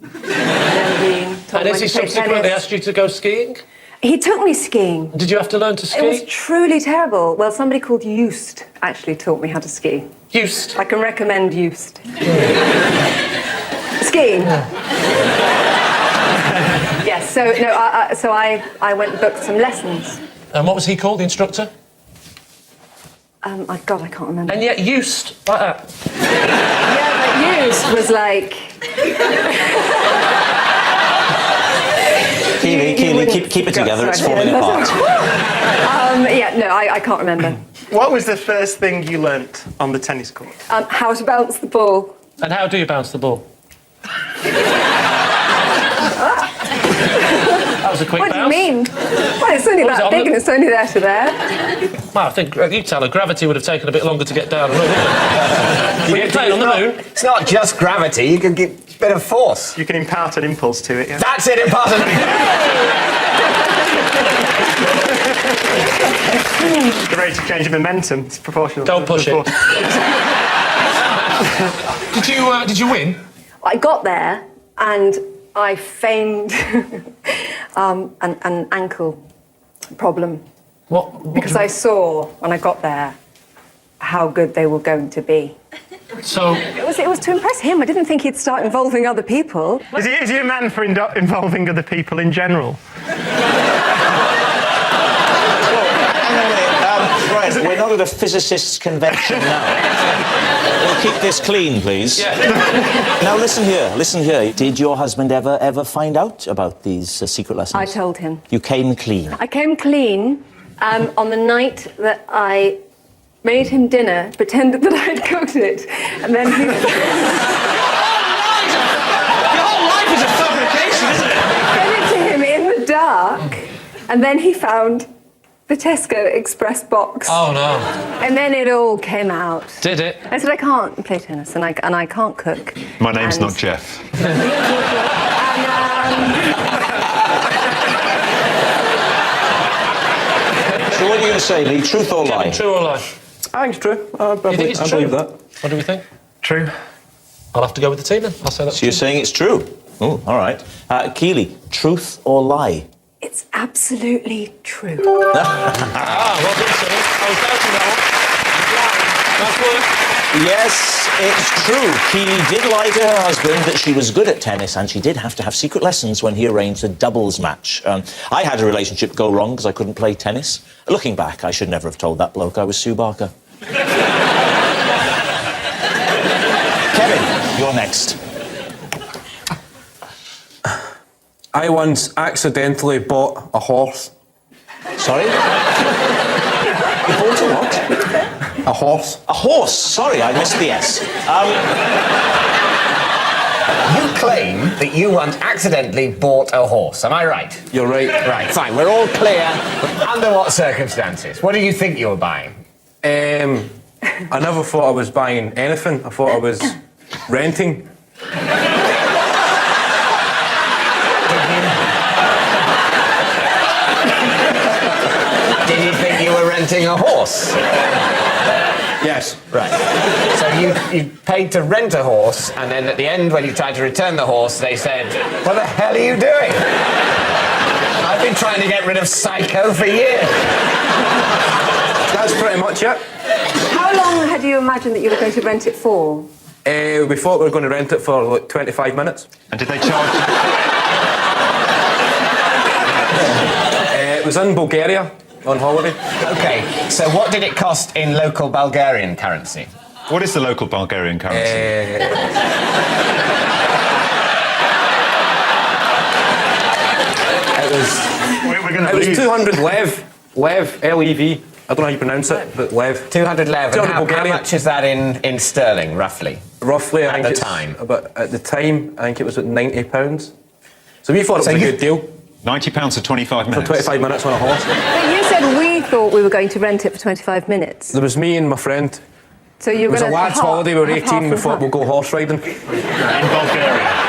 And has he subsequently asked you to go skiing? He took me skiing. Did you have to learn to ski? It was truly terrible. Well, somebody called Just actually taught me how to ski. Just? I can recommend Just. Skiing. Yes, so no, I went and booked some lessons. And what was he called, the instructor? My God, I can't remember. And yet Just, like that. Yeah, but Just was like... Keely, keep it together, it's falling apart. I can't remember. What was the first thing you learnt on the tennis court? How to bounce the ball. And how do you bounce the ball? That was a quick bounce. What do you mean? Well, it's only that big and it's only there to there. Well, I think you tell her gravity would have taken a bit longer to get down. When you're playing on the moon. It's not just gravity. You can give a bit of force. You can impart an impulse to it. Yeah. That's it. Impart an The rate of change of momentum is proportional. Don't push it. Did you win? I got there and I feigned an ankle problem. What? Because I saw when I got there how good they were going to be. So it was to impress him. I didn't think he'd start involving other people. Is he a man for involving other people in general? Right, we're not at a physicists' convention now. We'll keep this clean, please. Yeah. Now, listen here. Did your husband ever find out about these secret lessons? I told him. You came clean. I came clean on the night that I made him dinner, pretended that I'd cooked it, and then he... Your whole life is a fabrication, isn't it? Fed it to him in the dark, and then he found the Tesco Express box. Oh, no. And then it all came out. Did it? I said, I can't play tennis, and I can't cook. My name's not Jeff. So what are you going to say, Lee? Truth or lie? True or lie? I think it's true. I believe that. What do we think? True. I'll have to go with the team then. I'll say that. So you're saying it's true? Oh, all right. Keely, truth or lie? It's absolutely true. Well done, Suttie. I was doubting that one. Nice work. Yes, it's true. Keely did lie to her husband that she was good at tennis, and she did have to have secret lessons when he arranged a doubles match. I had a relationship go wrong because I couldn't play tennis. Looking back, I should never have told that bloke I was Sue Barker. Kevin, you're next. I once accidentally bought a horse. Sorry? You bought a what? A horse. A horse? Sorry, I missed the S. You claim that you once accidentally bought a horse. Am I right? You're right. Right, fine. We're all clear. Under what circumstances? What do you think you were buying? I never thought I was buying anything. I thought I was renting. Did you think you were renting a horse? Yes. Right. So you paid to rent a horse, and then at the end, when you tried to return the horse, they said, "What the hell are you doing? I've been trying to get rid of Psycho for years." That's pretty much it. How long had you imagined that you were going to rent it for? We thought we were going to rent it for like 25 minutes. And did they charge you? It was in Bulgaria on holiday. Okay, so what did it cost in local Bulgarian currency? What is the local Bulgarian currency? It was 200 lev. Lev, L-E-V. I don't know how you pronounce it, but lev. 200 lev. 200 How Bulgarian. much is that in sterling, roughly? Roughly, I think At the it's time. But at the time, I think it was at £90. So we thought it was a good deal. £90 for 25 minutes? For 25 minutes on a horse. But you said we thought we were going to rent it for 25 minutes. There was me and my friend. So you It were was a going to lad's holiday, we were 18, we thought we'll go horse riding. In Bulgaria.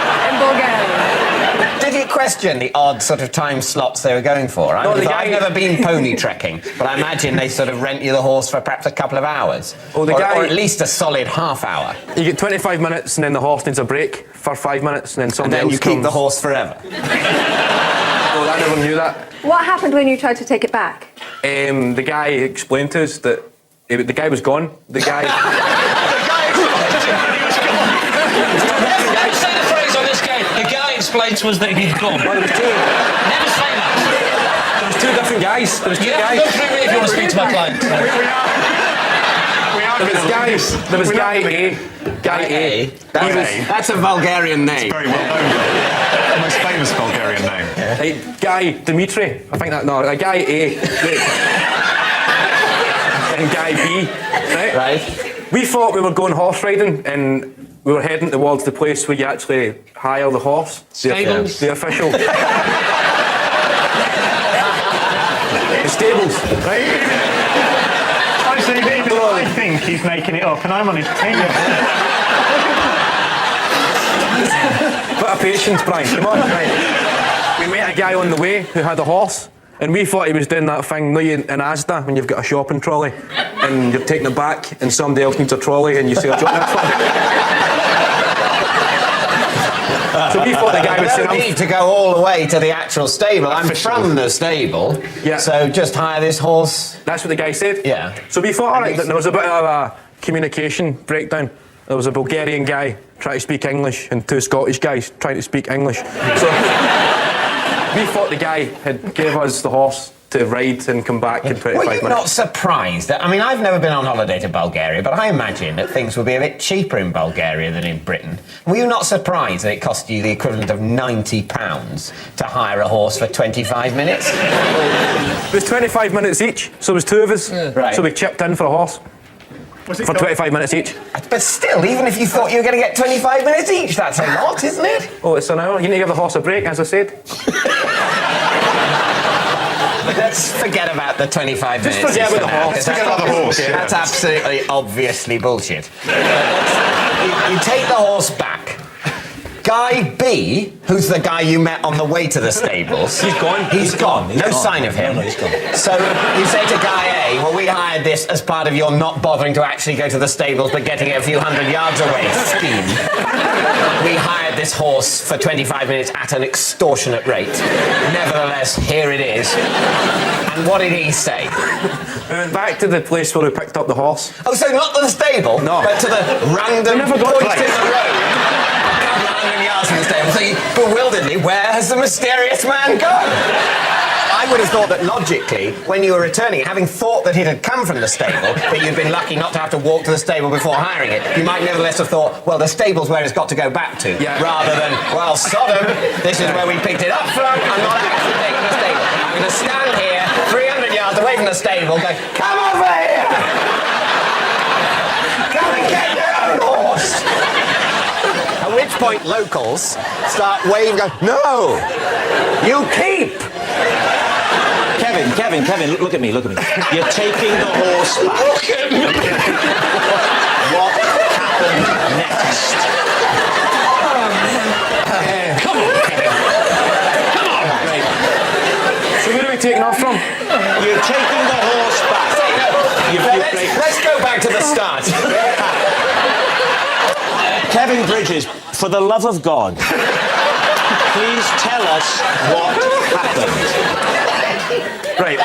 Did you question the odd sort of time slots they were going for? No, the I've guy- never been pony trekking, but I imagine they sort of rent you the horse for perhaps a couple of hours. Oh, the or, guy- or at least a solid half hour. You get 25 minutes and then the horse needs a break for 5 minutes and then And somebody then else you comes. keep the horse forever. Oh, I never knew that. What happened when you tried to take it back? The guy explained to us that the guy was gone. The guy... Never say the phrase on this game. The guy explained to us that he'd gone. Well, there was two. Never say that. There was two different guys. There was two You have guys. to go through me if you want to speak to my client. There was guy A. Guy A. That's a Bulgarian name. Very well known. The most famous Bulgarian name. Guy Dimitri. I think that... No, guy A. And guy B. Right? We thought we were going horse riding and we were heading towards the place where you actually hire the horse. Stables. The official... the stables, right? think he's making it up, and I'm on his team. Bit of patience, Brian. Come on, right. We met a guy on the way who had a horse, and we thought he was doing that thing, in Asda, when you've got a shopping trolley, and you're taking it back, and somebody else needs a trolley, and you say, So we thought the guy was saying, I don't need to go all the way to the actual stable. I'm from the stable. Yeah. So just hire this horse. That's what the guy said? Yeah. So we thought, all right, there was a bit of a communication breakdown. There was a Bulgarian guy trying to speak English and two Scottish guys trying to speak English. So we thought the guy had gave us the horse to ride and come back in 25 minutes. Were you not surprised that, I mean, I've never been on holiday to Bulgaria, but I imagine that things would be a bit cheaper in Bulgaria than in Britain. Were you not surprised that it cost you the equivalent of £90 to hire a horse for 25 minutes? It was 25 minutes each, so it was two of us. Right. So we chipped in for a horse. For 25 minutes each. But still, even if you thought you were going to get 25 minutes each, that's a lot, isn't it? Oh, it's an hour. You need to give the horse a break, as I said. Let's forget about the 25 minutes. Just forget about the horse. Forget about the horse. That's absolutely, obviously bullshit. You take the horse back. Guy B, who's the guy you met on the way to the stables... He's gone. He's gone. No sign of him. No, he's gone. So you say to Guy A, well, we hired this as part of your not bothering to actually go to the stables but getting it a few hundred yards away scheme. We hired this horse for 25 minutes at an extortionate rate. Nevertheless, here it is. And what did he say? We went back to the place where we picked up the horse. Oh, so not to the stable, no, but to the random point in the road. From the stable, thinking bewilderedly, where has the mysterious man gone? I would have thought that logically, when you were returning it, having thought that it had come from the stable, but you'd been lucky not to have to walk to the stable before hiring it, you might nevertheless have thought, well, the stable's where it's got to go back to, rather than, well, Sodom, this is where we picked it up from, I'm not actually taking the stable. I'm going to stand here, 300 yards away from the stable, go, come over here! Come and get your own horse! At which point locals start waving, go, no, you keep. Kevin, look at me. You're taking the horse back. Look at me. What happened next? Come on, Kevin. Come on. Right. So where are we taking off from? You're taking the horse back. Let's go back to the start. Kevin Bridges, for the love of God, please tell us what happened. Right.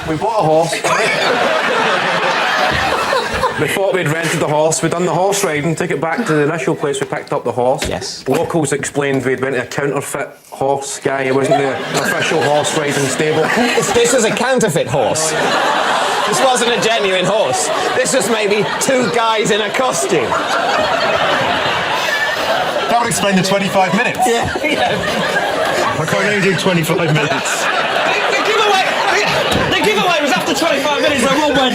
We bought a horse. We thought we'd rented the horse. We'd done the horse riding, took it back to the initial place we picked up the horse. Yes. Locals explained we'd went to a counterfeit horse guy. It wasn't the official horse riding stable. This was a counterfeit horse. This wasn't a genuine horse. This was maybe two guys in a costume. That would explain the 25 minutes. Yeah. I can't only do 25 minutes. The giveaway was after 25 minutes, I won't win.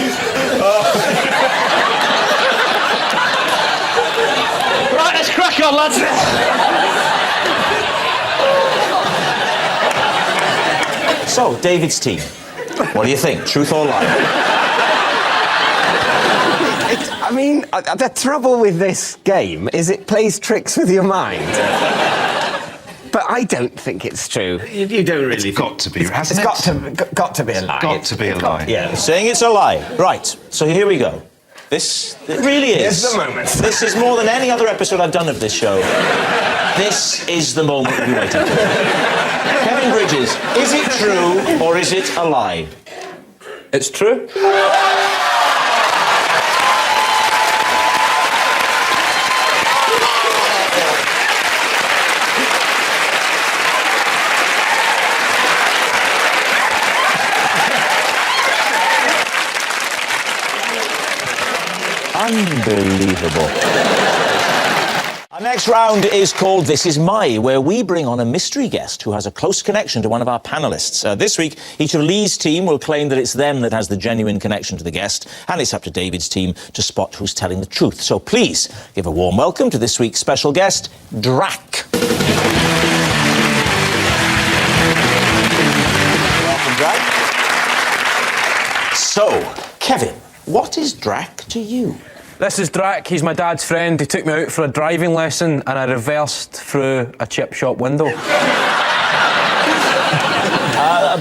Right, let's crack on, lads. So, David's team. What do you think? Truth or lie? I mean, the trouble with this game is it plays tricks with your mind. But I don't think it's true. You don't really. It's got to be, hasn't it? It's got to be a lie. Got to be a lie. Yeah, saying it's a lie. Right, so here we go. It really is. Here's the moment. This is more than any other episode I've done of this show. This is the moment we've been waiting for. Kevin Bridges, is it true or is it a lie? It's true. Unbelievable. Our next round is called This Is My, where we bring on a mystery guest who has a close connection to one of our panellists. This week, each of Lee's team will claim that it's them that has the genuine connection to the guest, and it's up to David's team to spot who's telling the truth. So please give a warm welcome to this week's special guest, Drac. Welcome, Drac. So, Kevin, What is Drac to you? This is Drac, he's my dad's friend. He took me out for a driving lesson and I reversed through a chip shop window.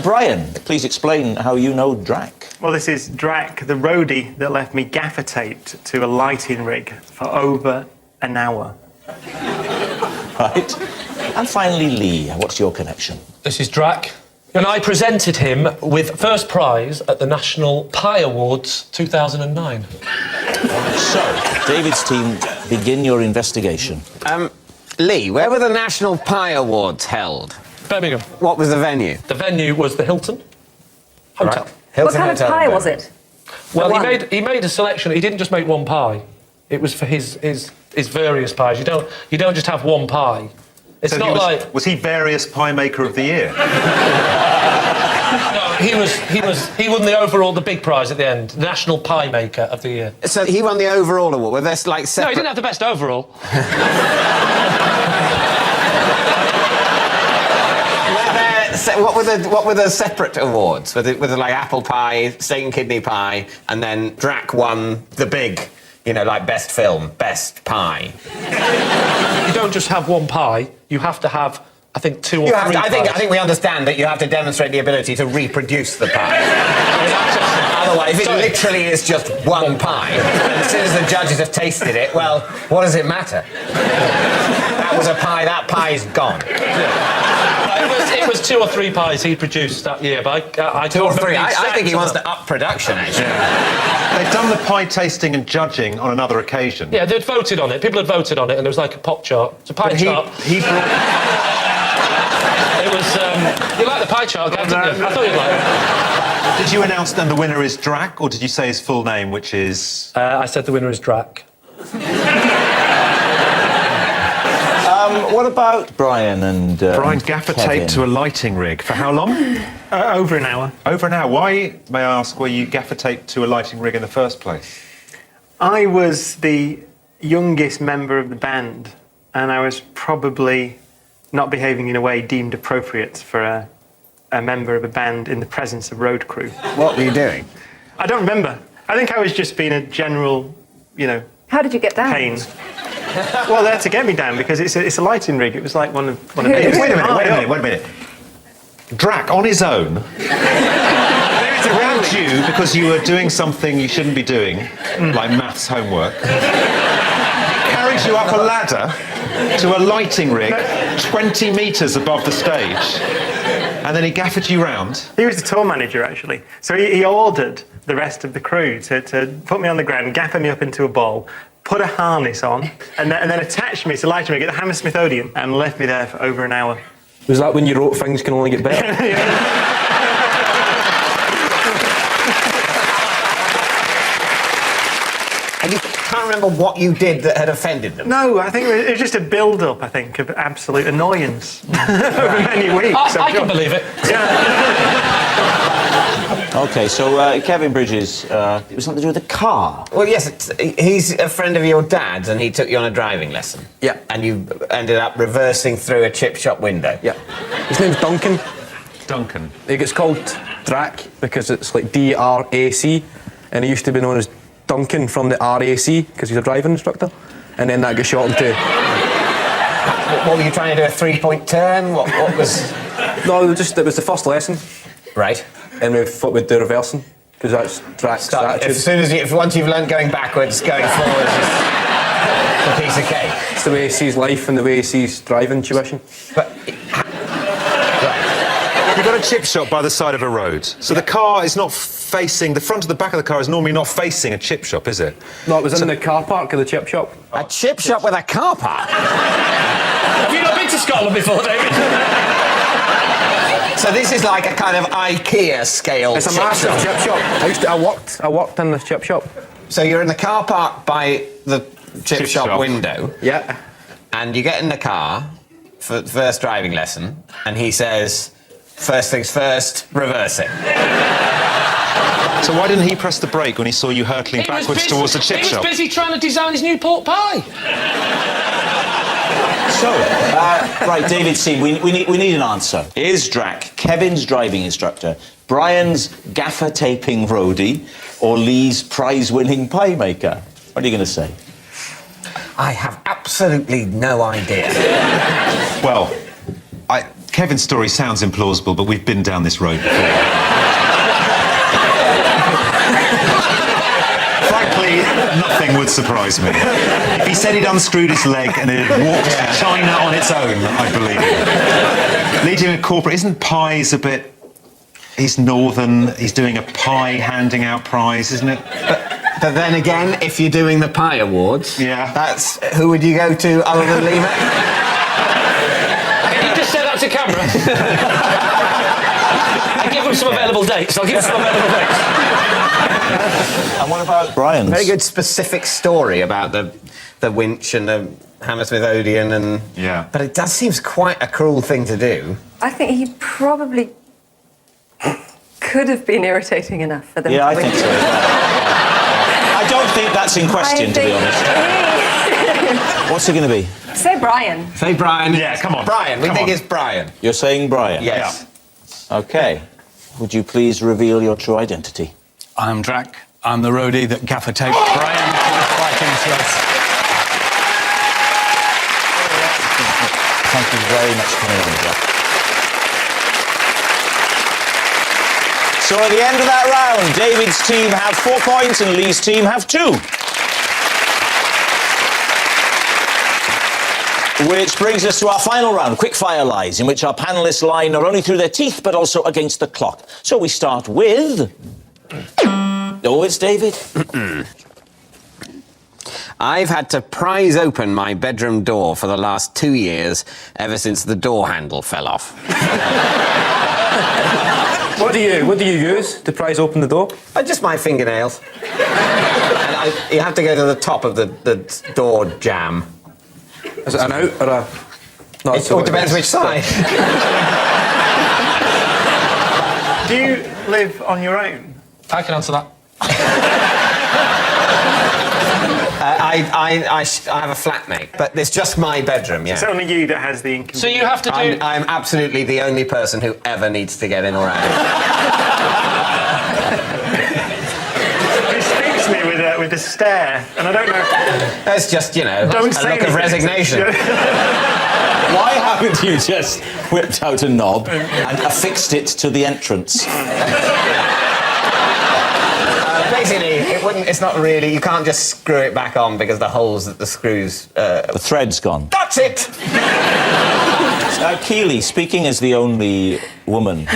Brian, please explain how you know Drac. Well, this is Drac, the roadie that left me gaffer taped to a lighting rig for over an hour. Right. And finally, Lee, what's your connection? This is Drac, and I presented him with first prize at the National Pie Awards 2009. So, David's team, begin your investigation. Lee, where were the National Pie Awards held? Birmingham. What was the venue? The venue was the Hilton Hotel. Right. Hilton What kind of pie was it? Well, The he made a selection. He didn't just make one pie. It was for his various pies. You don't just have one pie. It's So not like Was he various pie maker of the year? no. He won the big prize at the end, National Pie Maker of the Year. So he won the overall award. Were there like No, separate... he didn't have the best overall. What were the separate awards? Were there like apple pie, steak and kidney pie, and then Drac won the big, like best film, best pie. You don't just have one pie. You have to have, I think, two or three pies. I think we understand that you have to demonstrate the ability to reproduce the pie. Otherwise, if it literally is just one pie, and as soon as the judges have tasted it, well, what does it matter? That was a pie. That pie's gone. It was two or three pies he produced that year, but I two or three. I think he wants to up production, actually. They've done the pie tasting and judging on another occasion. Yeah, they'd voted on it. People had voted on it, and there was like a pop chart. It's a pie chart. He brought... It was... you like the pie chart, Gav, didn't you? I thought you'd like it. Did you announce then the winner is Drac, or did you say his full name, which is... I said the winner is Drac. What about Brian and Brian gaffer Kevin? taped to a lighting rig. For how long? Over an hour. Over an hour. Why, may I ask, were you gaffer taped to a lighting rig in the first place? I was the youngest member of the band, and I was probably not behaving in a way deemed appropriate for a member of a band in the presence of road crew. What were you doing? I don't remember. I think I was just being a general, How did you get down? pain. Well, they had to get me down because it's a lighting rig. It was like one of Wait a minute. Drac, on his own, grabbed you because you were doing something you shouldn't be doing, like maths homework, carried you up a ladder to a lighting rig 20 metres above the stage, and then he gaffered you round. He was the tour manager, actually. So he ordered the rest of the crew to put me on the ground, gaffer me up into a ball, put a harness on, and then attached me to lighting rig at the Hammersmith Odeon and left me there for over an hour. Was that when you wrote Things Can Only Get Better? And you can't remember what you did that had offended them? No, I think it was just a build-up, of absolute annoyance over many weeks. I can believe it. OK, so Kevin Bridges, it was something to do with the car. Well, yes, he's a friend of your dad's and he took you on a driving lesson. Yeah. And you ended up reversing through a chip shop window. Yeah. His name's Duncan. Duncan. It gets called Drac because it's like D-R-A-C, and he used to be known as Duncan from the RAC because he's a driving instructor, and then that got shot into... What were you trying to do, a three-point turn? What was... No, it was the first lesson. Right. And we thought we'd do reversing, because that's Drac's attitude. As soon as once you've learned going backwards, going forwards is a piece of cake. It's the way he sees life and the way he sees driving tuition. But... You've got a chip shop by the side of a road, so the car is not facing... The front of the back of the car is normally not facing a chip shop, is it? No, it was in the car park of the chip shop. A chip shop with a car park? Have you not been to Scotland before, David? So this is like a kind of IKEA scale. It's a massive chip shop. I worked in the chip shop. So you're in the car park by the chip shop window. Yeah. And you get in the car for the first driving lesson, and he says, first things first, reverse it. So why didn't he press the brake when he saw you hurtling backwards towards the chip shop? He was busy trying to design his new pork pie. Right, David's team, we need an answer. Is Drac Kevin's driving instructor, Brian's gaffer taping roadie, or Lee's prize-winning pie maker? What are you going to say? I have absolutely no idea. Well, Kevin's story sounds implausible, but we've been down this road before. Frankly, nothing would surprise me. If he said he'd unscrewed his leg and it had walked to China on its own, I'd believe it. Leading a corporate, isn't pies a bit... He's northern, he's doing a pie handing out prize, isn't it? But then again, if you're doing the pie awards, that's... Who would you go to other than Lee Mack? Can you just say that to camera? I give him some available dates. I'll give him some available dates. And what about Brian's? Very good specific story about the winch and the Hammersmith Odeon and... Yeah. But it does seem quite a cruel thing to do. I think he probably could have been irritating enough for them. Yeah, I think so. I don't think that's in question, to be honest. What's it going to be? Say Brian. Say Brian. Yeah, come on. Brian. We think it's Brian. You're saying Brian? Yes. Yeah. OK. Would you please reveal your true identity? I'm Drac. I'm the roadie that gaffer taped Brian to the fighting threats. Thank you very much for coming on, Drac. So at the end of that round, David's team have 4 points and Lee's team have 2. Which brings us to our final round, quickfire lies, in which our panellists lie not only through their teeth, but also against the clock. So we start with... Oh, it's David. I've had to prise open my bedroom door for the last 2 years, ever since the door handle fell off. What do you use to prise open the door? Just my fingernails. And you have to go to the top of the door jamb. Is it an out or a... No, it all depends which side. Do you live on your own? I can answer that. I have a flatmate, but it's just my bedroom, yeah. It's only you that has the inconvenience. So you have to do... I'm absolutely the only person who ever needs to get in or out. It speaks to me with a stare, and I don't know... That's just, you know, Don't a say look of resignation. Why haven't you just whipped out a knob and affixed it to the entrance? Basically, it's not really... You can't just screw it back on because the holes that the screws... The thread's gone. That's it! Keely, speaking as the only woman,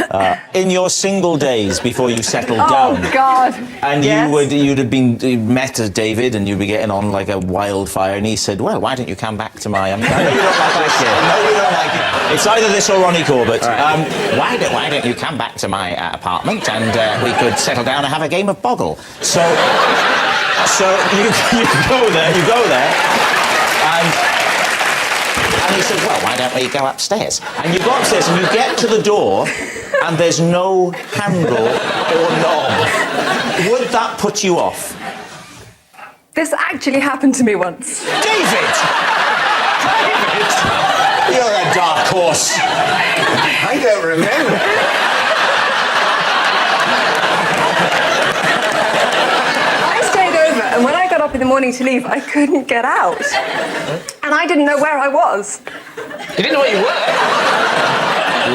in your single days before you settled down... Oh, God. And yes. you'd have been met David and you'd be getting on like a wildfire and he said, well, why don't you come back to my... I know you don't like this. I know you don't like it. It's either this or Ronnie Corbett. Right. Why don't you come back to my apartment and we could settle down and have a game of Boggle. So you go there, and he said, well, why don't we go upstairs? And you go upstairs and you get to the door and there's no handle or knob. Would that put you off? This actually happened to me once. David! You're a dark horse. I don't remember. I stayed over, and when I got up in the morning to leave, I couldn't get out. And I didn't know where I was. You didn't know where you were?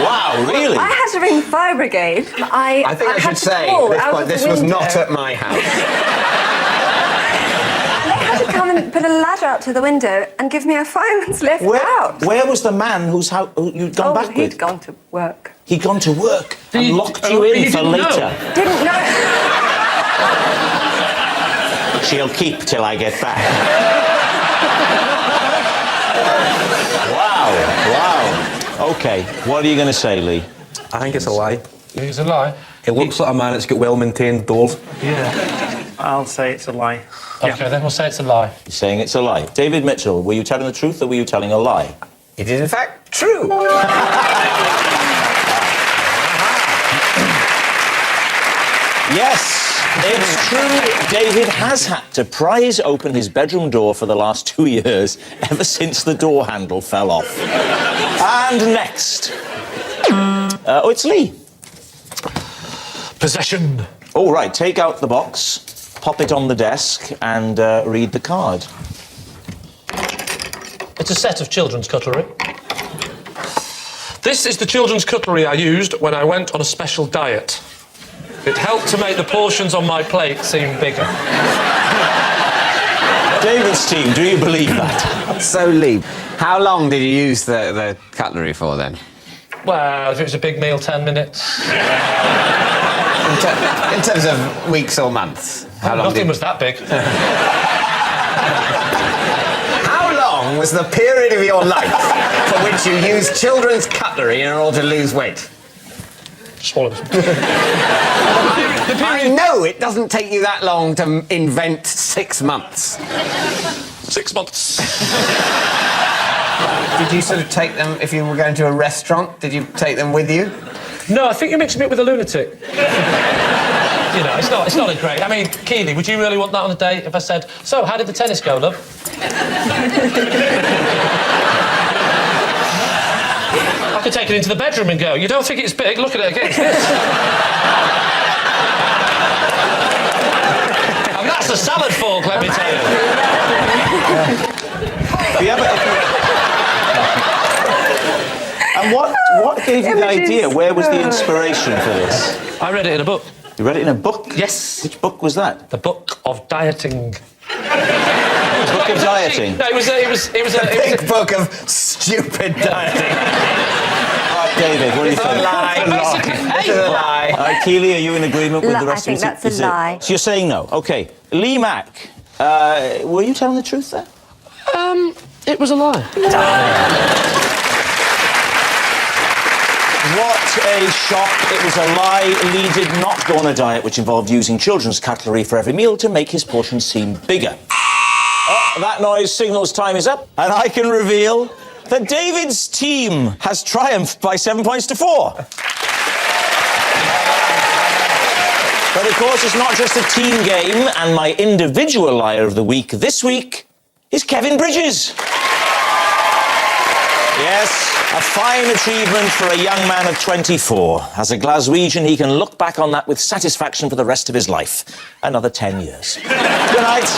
Wow, really? I had to ring the fire brigade. I think I should say, this was not at my house. They had to come and put a ladder out to the window and give me a fireman's lift out. Where was the man whose house you'd gone back with? He'd gone to work. He'd gone to work and locked you in for later. Didn't know. She'll keep till I get back. Wow. OK, what are you going to say, Lee? I think it's a lie. You think it's a lie? It looks like a man that's got well-maintained doors. Yeah. I'll say it's a lie. OK, then we'll say it's a lie. You're saying it's a lie. David Mitchell, were you telling the truth or were you telling a lie? It is, in fact, true. Yes. It's true, David has had to prise open his bedroom door for the last 2 years, ever since the door handle fell off. And next. It's Lee. Possession. All right, take out the box, pop it on the desk, and read the card. It's a set of children's cutlery. This is the children's cutlery I used when I went on a special diet. It helped to make the portions on my plate seem bigger. David's team, do you believe that? So, Lee, how long did you use the cutlery for, then? Well, if it was a big meal, 10 minutes. In terms of weeks or months? How long Nothing was that big. How long was the period of your life for which you used children's cutlery in order to lose weight? Swallow this. I know it doesn't take you that long to invent 6 months. 6 months. Did you sort of take them, if you were going to a restaurant, did you take them with you? No, I think you're mixing it with a lunatic. You know, it's not a great... I mean, Keely, would you really want that on a date if I said, so, how did the tennis go, love? I could take it into the bedroom and go, you don't think it's big? Look at it against this. And that's a salad fork, let me tell you. And what gave you the idea? Where was the inspiration for this? I read it in a book. You read it in a book? Yes. Which book was that? The Book of Dieting. The Book of Dieting? No, it was a big book of stupid dieting. David, what do you think? A lie. It's a lie. Keely, are you in agreement with the rest of I us? think that's a lie. So you're saying no? OK. Lee Mack, were you telling the truth there? It was a lie. What a shock. It was a lie. Lee did not go on a diet which involved using children's cutlery for every meal to make his portions seem bigger. Oh, that noise signals time is up, and I can reveal that David's team has triumphed by 7 points to 4. But of course, it's not just a team game, and my individual liar of the week this week is Kevin Bridges. Yes, a fine achievement for a young man of 24. As a Glaswegian, he can look back on that with satisfaction for the rest of his life. Another 10 years. Good night.